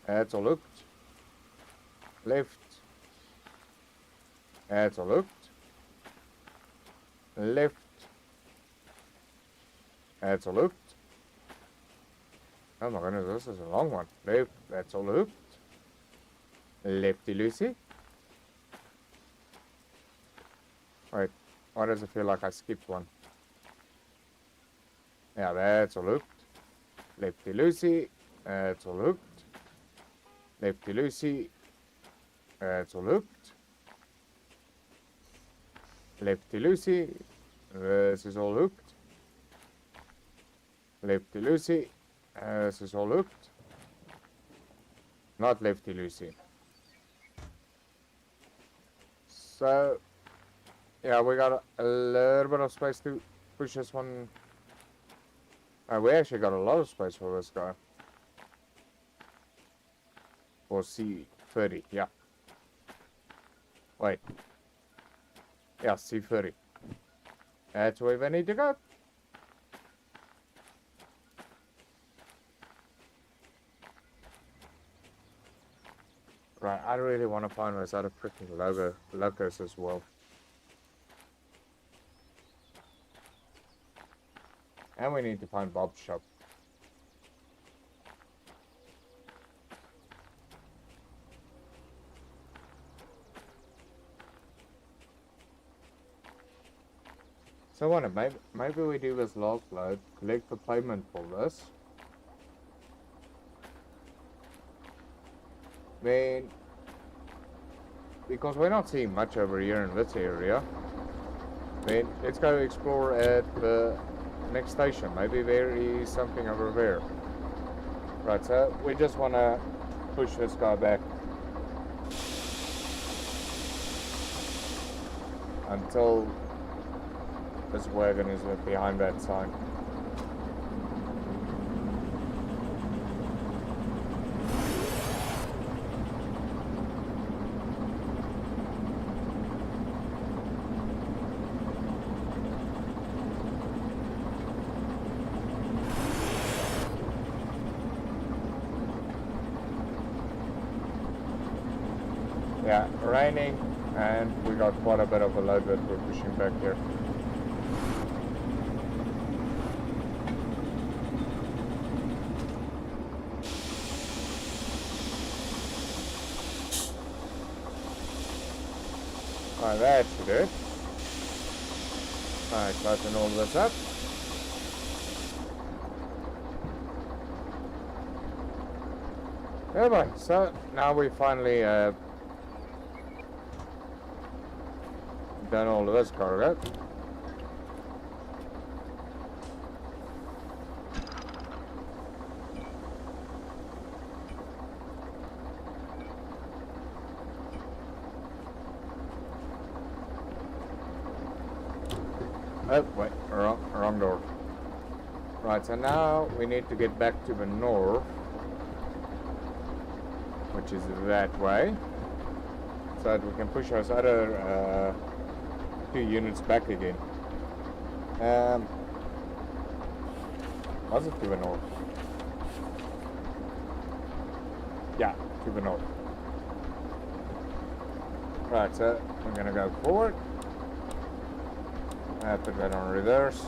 That's all hooked. Left. That's all hooked. Left. That's all hooked. Oh my goodness, this is a long one. Left. That's all hooked. Lefty loosey. Wait, why does it feel like I skipped one? Yeah, that's all hooked. Lefty loosey. That's all hooked. Lefty loosey. That's all hooked. Lefty loosey. This is all hooked. Lefty loosey. This is all hooked. Not lefty loosey. So, yeah, we got a little bit of space to push this one. We actually got a lot of space for this guy. For C30, yeah. Wait. Yeah, C30. That's where we need to go. Right, I really want to find those other freaking locos as well. And we need to find Bob's shop. So what? Maybe we do this last load, collect the payment for this. Then, because we're not seeing much over here in this area, then let's go explore at the next station. Maybe there is something over there. Right, so we just want to push this guy back until this wagon is behind that sign. Yeah, raining, and we got quite a bit of a load that we're pushing back here. Alright, that should do it. Alright, closing all this up. Anyway, so now we finally done all of this cargo. Oh, wait, wrong door. Right, so now we need to get back to the north, which is that way, so that we can push those other 2 units back again. Was it to the north? Yeah, to the north. Right, so we're gonna go forward. Put that on reverse.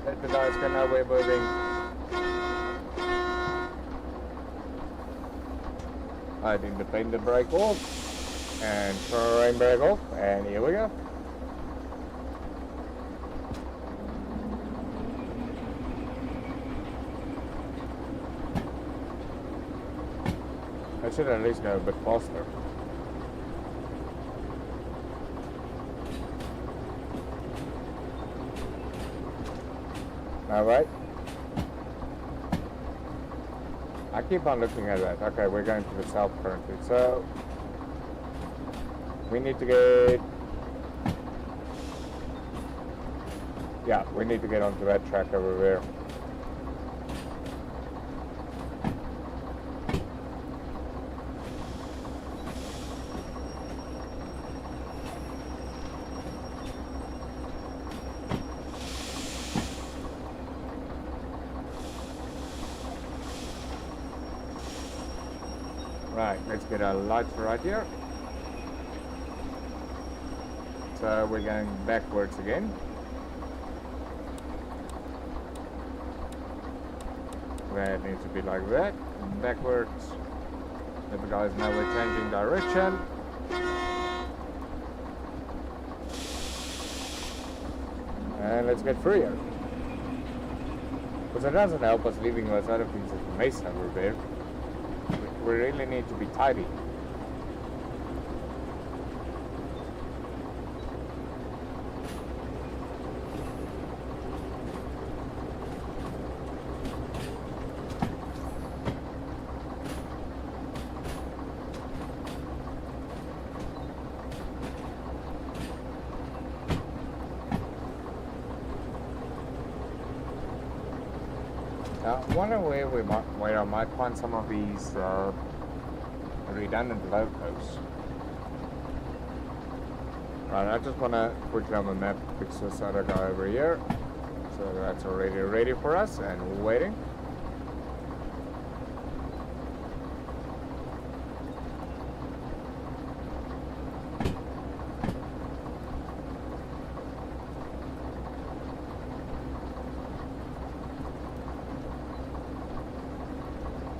Let the guys go now we're moving. I think the paint the brake off and turn the rain brake off, and here we go. I should at least go a bit faster. Alright. I keep on looking at that. Okay, we're going to the south currently. So, we need to get... Yeah, we need to get onto that track over there. Right, let's get our lights right here. So we're going backwards again. That needs to be like that. Backwards. Let the guys know we're changing direction. And let's get through here. Because it doesn't help us leaving those other things at the mesa over there. We really need to be tidy. I wonder where I might find some of these redundant locos. Right, I just want to put it on the map, fix this other guy over here. So that's already ready for us and waiting.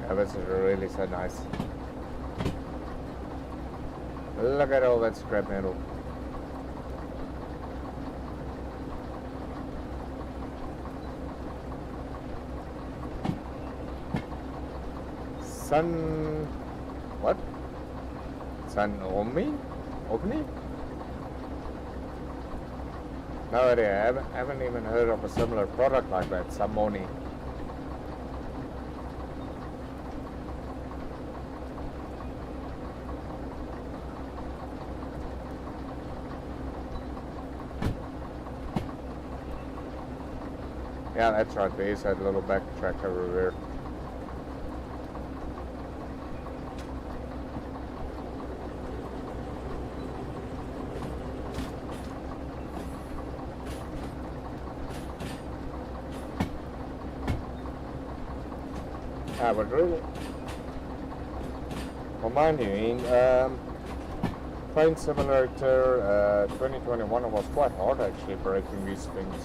Yeah, this is really so nice. Look at all that scrap metal. Sun... What? Sun Omni? Omni? No idea. I haven't even heard of a similar product like that. Samoni. Yeah, that's right. There's that little backtrack over there. But really, for mine, Train Simulator 2021 was quite hard actually breaking these things.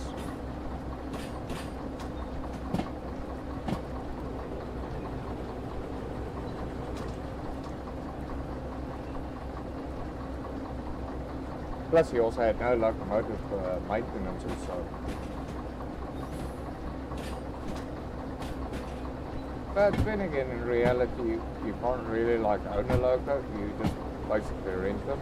Plus, you also had no locomotive maintenance also. But then again, in reality, you can't really like own a loco, you just basically rent them.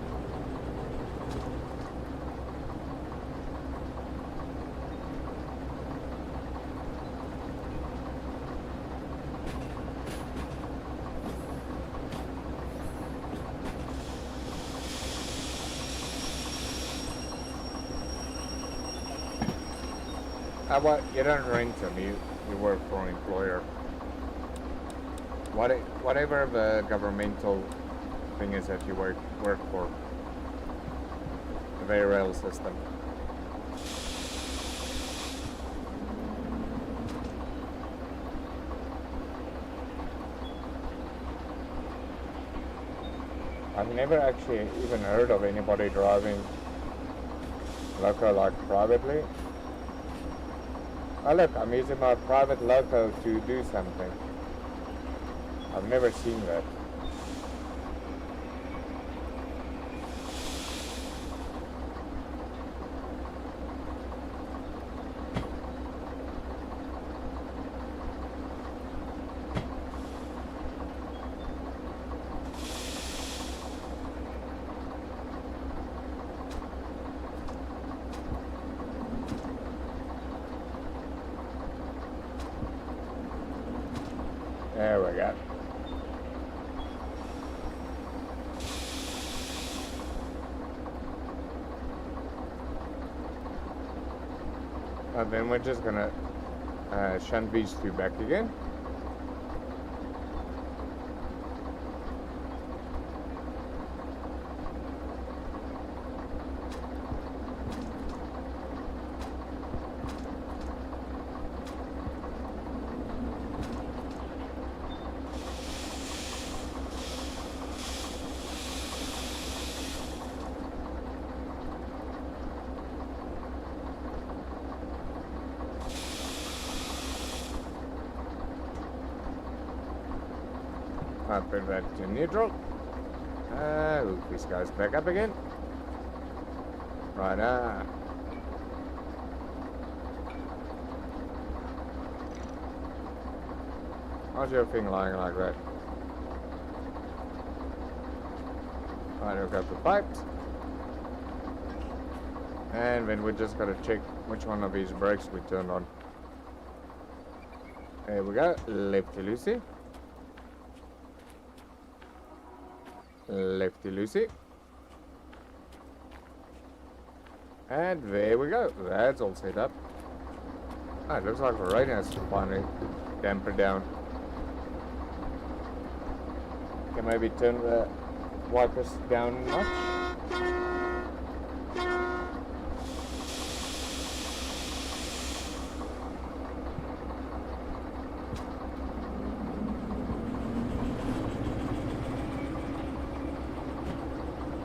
Well, you don't rent them, you work for an employer. Whatever the governmental thing is that you work for, the Derail system. I've never actually even heard of anybody driving loco like privately. Oh look, I'm using my private loco to do something. I've never seen that. There we go. And then we're just gonna shunt these two back again. I'll put that to neutral. Hook these guys back up again. Right now. How's your thing lying like that? Right, hook up the pipes. And then we're just gonna check which one of these brakes we turned on. There we go. Lefty loosey. Lefty loosey. And there we go. That's all set up. Ah, it looks like the rain has finally dampened down. Can maybe turn the wipers down a notch.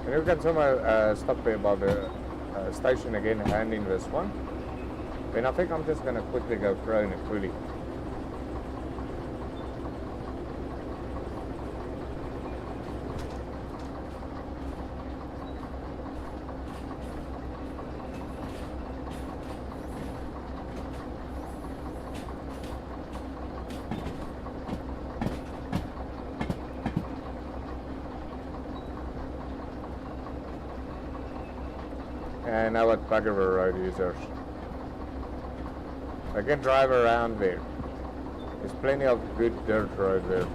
And we can somewhere stop there by the station again, handing this one. Then I think I'm just going to quickly go prone it fully. And now what bugger road users. I can drive around there. There's plenty of good dirt road there.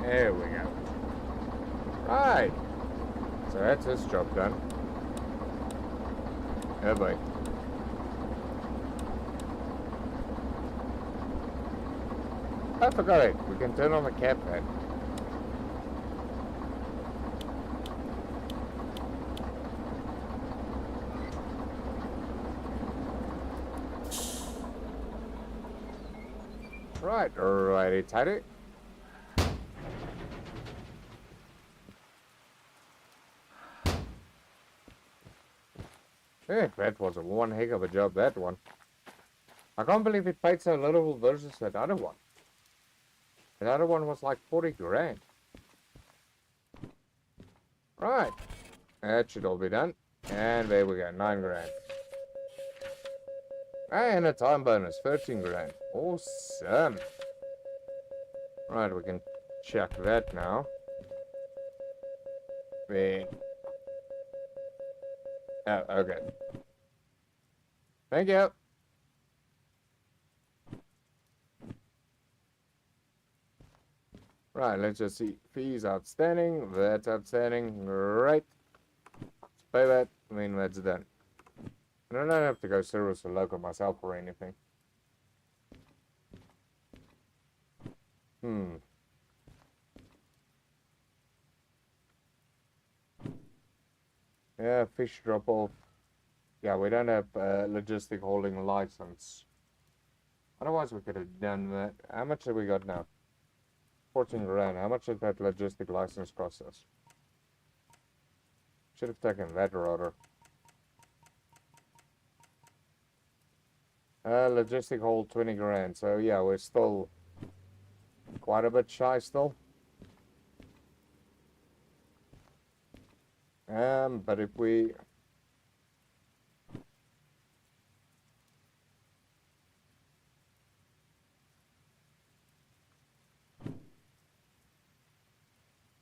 There we go. Right. So that's his job done. Oh boy. I forgot it. We can turn on the cap then. Right, righty tighty. Yeah, that was one heck of a job, that one. I can't believe it paid so little versus that other one. That other one was like 40 grand. Right. That should all be done. And there we go, 9 grand. And a time bonus, 13 grand. Awesome. Right, we can check that now. There. Oh, okay. Thank you. Right, let's just see. Fees outstanding. That's outstanding. Right. Let's pay that. I mean, that's done. I don't have to go service a local myself or anything. Yeah, fish drop off. Yeah, we don't have logistic holding license. Otherwise, we could have done that. How much have we got now? 14 grand. How much did that logistic license cost us? Should have taken that rather. Logistic hold 20 grand. So yeah, we're still quite a bit shy still. But if we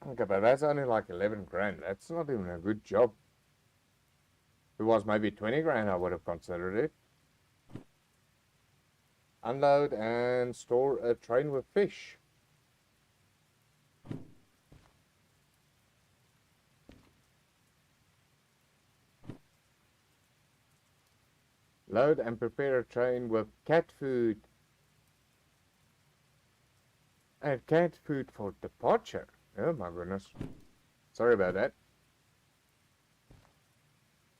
okay, but that's only like 11 grand. That's not even a good job. If it was maybe 20 grand, I would have considered it. Unload and store a train with fish. Load and prepare a train with cat food. And cat food for departure. Oh my goodness. Sorry about that.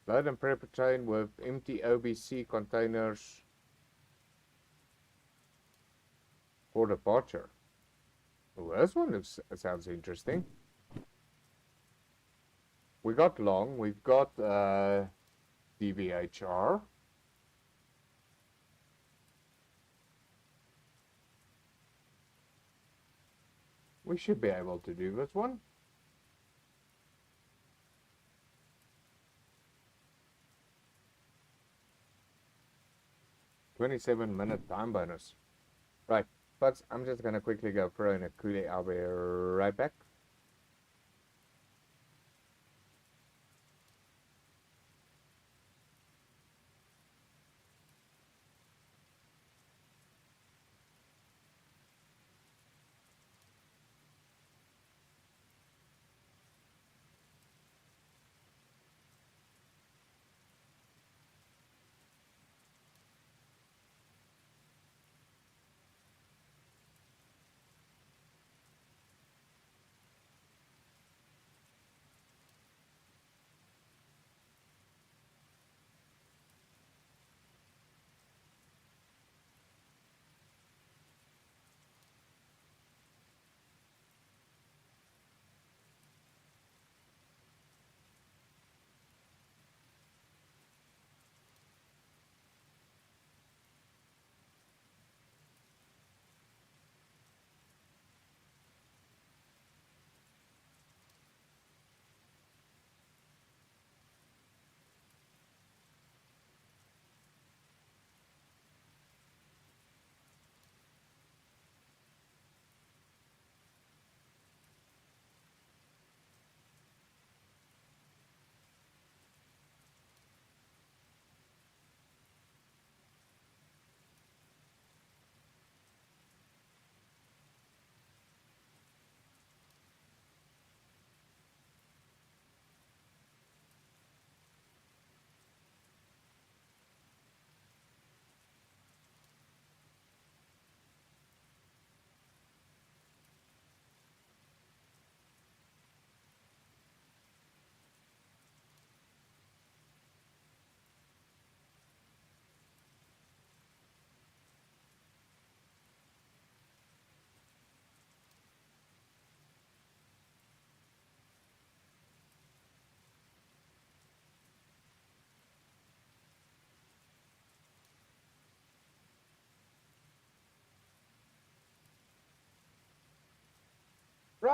Load and prep a train with empty OBC containers for departure. Well, this one sounds interesting. We got long. We've got DVHR. We should be able to do this one. "27-minute time bonus." Right, but I'm just gonna quickly go throw in a coolie. I'll be right back.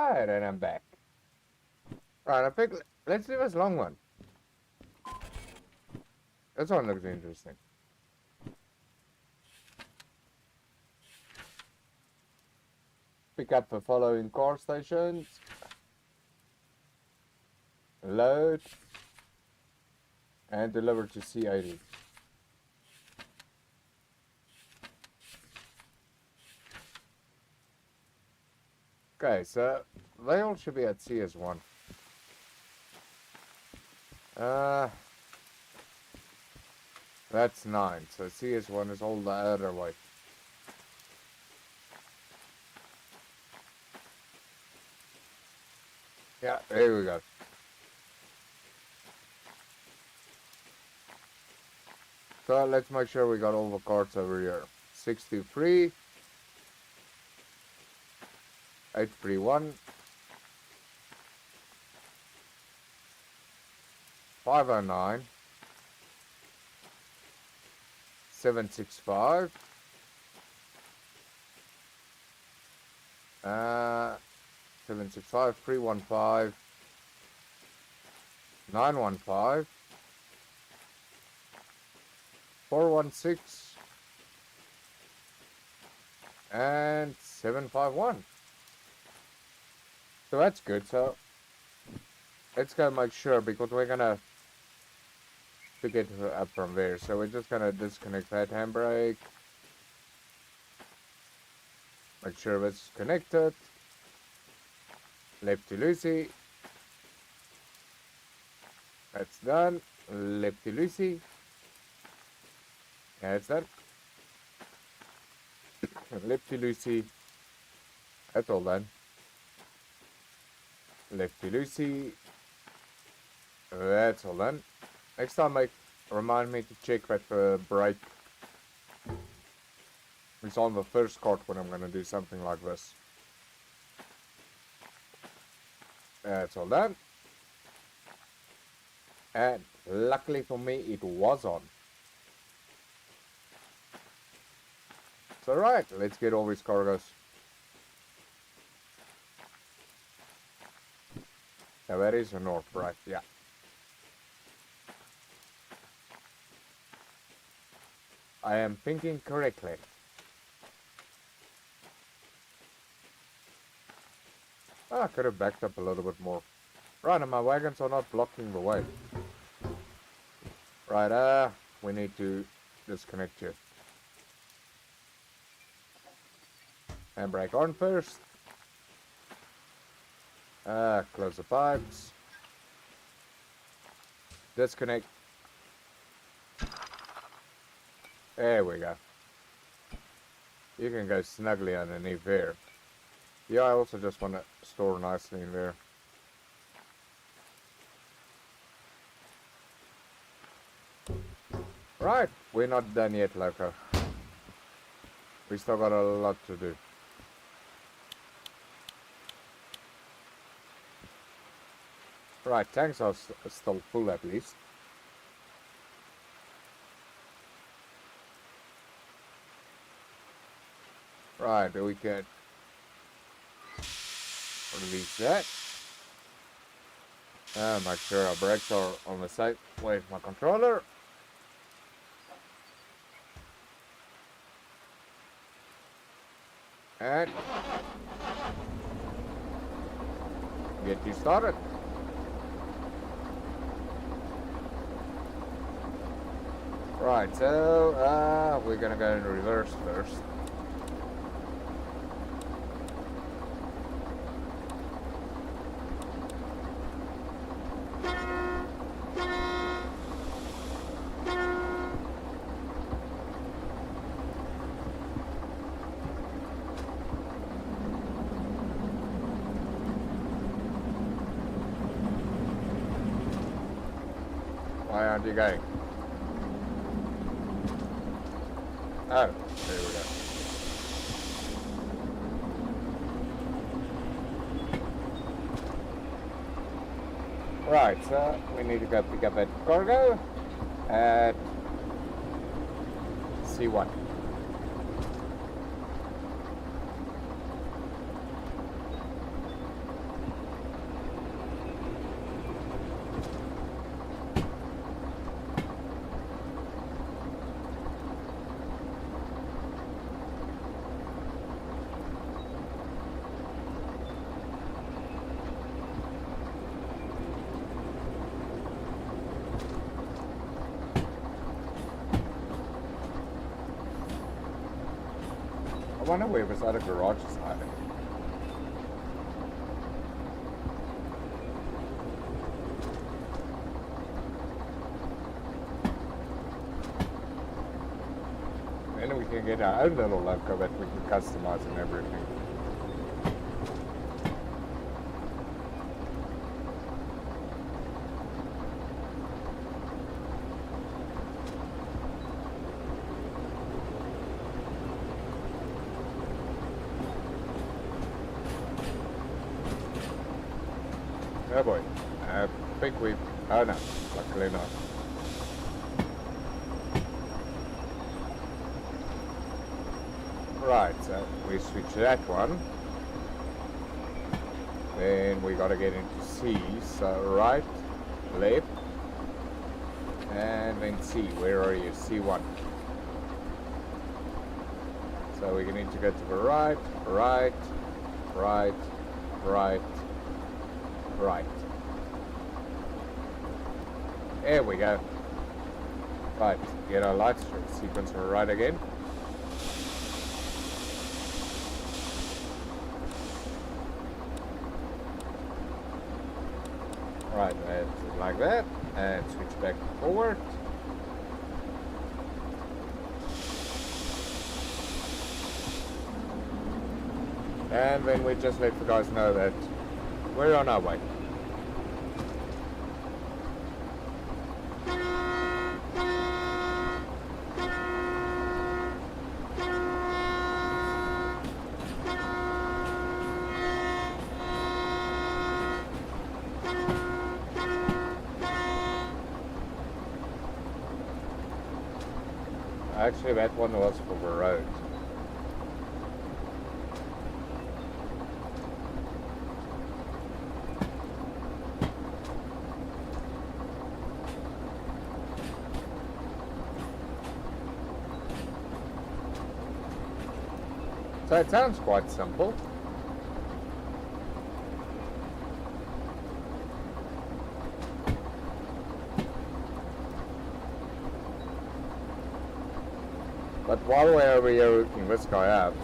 Right, and I'm back. Right, I think let's do this long one. This one looks interesting. Pick up the following car stations. Load. And deliver to C80. Okay, so they all should be at CS1. That's 9, so CS1 is all the other way. Yeah, there we go. So let's make sure we got all the cards over here. 623, 831, 509, 765, 765, 315, 915, 416, and 751. So that's good. So let's go make sure, because we're gonna pick it up from there. So we're just gonna disconnect that handbrake. Make sure it's connected. Lefty loosey. That's done. Lefty loosey. That's done. Lefty loosey. That's all done. Lefty loosey. That's all done. Next time, remind me to check that the brake is on the first cart when I'm going to do something like this. That's all done. And luckily for me, it was on. So right, let's get all these cargoes. Now that is the north, right? Yeah. I am thinking correctly. I could have backed up a little bit more. Right, and my wagons are not blocking the way. Right, we need to disconnect here. Handbrake on first. Close the pipes. Disconnect. There we go. You can go snugly underneath there. Yeah, I also just want to store nicely in there. Right, we're not done yet, Loco. We still got a lot to do. Right, tanks are still full at least. Right, we can release that. Make sure our brakes are on the same way as my controller. And get you started. Right, so we're gonna go in reverse first. Why aren't you going? Oh, there we go. Right, so we need to go pick up that cargo at C1. I wonder where this other garage is hiding. Then we can get our own little loco that we can customize and everything. Oh boy, I think we... Oh no, luckily not. Right, so we switch that one. Then we gotta get into C, so right, left, and then C. Where are you? C1. So we're gonna need to go to the right, right, right, right, right. There we go. Right, get our light strip sequence right again. Right, that's like that, and switch back forward. And then we just let the guys know that we're on our way. Actually, that one was for the road. So it sounds quite simple. But while we're over here looking this guy up,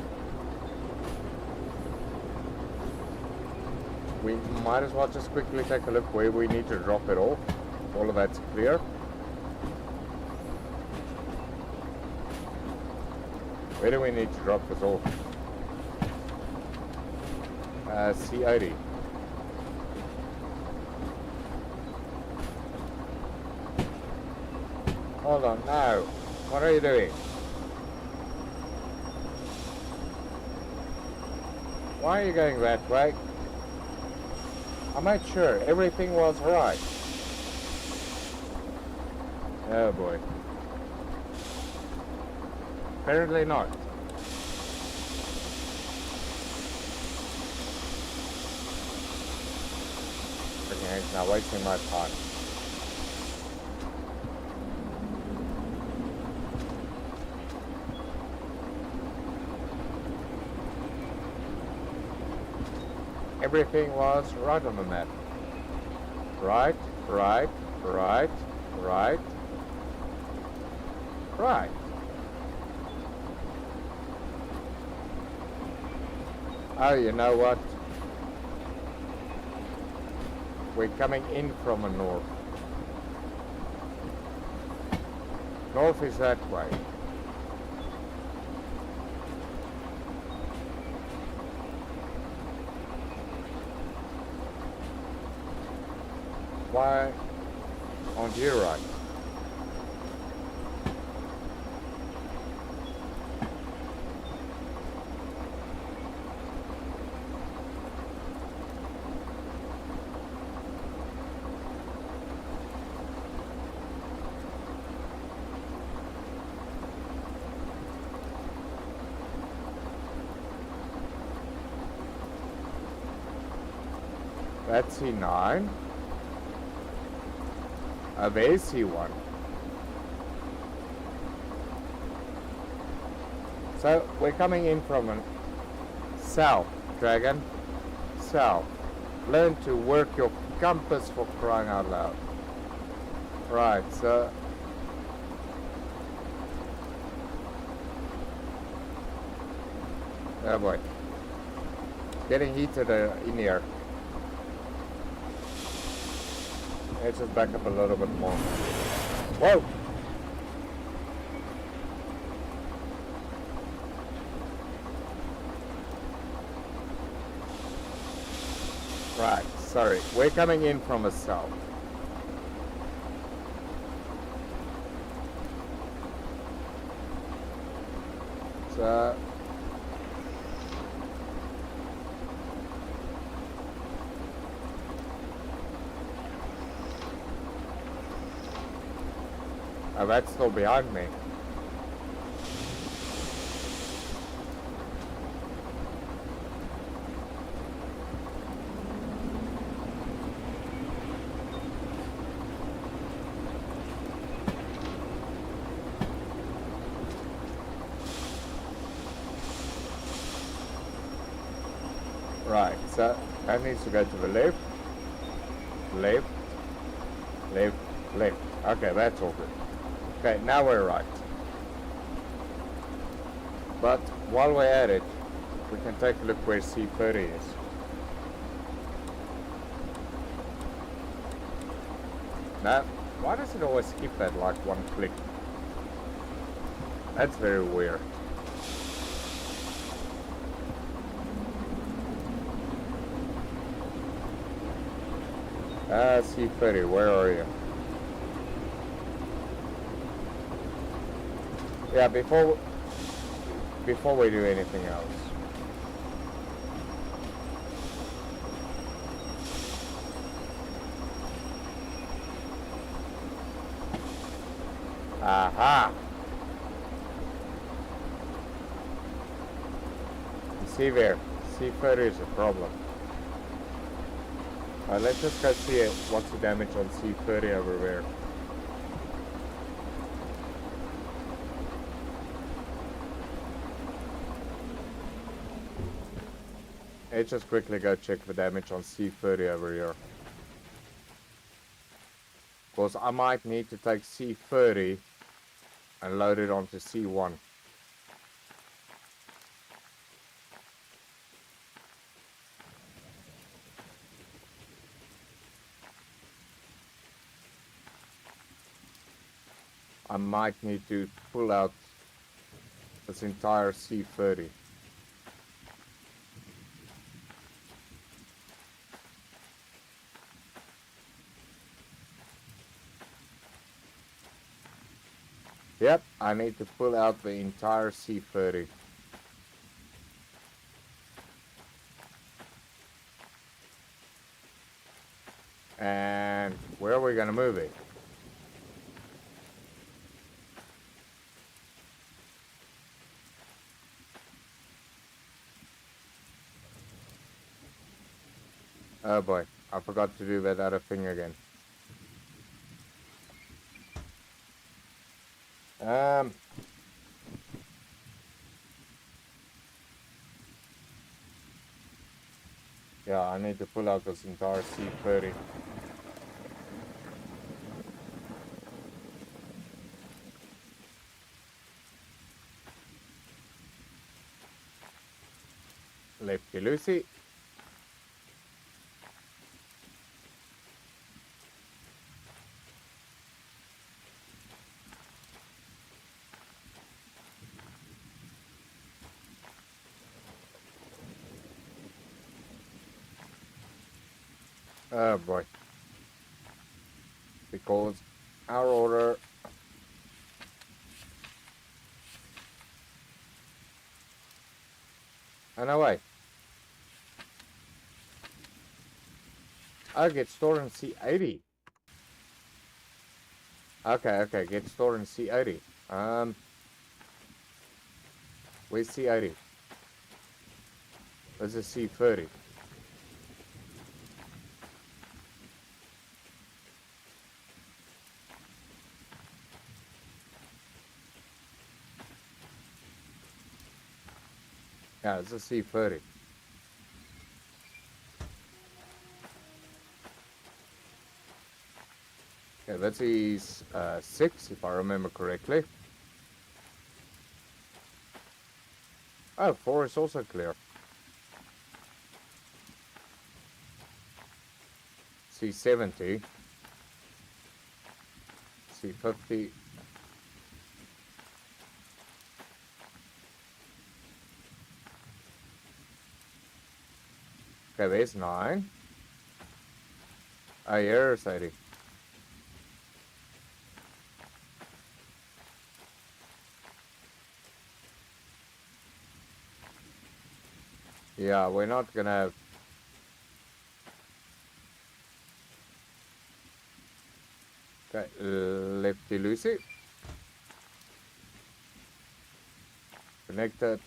we might as well just quickly take a look where we need to drop it off. All of that's clear. Where do we need to drop this off? C80. Hold on, no. What are you doing? Why are you going that way? I made sure everything was right. Oh boy. Apparently not. Okay, it's not wasting my time. Everything was right on the map. Right, right, right, right, right. Oh, you know what? We're coming in from the north. North is that way. Why aren't you right? That's C9. There's C1. So we're coming in from a south, Dragon. South. Learn to work your compass, for crying out loud. Right, so Oh boy. Getting heated in here. Let's just back up a little bit more. Whoa! Right, sorry. We're coming in from the south. So... Oh, that's still behind me. Right, so that needs to go to the left, left, left, left. Okay, that's all good. Okay, now we're right. But while we're at it, we can take a look where C30 is. Now, why does it always skip that like one click? That's very weird. C30, where are you? Yeah, before we do anything else. Aha! You see there, C30 is a problem. Let's just go see it. What's the damage on C30 over there? Let's just quickly go check the damage on C30 over here. Because I might need to take C30 and load it onto C1. I might need to pull out this entire C30. Yep, I need to pull out the entire C30. And where are we gonna move it? Oh boy, I forgot to do that other thing again. Yeah, I need to pull out this entire C30. Lefty loosey. Oh boy. Because our order and away. Oh, get stored in C80. Okay, get stored in C80. Where's C80? This is C30. Yeah, it's a C30. Yeah, that is 6, if I remember correctly. Oh, 4 is also clear. C70. C50. Okay, there's 9. Oh, here's 80. Yeah, we're not gonna have... Okay, lefty loosey. Connected.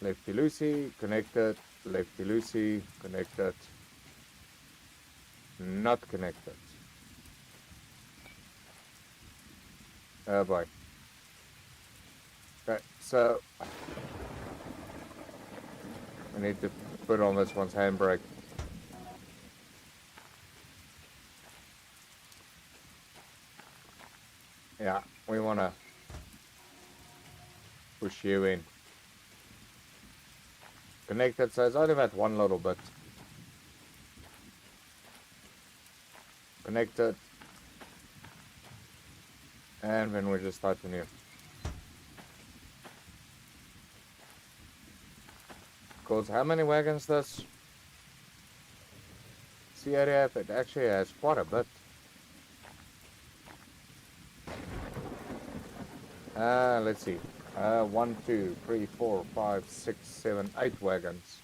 Lefty loosey, connected. Lefty loosey, connected. Not connected. Oh boy. Okay, so I need to put on this one's handbrake. Yeah, we want to push you in. Connected, so it's only about one little bit. Connected. And then we just start anew. Because how many wagons does C80 have? It actually has quite a bit. Let's see. 1, 2, 3, 4, 5, 6, 7, 8 wagons.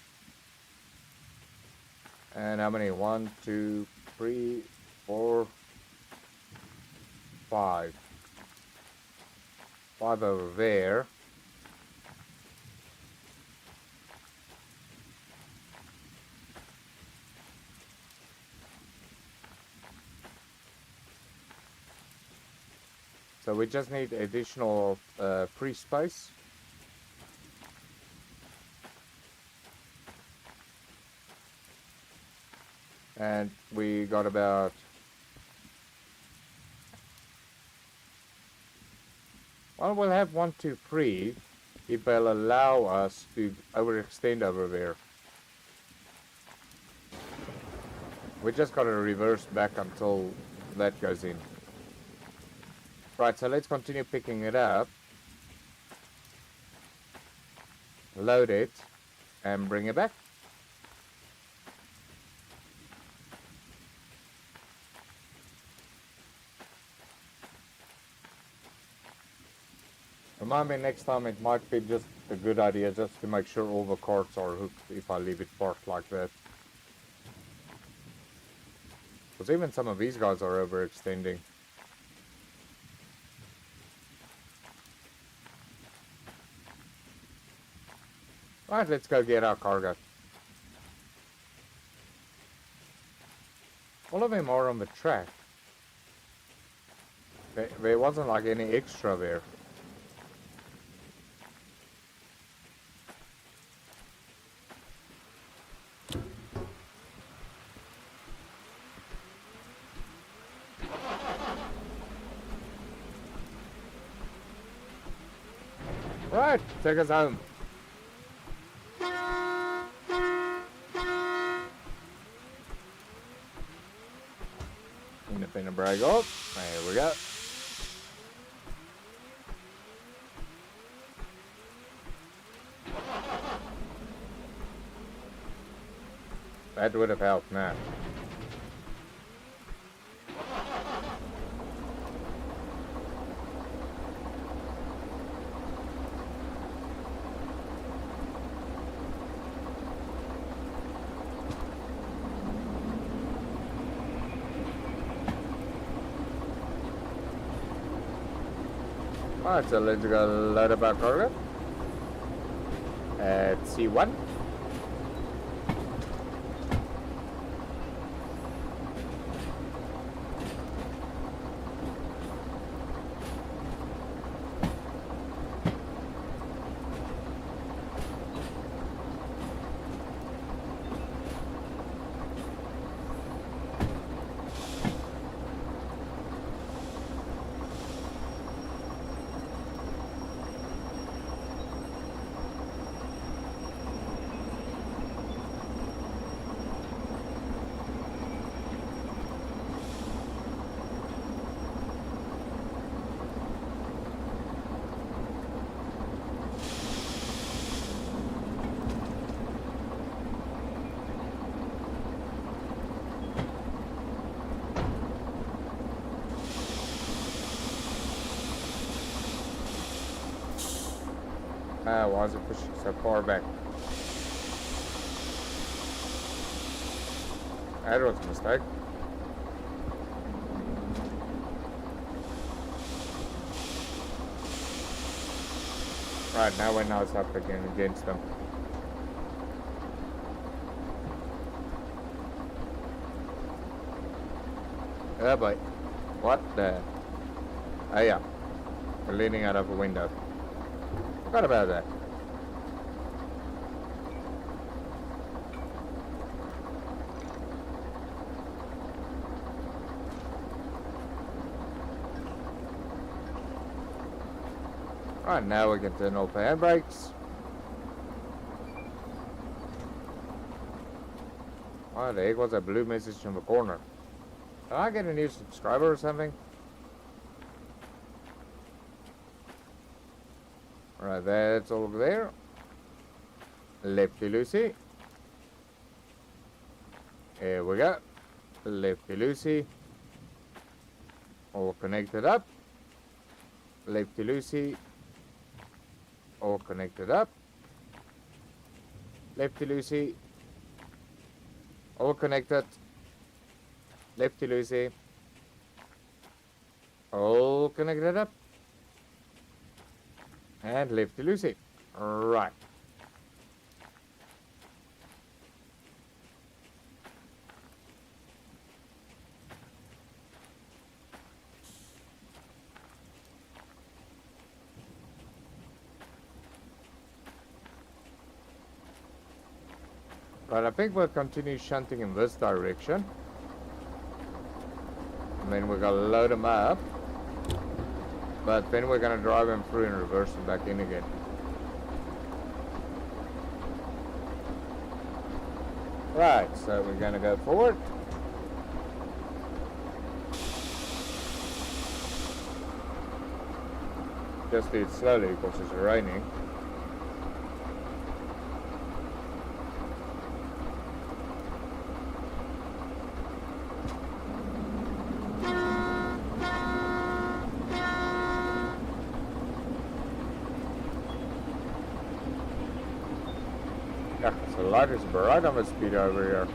And how many? 1, 2, 3, 4, 5. 5 over there. So we just need additional free space. And we got about... Well, we'll have 1, 2, 3 if they'll allow us to overextend over there. We just got to reverse back until that goes in. Right, so let's continue picking it up. Load it and bring it back. Remind me next time, it might be just a good idea just to make sure all the carts are hooked if I leave it parked like that. Because even some of these guys are overextending. Right, let's go get our cargo. All of them are on the track. There wasn't like any extra there. Right, take us home. Independent brake off. There we go. That would have helped now. Alright, so let's go load up our cargo at C1. Why is it pushing so far back? That was a mistake. Right, now we're now up again against them. Oh boy. What the? Oh yeah. We're leaning out of a window. Forgot about that. Right, now we can turn off the handbrakes. Why the heck was that blue message in the corner? Did I get a new subscriber or something? Right, that's all over there. Lefty loosey. Here we go. Lefty loosey. All connected up. Lefty loosey. All connected up. Lefty loosey. All connected. Lefty loosey. All connected up. And lefty loosey. Right. But I think we'll continue shunting in this direction. And then we're going to load them up. But then we're going to drive them through and reverse them back in again. Right, so we're going to go forward. Just do it slowly because it's raining. Yeah, so the light is right on the speed over here.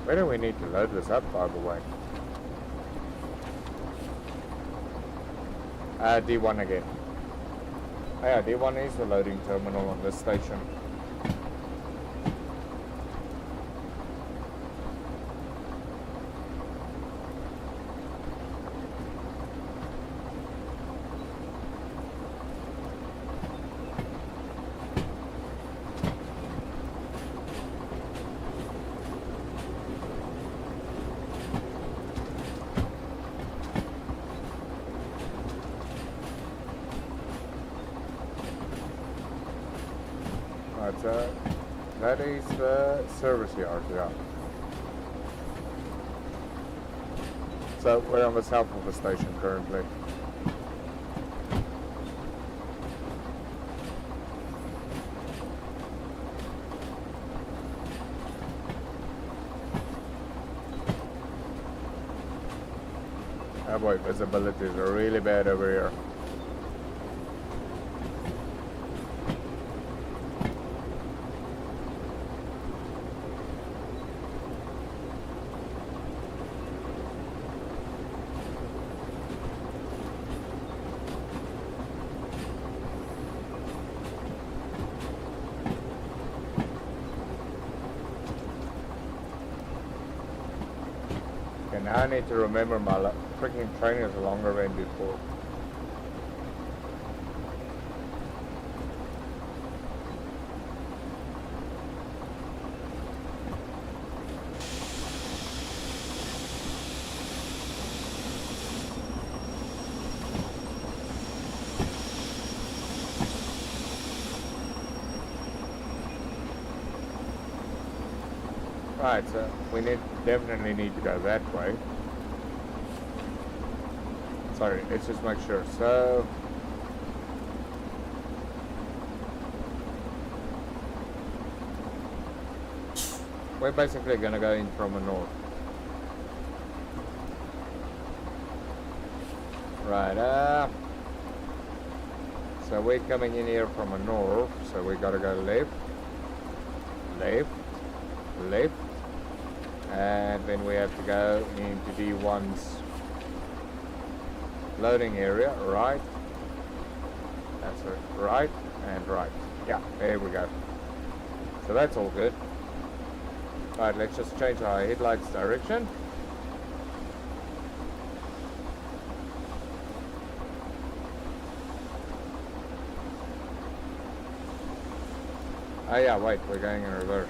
Where do we need to load this up, by the way? D1 again. Oh yeah, D1 is the loading terminal on this station. That is the service yard, yeah. So we're on the south of the station currently. Oh boy, visibility is really bad over here. Now I need to remember my freaking train is longer than before. Right, so we definitely need to go that way. Sorry, let's just make sure. So we're basically gonna go in from the north. Right, so we're coming in here from the north, so we gotta go left, left, left, and then we have to go into D1's loading area, right, that's it, right, and right, yeah, there we go. So that's all good. Alright, let's just change our headlights direction. Oh yeah, wait, we're going in reverse.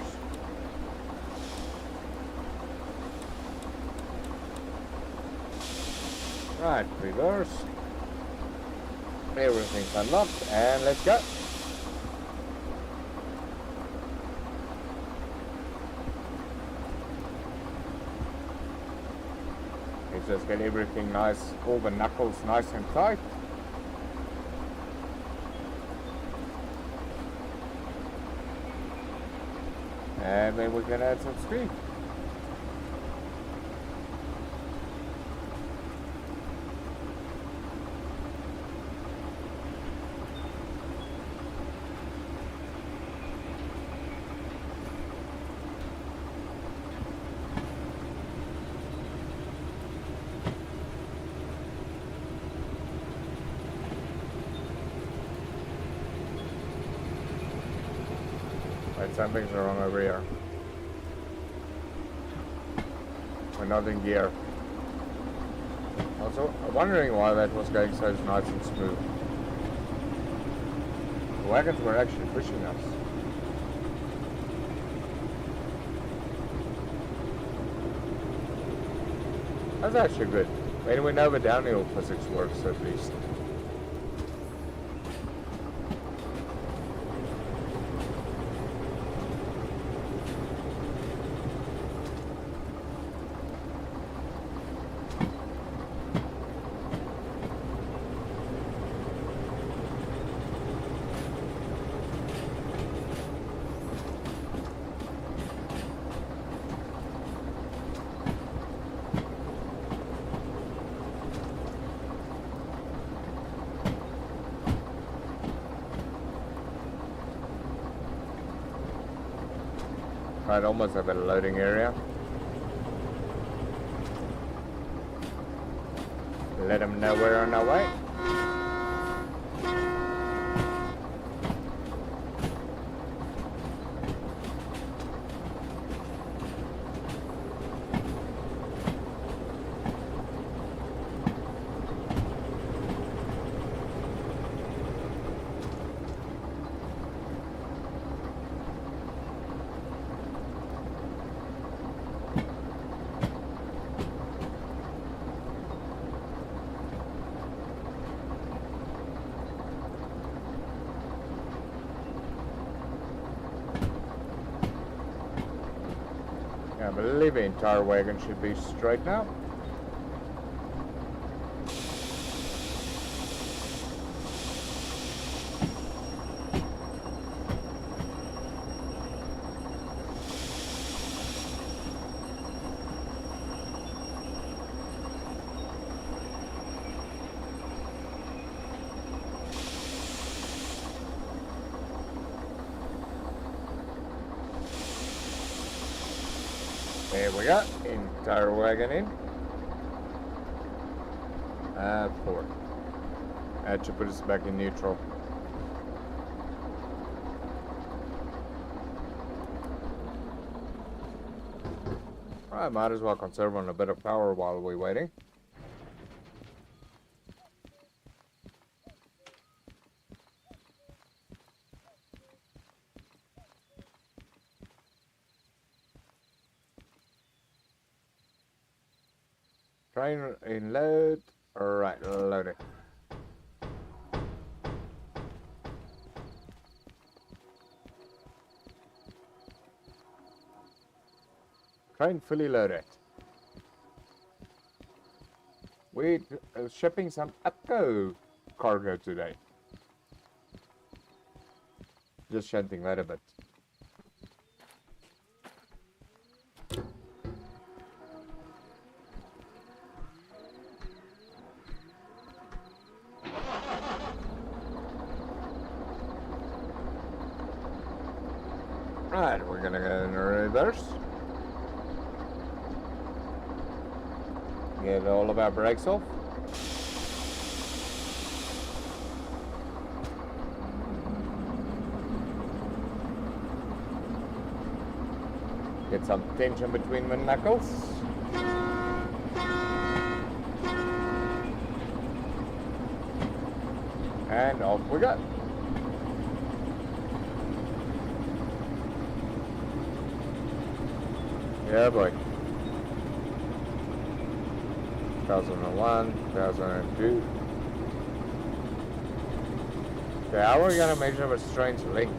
Right, reverse. Everything's unlocked, and let's go. Let's just get everything nice, all the knuckles nice and tight. And then we can add some speed. Right, something's wrong over here. We're not in gear. Also, I'm wondering why that was going so nice and smooth. The wagons were actually pushing us. That's actually good. Maybe we know the downhill physics works at least. Right, almost have a loading area. Let them know we're on our way. I believe the entire wagon should be straight now. There we go, entire wagon in. Forward. That should put us back in neutral. Alright, might as well conserve on a bit of power while we're waiting. Train in load. Alright, loading. Train fully loaded. We're shipping some Upco cargo today. Just shunting that a bit. Right, we're gonna go in reverse. Get all of our brakes off. Get some tension between the knuckles. And off we go. Yeah, boy. 2001, 2002. Okay, how are we gonna measure a strange length?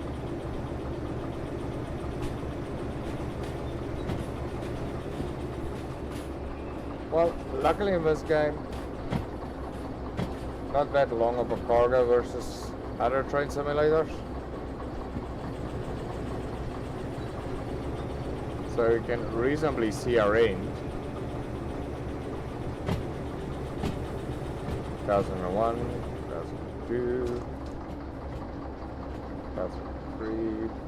Well, luckily in this game, not that long of a cargo versus other train simulators. So you can reasonably see our end. 2001, 2002, 2003,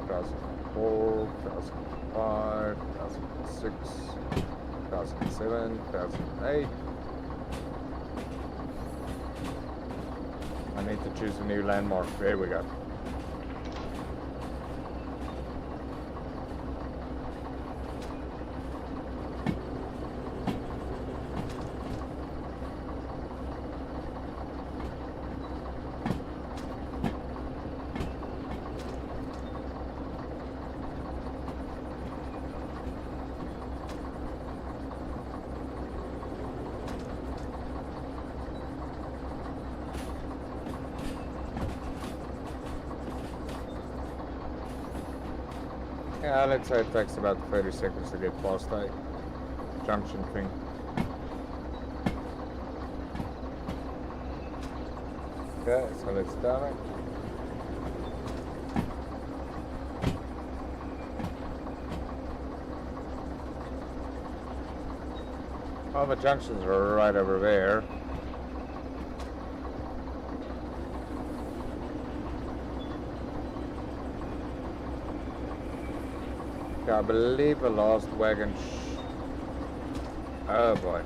2004, 2005, 2006, 2007, 2008. I need to choose a new landmark. There we go. Yeah, let's say it takes about 30 seconds to get past that junction thing. Okay, so let's turn it. All the junctions are right over there. I believe the last wagon. Oh boy.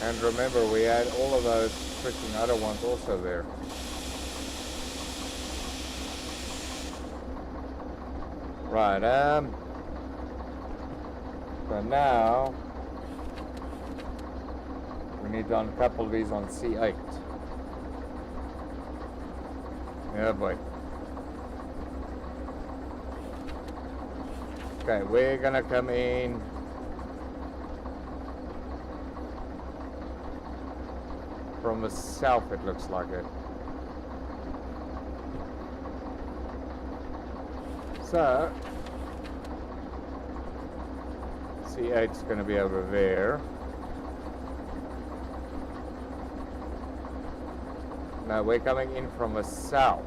And remember, we had all of those freaking other ones also there. Right, so now we need to uncouple these on C8. Yeah, boy. Okay, we're gonna come in from the south, it looks like it. So, C8's gonna be over there. No, we're coming in from the south.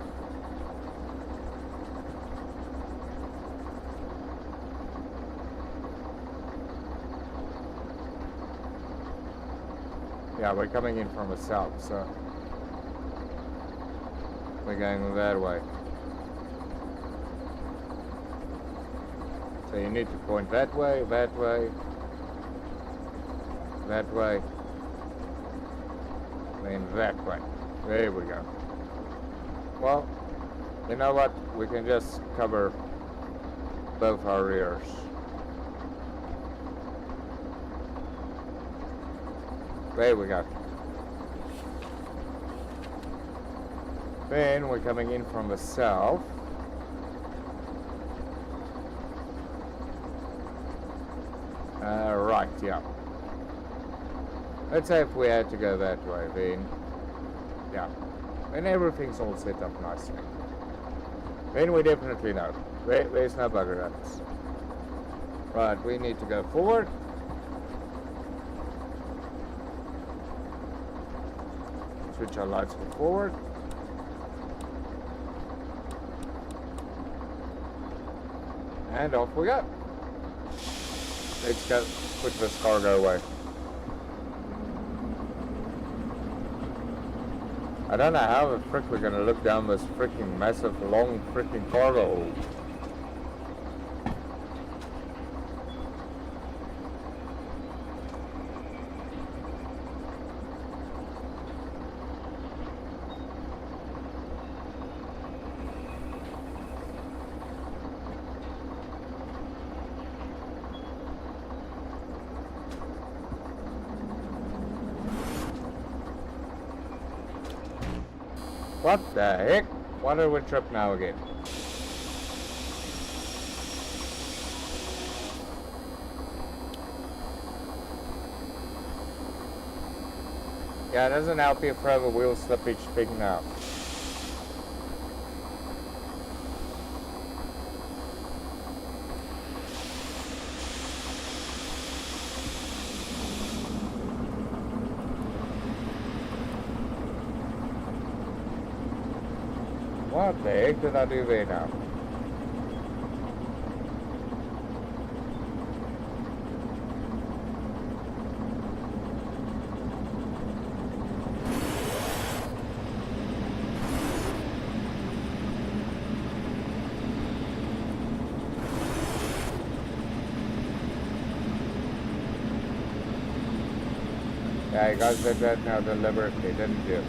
Yeah, we're coming in from the south, so we're going that way. So you need to point that way, that way, that way, then that way. There we go. Well, you know what? We can just cover both our rears. There we go. Then we're coming in from the south. Right, yeah. Let's say if we had to go that way, then yeah. And everything's all set up nicely. Then we definitely know. There's no bugger nuts. Right, we need to go forward. Switch our lights for forward. And off we go. Let's go put this cargo away. I don't know how the frick we're gonna look down this freaking massive, long freaking cargo hold. What the heck? Why did we trip now again? Yeah, it doesn't help you throw the wheel slippage thing now. What the heck did I do there now? Yeah, you guys did that now deliberately, didn't you?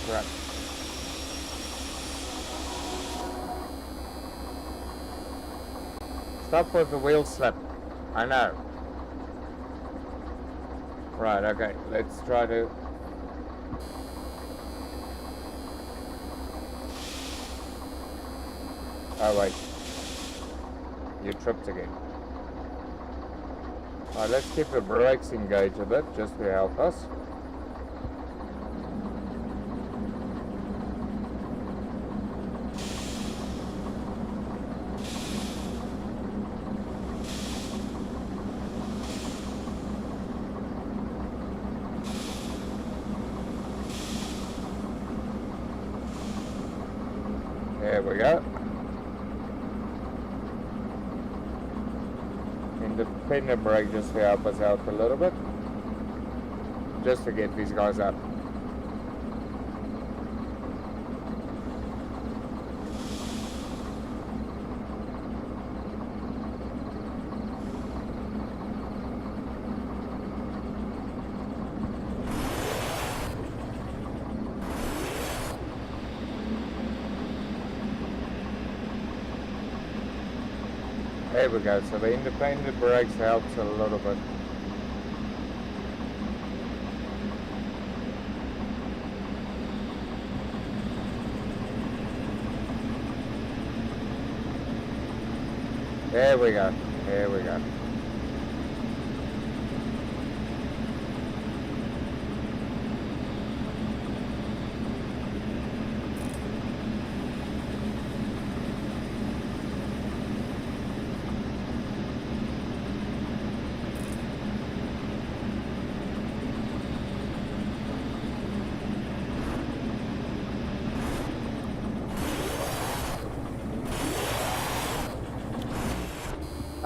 Crap. Stop with the wheel slip. I know. Right, okay, let's try to... Oh wait. You tripped again. Alright, let's keep the brakes engaged a bit, just to help us. There we go. Independent brake just to help us out a little bit. Just to get these guys up. There we go, so the independent brakes helps a little bit. There we go, there we go.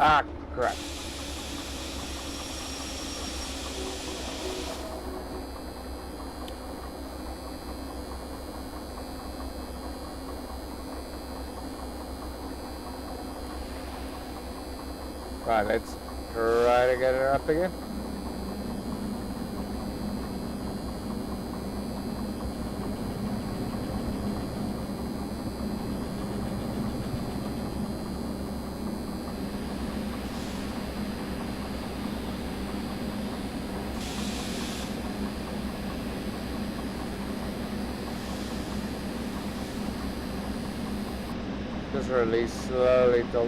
Ah, crap. Right, let's try to get it up again. just release slowly till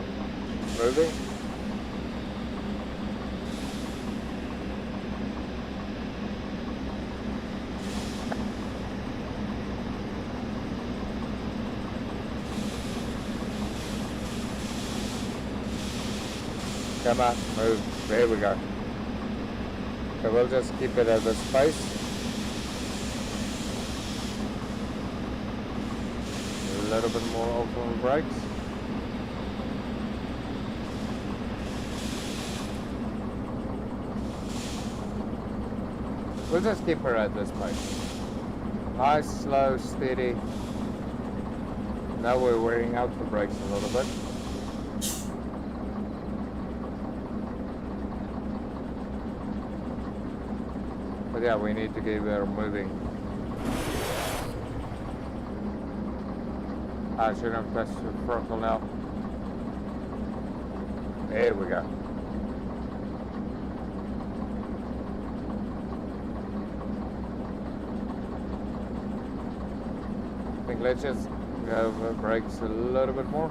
moving. Come on, move. There we go. So we'll just keep it at this pace. A little bit more open brakes. We'll just keep her at this pace. Nice, slow, steady. Now we're wearing out the brakes a little bit. But yeah, we need to keep her moving. I shouldn't have pressed the throttle now. There we go. I think let's just go over brakes a little bit more.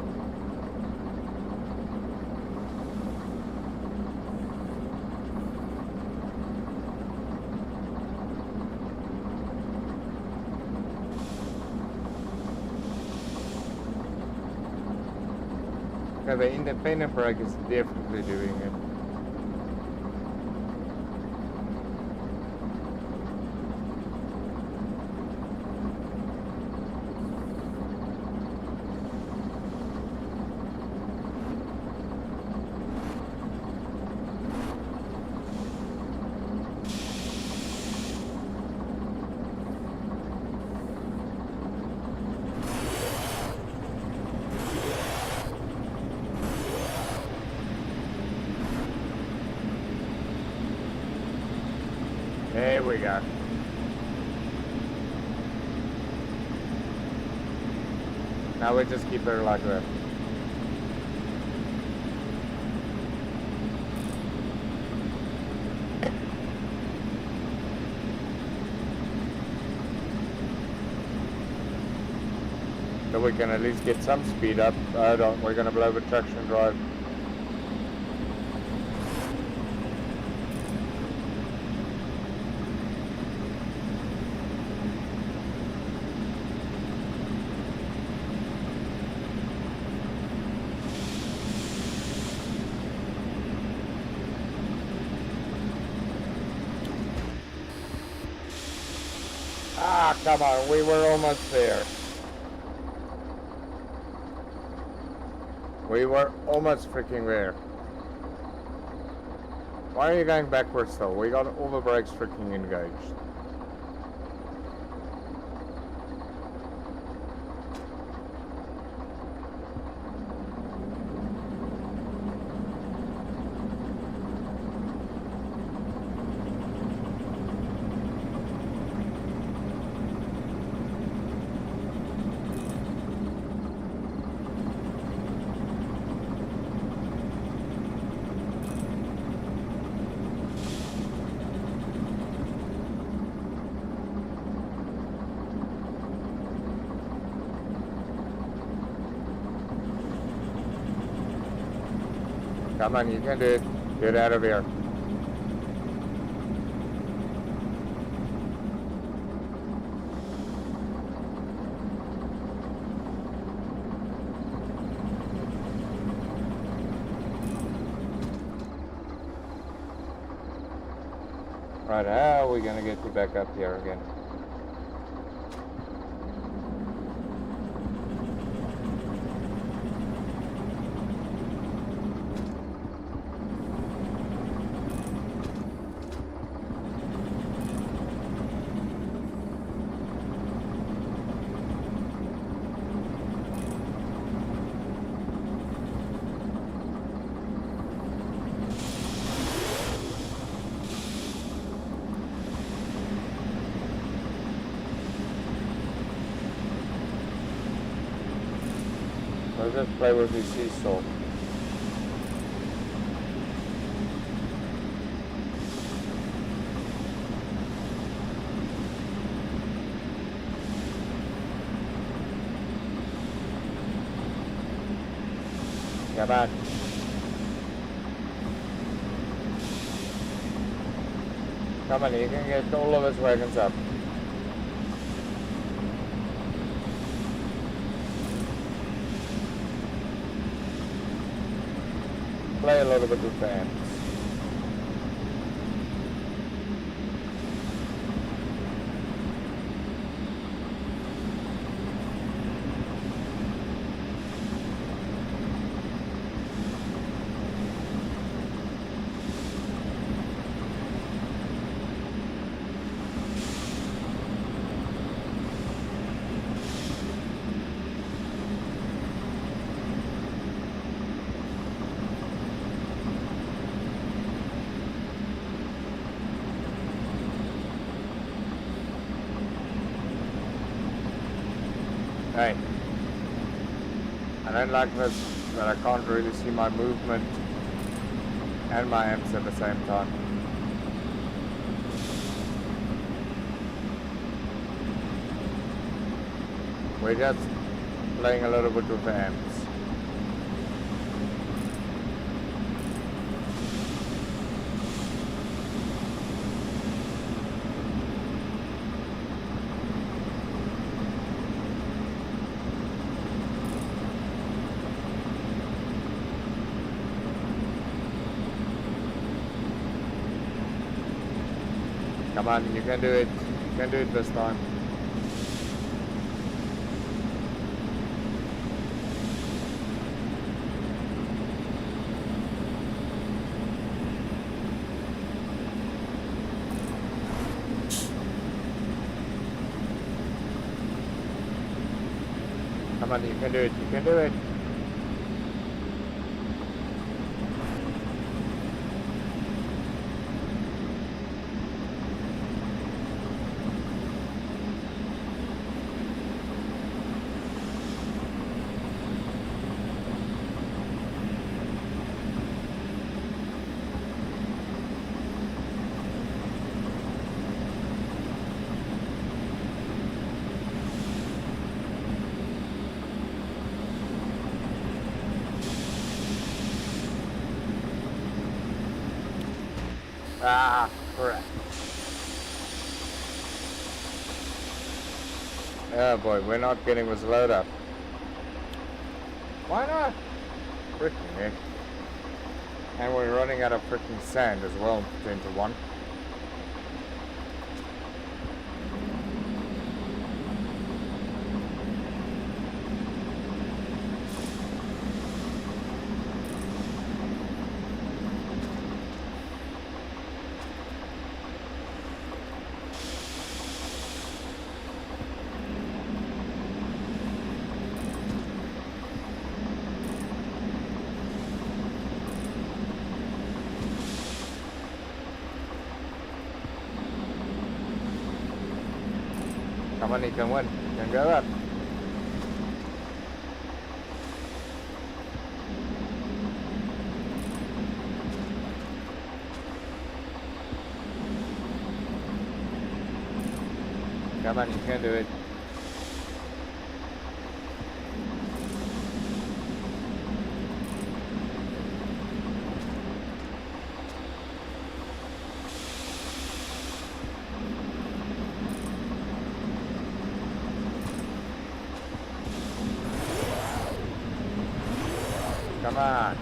Yeah, the independent brake is definitely doing it. There we go. Now we just keep her like that. So we can at least get some speed up. We're gonna blow the traction drive. Ah, come on, we were almost there. We were almost freaking there. Why are you going backwards though? We got all the brakes freaking engaged. Come on, you can do it. Get out of here. Right, how are we gonna get you back up here again? Let's just play with the seesaw. Come on. Come on, you can get all of his wagons up. Play a little bit with the amps. Hey, I don't like this, that I can't really see my movement and my amps at the same time. We're just playing a little bit with the amps. Come on, you can do it. You can do it this time. Come on, you can do it. You can do it. Ah, correct. Oh boy, we're not getting this load up. Why not? Freaking heck. And we're running out of freaking sand as well, 10 to 1. Come on, you can win. You can go up. Come on, you can do it. Come on.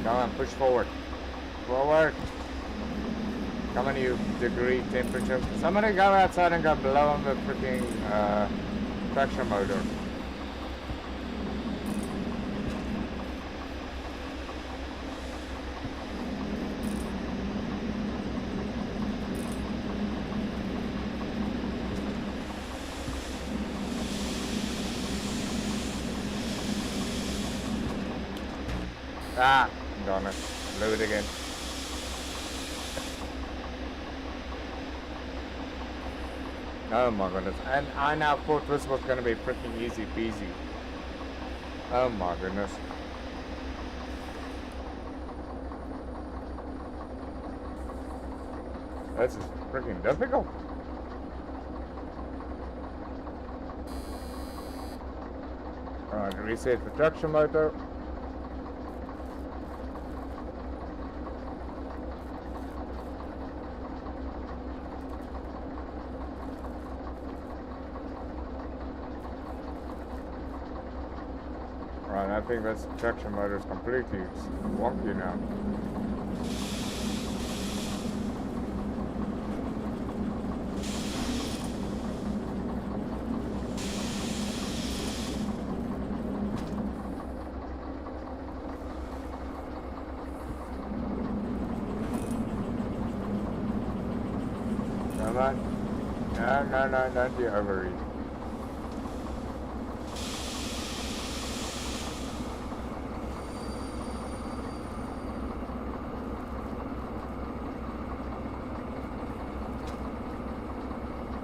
Come on, push forward. Forward. Come on, you degree temperature. Somebody go outside and go blow on the freaking traction motor. Ah, darn it. Load again. Oh my goodness. And I now thought this was going to be freaking easy peasy. Oh my goodness. This is freaking difficult. Alright, reset the traction motor. Right, I think this traction motor is completely wonky now. Come on. No, don't you overread.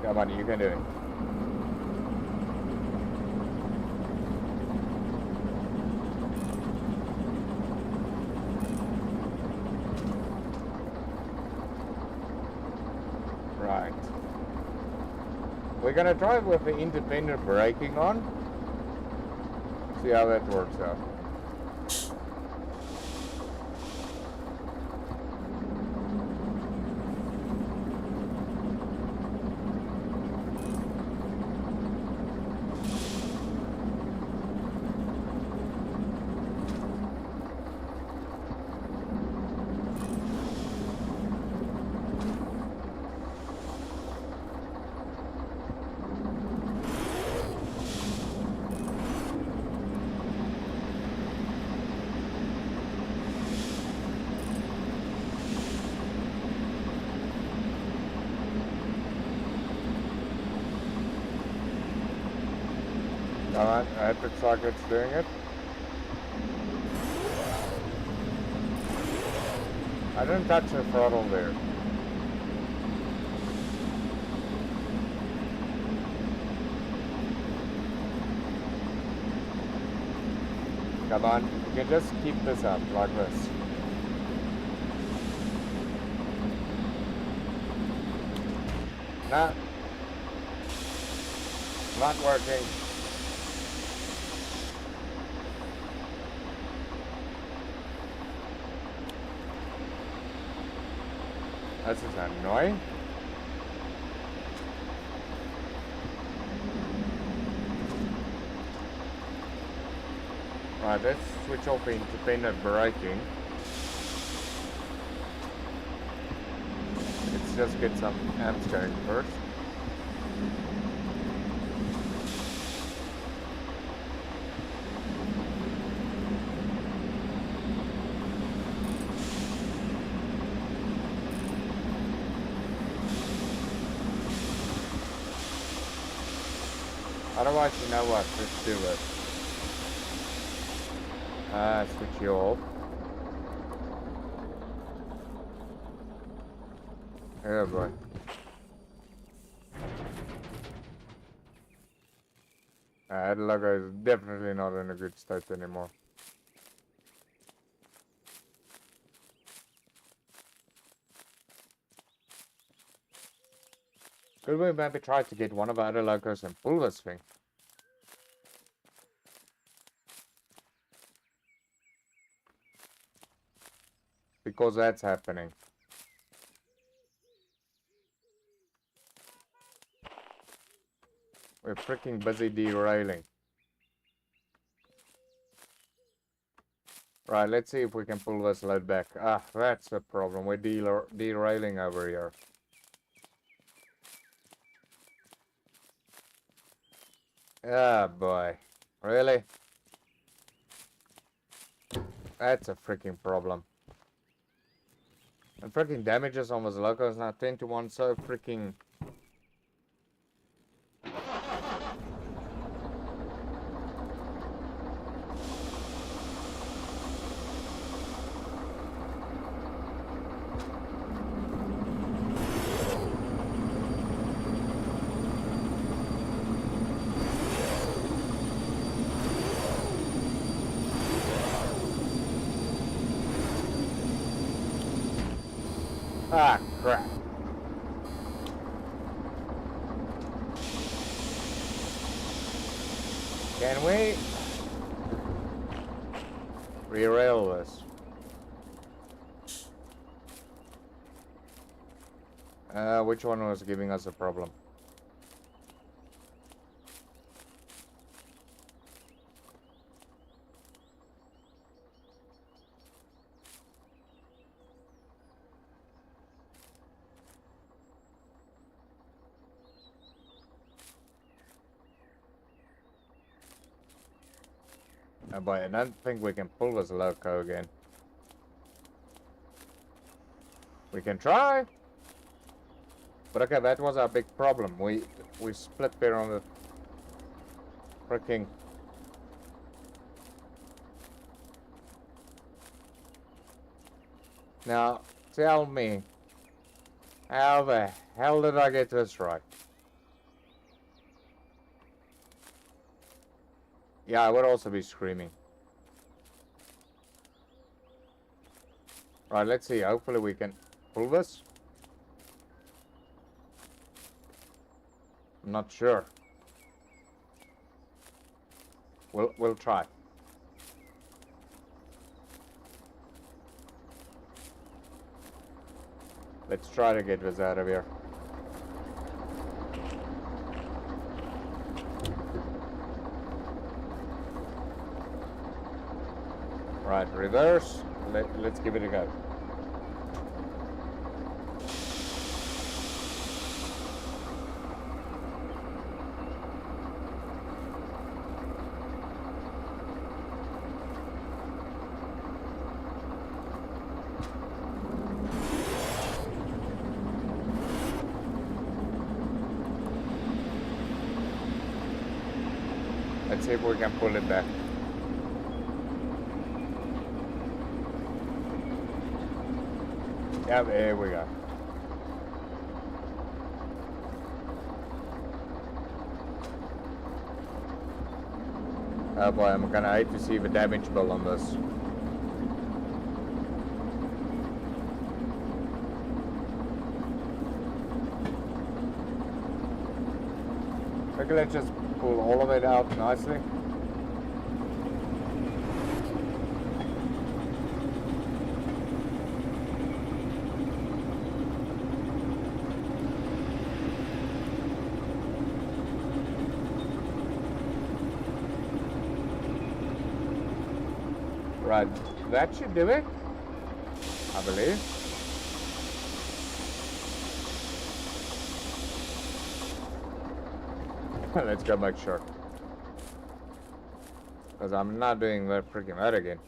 Come on, you can do it. Right. We're gonna drive with the independent braking on. See how that works out. Alright, that looks like it's doing it. I didn't touch the throttle there. Come on, you can just keep this up like this. Nah. Not working. This is annoying. Right, let's switch off the independent braking. Let's just get some amps going first. Otherwise, you know what, let's do it. Switch you off. Oh boy. That logo is definitely not in a good state anymore. Could we maybe try to get one of our other locos and pull this thing? Because that's happening. We're freaking busy derailing. Right, let's see if we can pull this load back. Ah, that's the problem. We're derailing over here. Ah, boy. Really? That's a freaking problem. And freaking damages on this loco is now 10 to 1, so freaking... Ah, crap. Can we derail this? Which one was giving us a problem? Oh boy, I don't think we can pull this loco again. We can try. But okay, that was our big problem. We split there on the freaking... Now, tell me, how the hell did I get this right? Yeah, I would also be screaming. Right, let's see. Hopefully we can pull this. I'm not sure. We'll try. Let's try to get this out of here. Right, reverse. Let's give it a go. Let's see if we can pull it back. Yeah, there we go. Oh boy, I'm gonna hate to see the damage bill on this. Okay, let's just pull all of it out nicely. Right, that should do it, I believe. Let's go make sure. Because I'm not doing that freaking that again.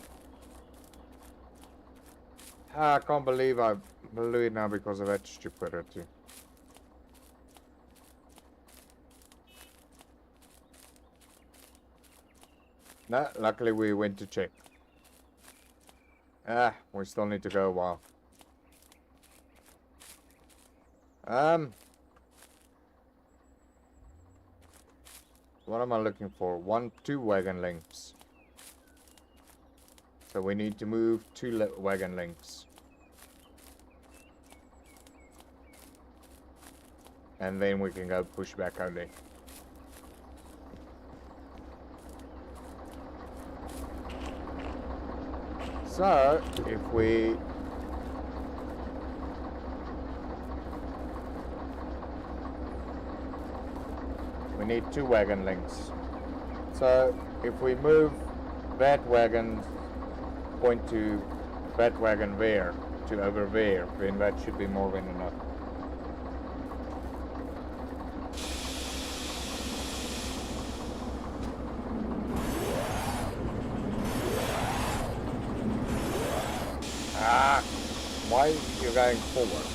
I can't believe I blew it now because of that stupidity. No, luckily we went to check. We still need to go a while. What am I looking for? 2 wagon lengths. So we need to move 2 wagon lengths. And then we can go push back only. So, if we need 2 wagon lengths. So, if we move that wagon point to that wagon there to over there, then that should be more than enough. Why are you going forward?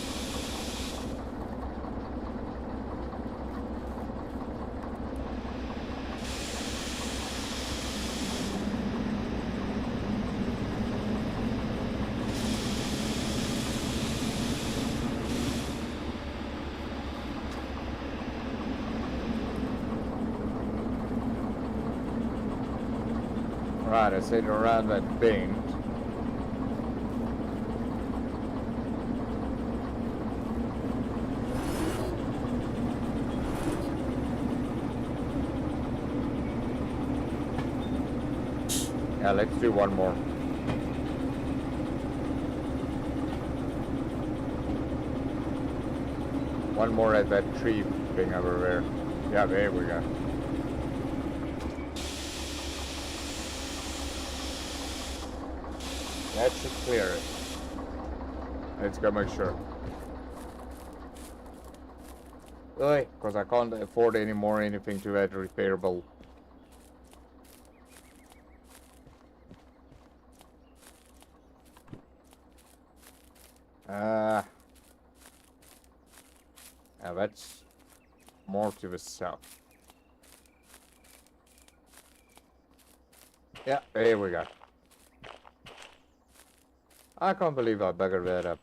Right, I said around that bend. Yeah, let's do one more. One more at that tree thing over there. Yeah, there we go. That should clear it. Let's go make sure. Because I can't afford any more anything to add repairable. Now that's more to the south. Yeah, there we go. I can't believe I buggered that up.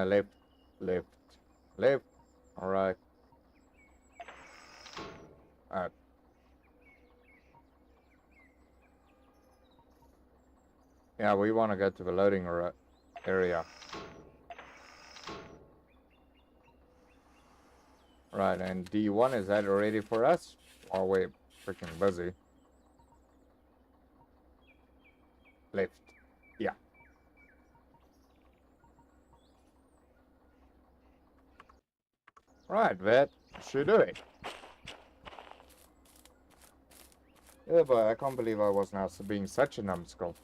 Left, left, left. Alright. Alright. Yeah, we want to go to the loading area. Right, and D1, is that ready for us? Or we're freaking busy? Left. Yeah. Right, that should do it. Yeah, but I can't believe I was now being such a numbskull.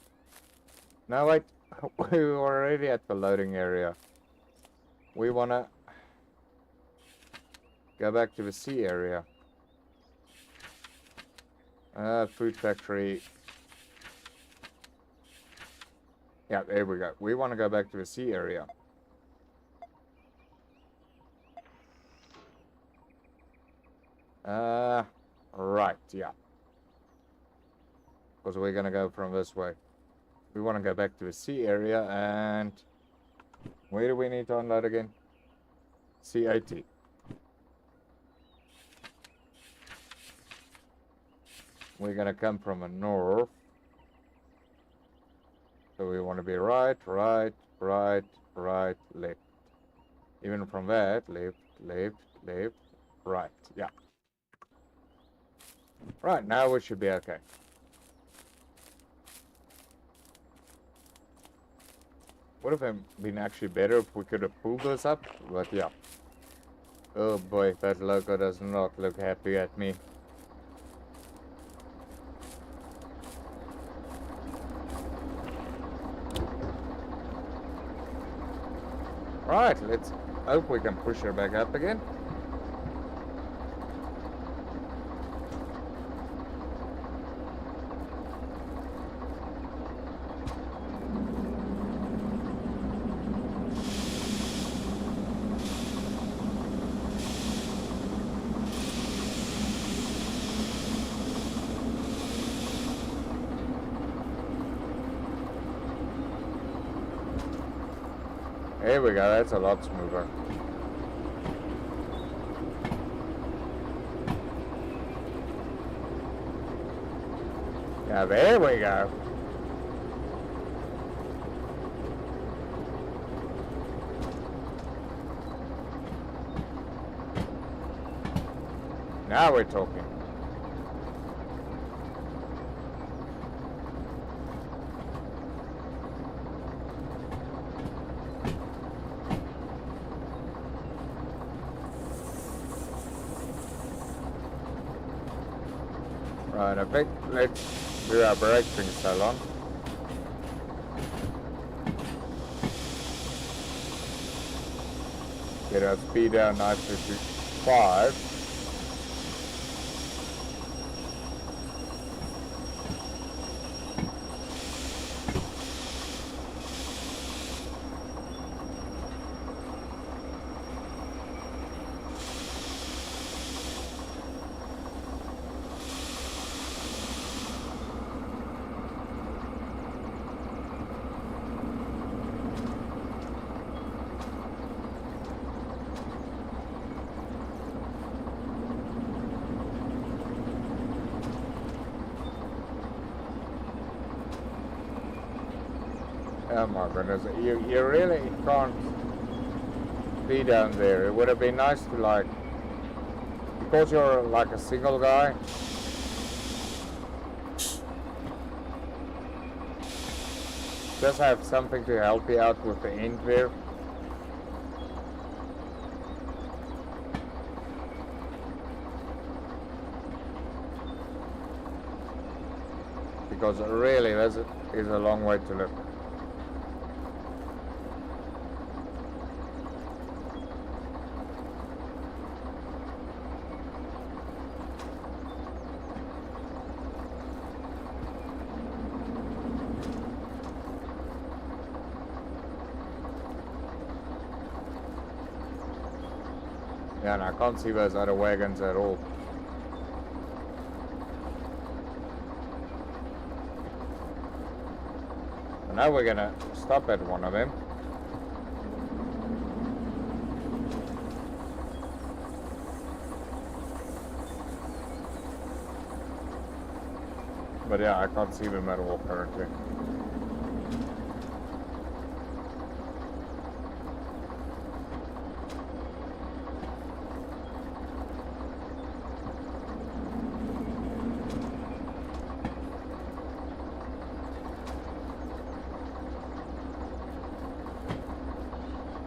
Now wait, we were already at the loading area. We wanna go back to the sea area. Food factory. Yeah, there we go. We want to go back to the sea area. Right, yeah. Because we're gonna go from this way. We want to go back to the sea area, and where do we need to unload again? C80. We're gonna come from the north. So we want to be right, right, right, right, left. Even from that, left, left, left, right. Yeah. Right, now we should be okay. Would have been actually better if we could have pulled this up, but yeah. Oh boy, that logo does not look happy at me. Right, let's hope we can push her back up again. There we go, that's a lot smoother. Yeah, there we go. Now we're talking. Right, I think let's do our brake thing so long. Get our speed down nicely to 5. Oh my goodness, you really can't be down there. It would have been nice to like because you're like a single guy, just have something to help you out with the end there. Because really, this is a long way to look. Yeah, and I can't see those other wagons at all. And now we're gonna stop at one of them. But yeah, I can't see them at all currently.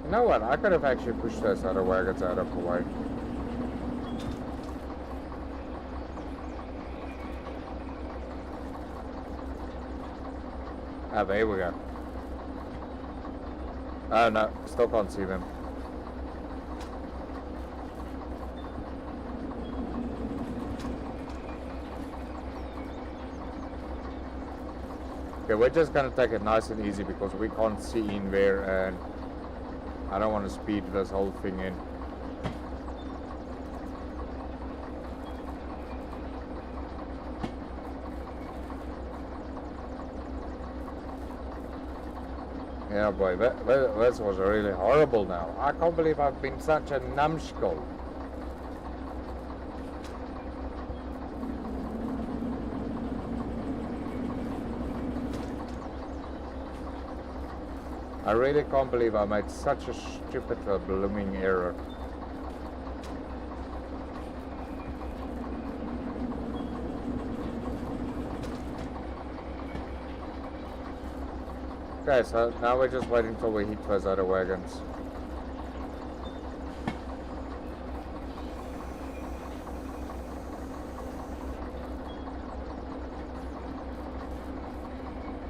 You know what? I could have actually pushed those other wagons out of the way. Ah, there we go. Oh no, still can't see them. Okay, we're just gonna take it nice and easy because we can't see in there and I don't want to speed this whole thing in. Yeah, boy, this was really horrible now. I can't believe I've been such a numbskull. I really can't believe I made such a stupid blooming error. Okay, so now we're just waiting till we hit those other wagons.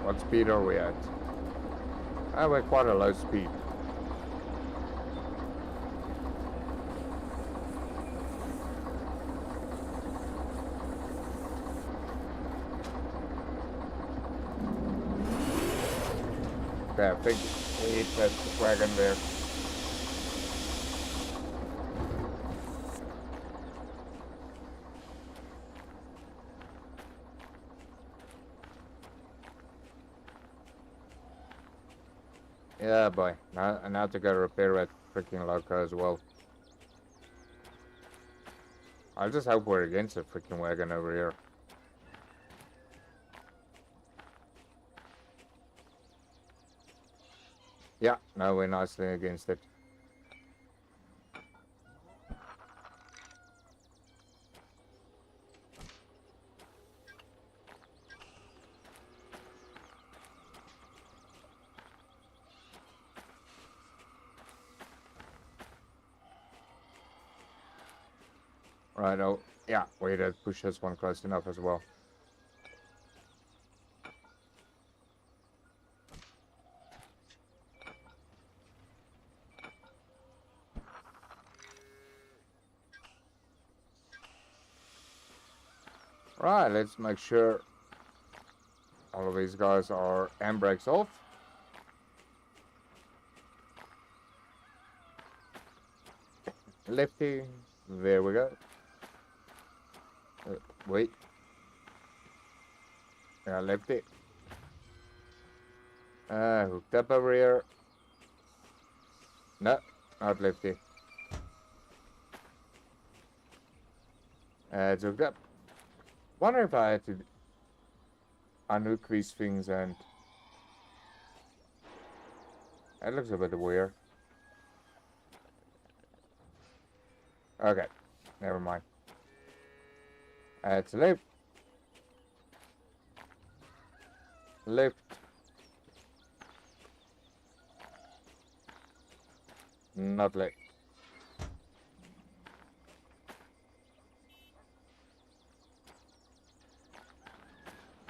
What speed are we at? Ah, we're quite a low speed. Okay, I think we hit that wagon there. Yeah, boy. Now to go repair that freaking loco as well. I just hope we're against a freaking wagon over here. Yeah, no, we're nicely against it. Right, oh, yeah, we did push this one close enough as well. Right, let's make sure all of these guys are handbrakes off. Lefty, there we go. Wait. Yeah, lefty. Hooked up over here. No, not lefty. It's hooked up. Wonder if I had to unhook these things and... That looks a bit weird. Okay, never mind. It's left. Left. Not left.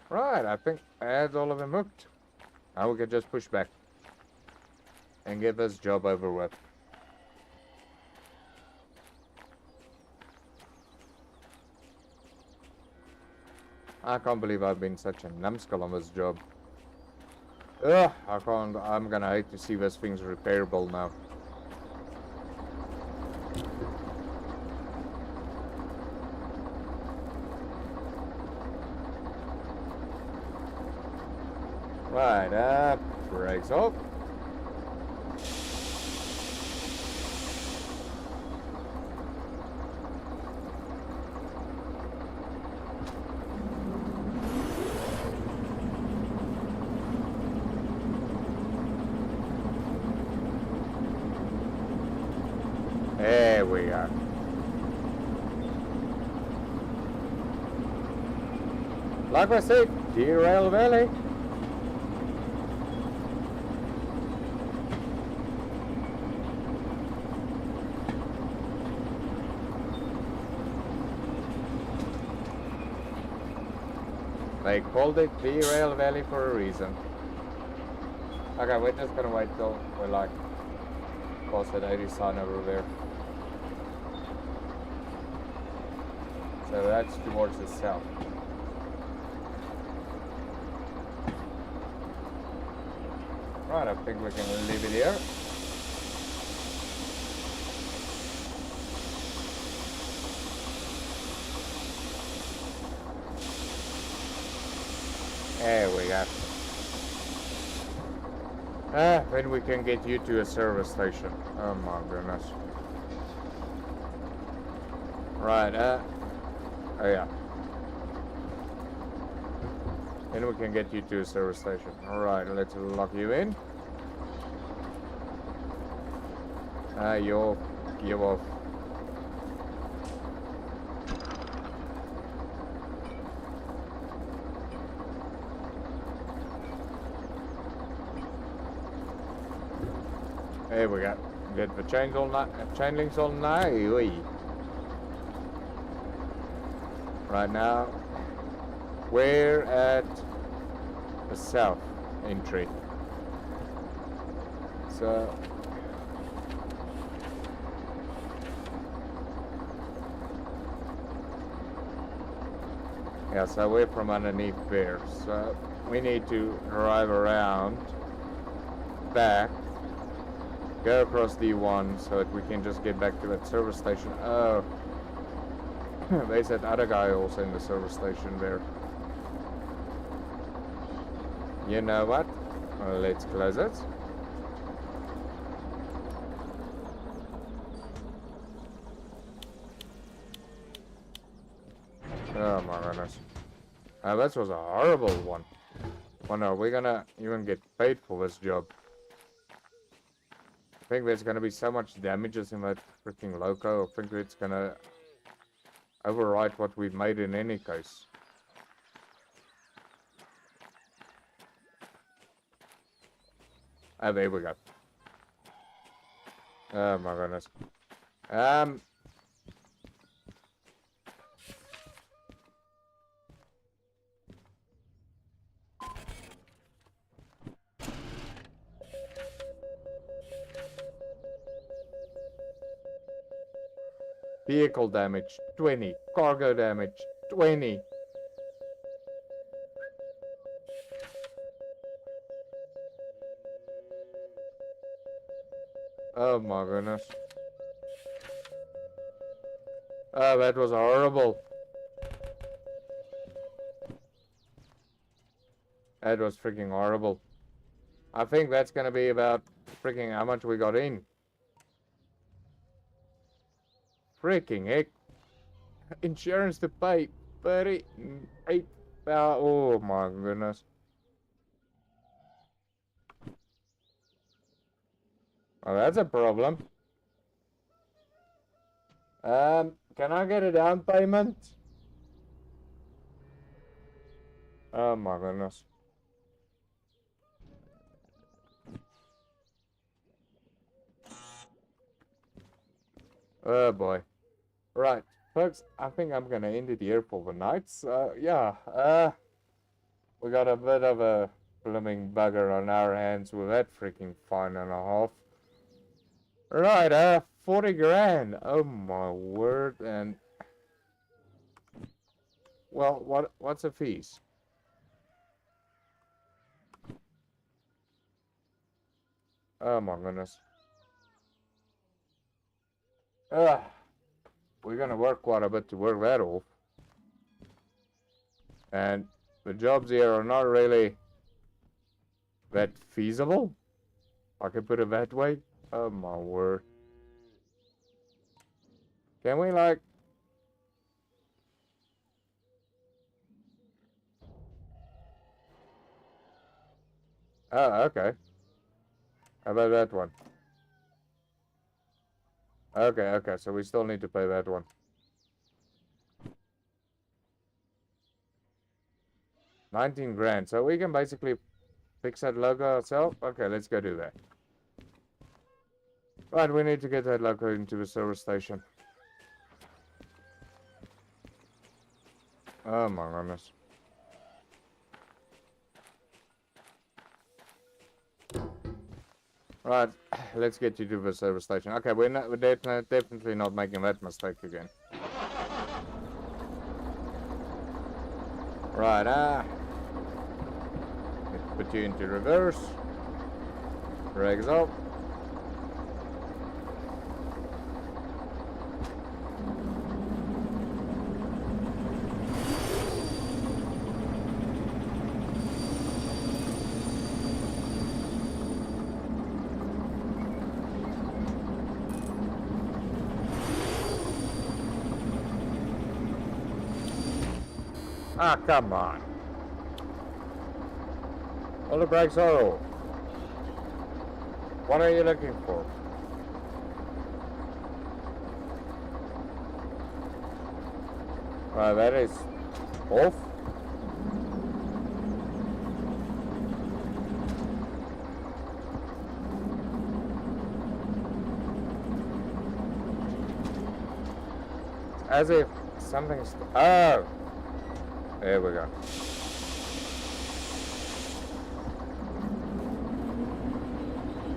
Right, I think I had all of them hooked. Now we can just push back and get this job over with. I can't believe I've been such a numbskull on this job. Ugh, I can't. I'm gonna hate to see this thing's repairable now. Right, brakes off. There we are. Like I said, Derail Valley. They called it Derail Valley for a reason. Okay, we're just gonna wait till we're like past that 80 sign over there. So that's towards the south. Right, I think we can leave it here. There we go. Then we can get you to a service station. Oh my goodness. Right, oh yeah. Then we can get you to a service station. Alright, let's lock you in. You're off. There we go. Get the chain links on now. Right now, we're at the south entry. So yeah, so we're from underneath there. So we need to drive around back. Go across D1 so that we can just get back to that service station. Oh, there's that other guy also in the service station there. You know what? Let's close it. Oh my goodness. That was a horrible one. Oh no, we're gonna even get paid for this job. I think there's gonna be so much damages in that freaking loco. I think it's gonna override what we've made in any case. Oh, there we go. Oh my goodness. Vehicle damage, 20. Cargo damage, 20. Oh my goodness. Oh, that was horrible. That was freaking horrible. I think that's gonna be about freaking how much we got in. Freaking heck. Insurance to pay 38. Oh my goodness. Oh, that's a problem. Can I get a down payment? Oh my goodness. Oh boy. Right, folks, I think I'm gonna end it here for the night. So, yeah, we got a bit of a blooming bugger on our hands with that freaking fine and a half. Right, 40 grand. Oh my word. And, well, what's the fees? Oh my goodness. We're gonna work quite a bit to work that off. And the jobs here are not really that feasible. I can put it that way. Oh my word. Can we like... Oh, okay. How about that one? Okay, so we still need to pay that one. 19 grand. So we can basically fix that logo ourselves. Okay, let's go do that. Right, we need to get that logo into the service station. Oh my goodness. Right, let's get you to the service station. Okay, we're definitely not making that mistake again. Right, let's put you into reverse. Drags up. Ah, come on. All the brakes are off. What are you looking for? Right, that is off. As if something's... Oh! There we go.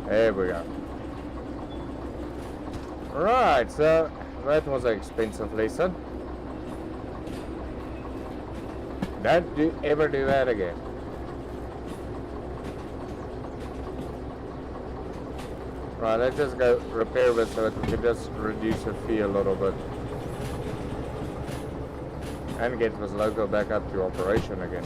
There we go. Right, so that was an expensive lesson. Don't ever do that again. Right, let's just go repair this so that we can just reduce the fee a little bit. And get this logo back up to operation again.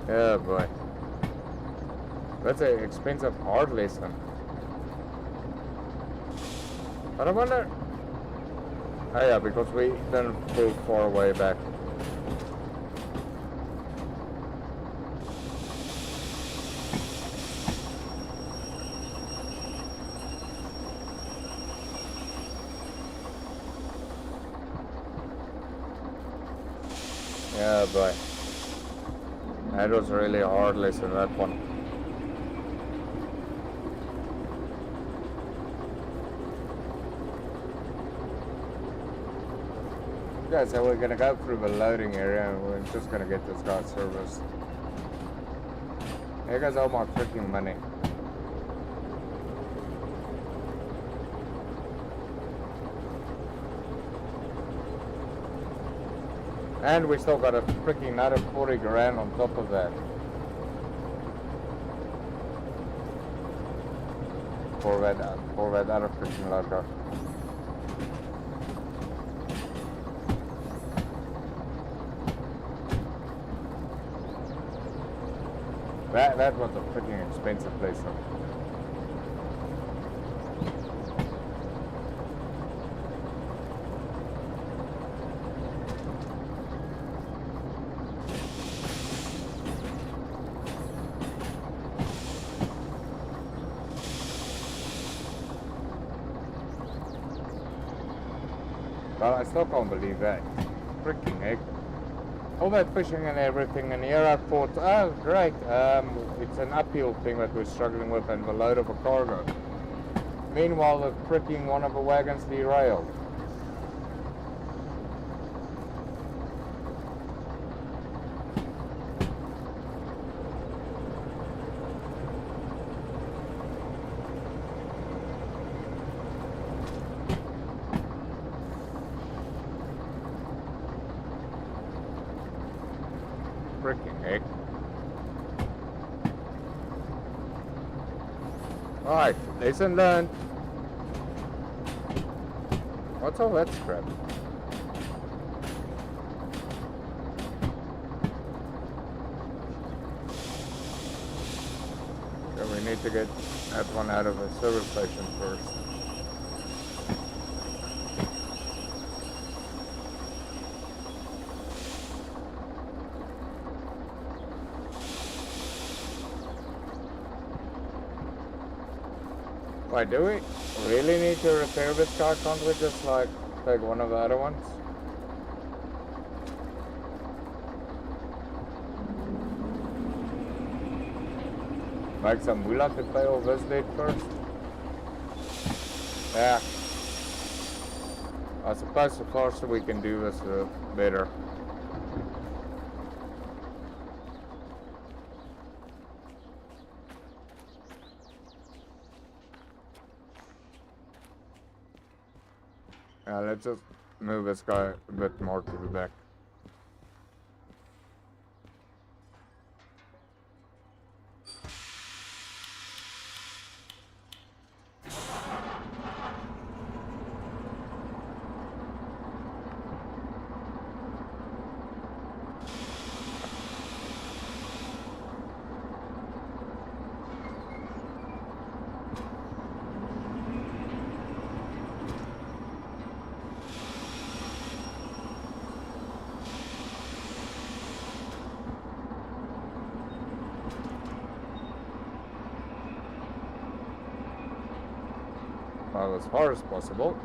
Oh boy. That's an expensive art lesson. But I wonder... Oh yeah, because we didn't pull far way back. Yeah, boy. That was really a hard lesson, that one. Okay, so we're gonna go through the loading area and we're just gonna get this guy serviced. Here goes all my freaking money. And we still got a freaking another 40 grand on top of that. For that other freaking logo. That was a freaking expensive place. Well, I still can't believe that. Freaking heck. All that fishing and everything, and here I thought, oh great, it's an uphill thing that we're struggling with and the load of a cargo. Meanwhile, the freaking one of the wagons derailed. Freaking heck. Alright, lesson learned. What's all that crap? So we need to get that one out of the service station first. Why, do we really need to repair this car? Can't we just like take one of the other ones? Make some moolah to pay all this debt first? Yeah. I suppose the faster we can do this, the better. Let's just move this guy a bit more to the back. Well, as far as possible.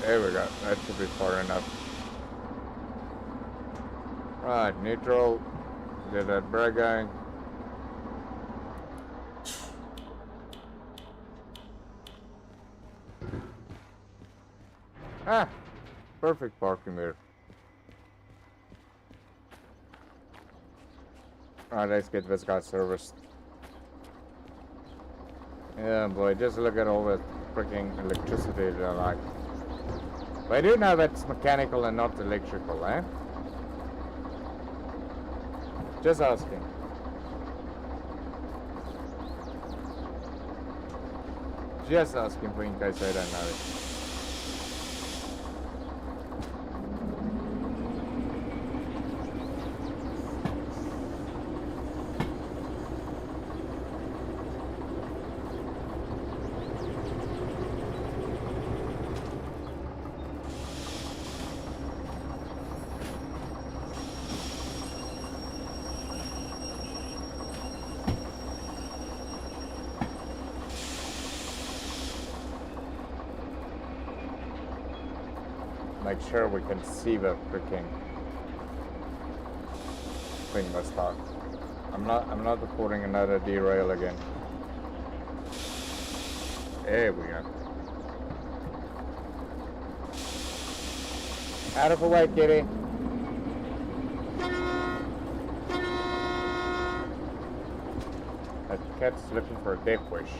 There we go. That should be far enough. Right, neutral. Get that brake going. Ah, perfect parking there. Alright, let's get this guy serviced. Yeah, boy, just look at all that freaking electricity they're like. But I do know that's mechanical and not electrical, eh? Just asking. Just asking for in case I don't know it. Make sure we can see the freaking thing this time. I'm not reporting another derail again. There we go. Out of the way, kitty. That cat's looking for a death wish.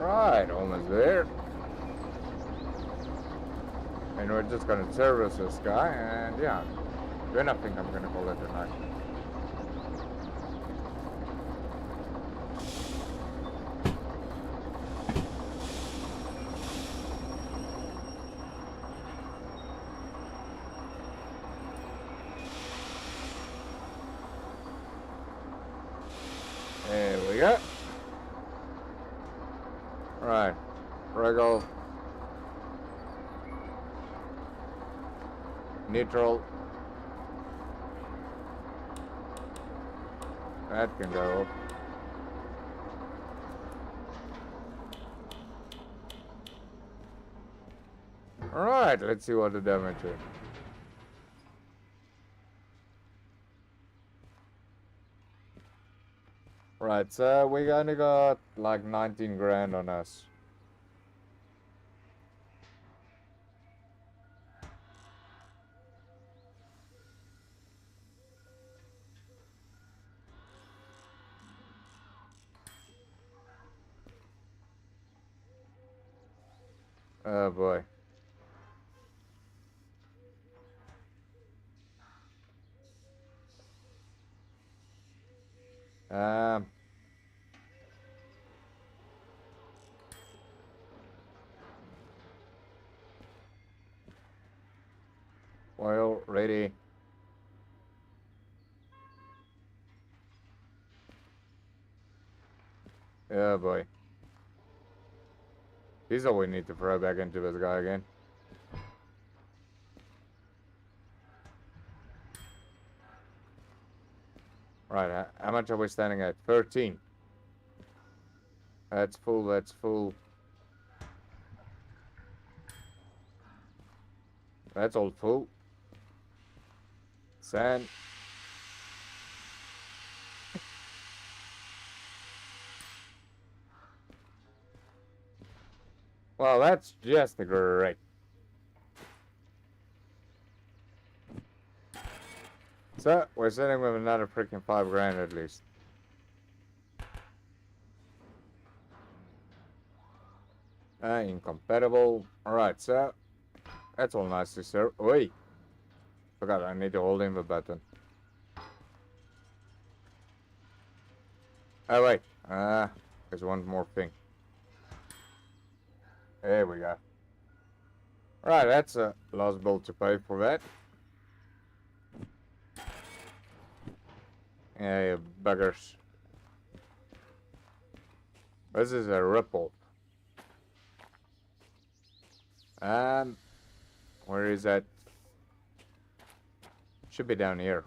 Right, almost there. And we're just gonna service this guy, and yeah, then I think I'm gonna call it a night. There we go. Right. Regal. Neutral. That can go. Alright, let's see what the damage is. Right, so we only got like 19 grand on us. Oh boy. Um. Oil ready. Oh boy. This is all we need to throw back into this guy again. Right, how much are we standing at? 13. That's full, that's full. That's all full. Sand. Well, that's just great. So, we're sitting with another freaking 5 grand at least. Incompatible. Alright, so that's all nicely, sir. Wait. Forgot, I need to hold in the button. Oh, wait. There's one more thing. There we go. Right, that's a last bill to pay for that. Yeah, you buggers. This is a ripple. Where is that? Should be down here.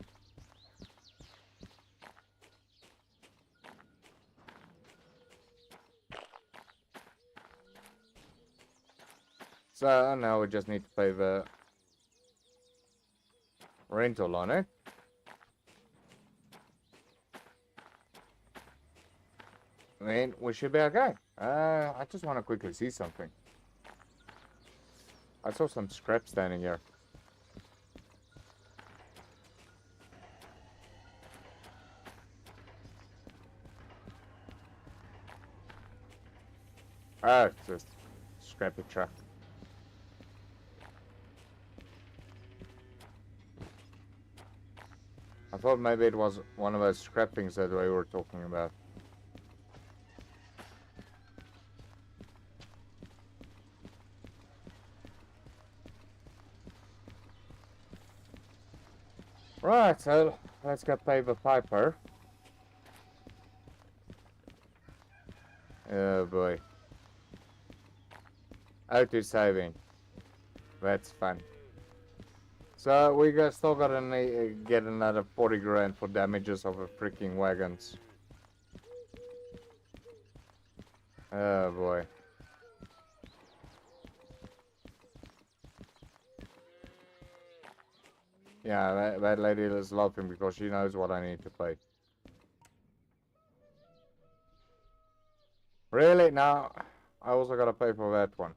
So now we just need to pay the rental on it. Then we should be okay. I just want to quickly see something. I saw some scrap standing here. Ah, it's just scrappy truck. I thought maybe it was one of those scrap things that we were talking about. Right, so let's get paper piper. Oh boy. Auto saving. That's fun. So we still gotta get another 40 grand for damages of the freaking wagons. Oh boy. Yeah, that lady is laughing because she knows what I need to pay. Really? Now, I also gotta pay for that one.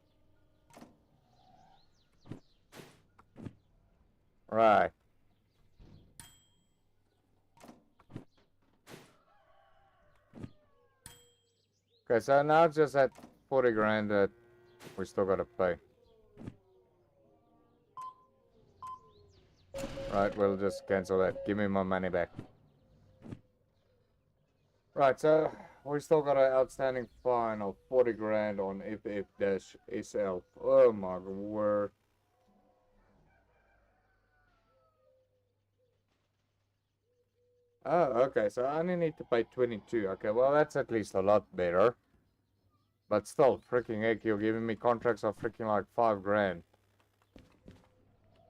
Right. Okay, so now it's just that 40 grand that we still gotta pay. Right, we'll just cancel that. Give me my money back. Right, so we still got an outstanding fine of 40 grand on FF-SL. Oh my word. Oh, okay, so I only need to pay 22. Okay, well, that's at least a lot better. But still, freaking heck, you're giving me contracts of freaking like 5 grand.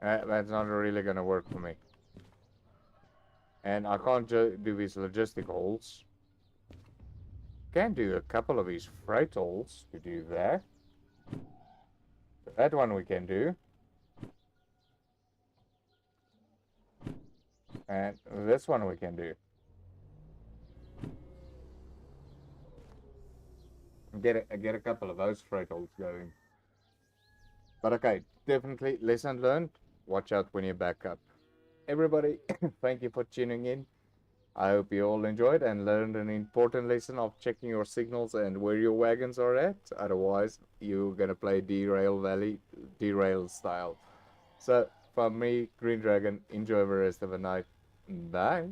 That's not really gonna work for me. And I can't do these logistic hauls. Can do a couple of these freight hauls to do that. So that one we can do. And this one we can do. Get a couple of those freight hauls going. But okay, definitely lesson learned. Watch out when you back up. Everybody, thank you for tuning in. I hope you all enjoyed and learned an important lesson of checking your signals and where your wagons are at. Otherwise, you're gonna play Derail Valley, Derail style. So, from me, Green Dragon, enjoy the rest of the night. Bye.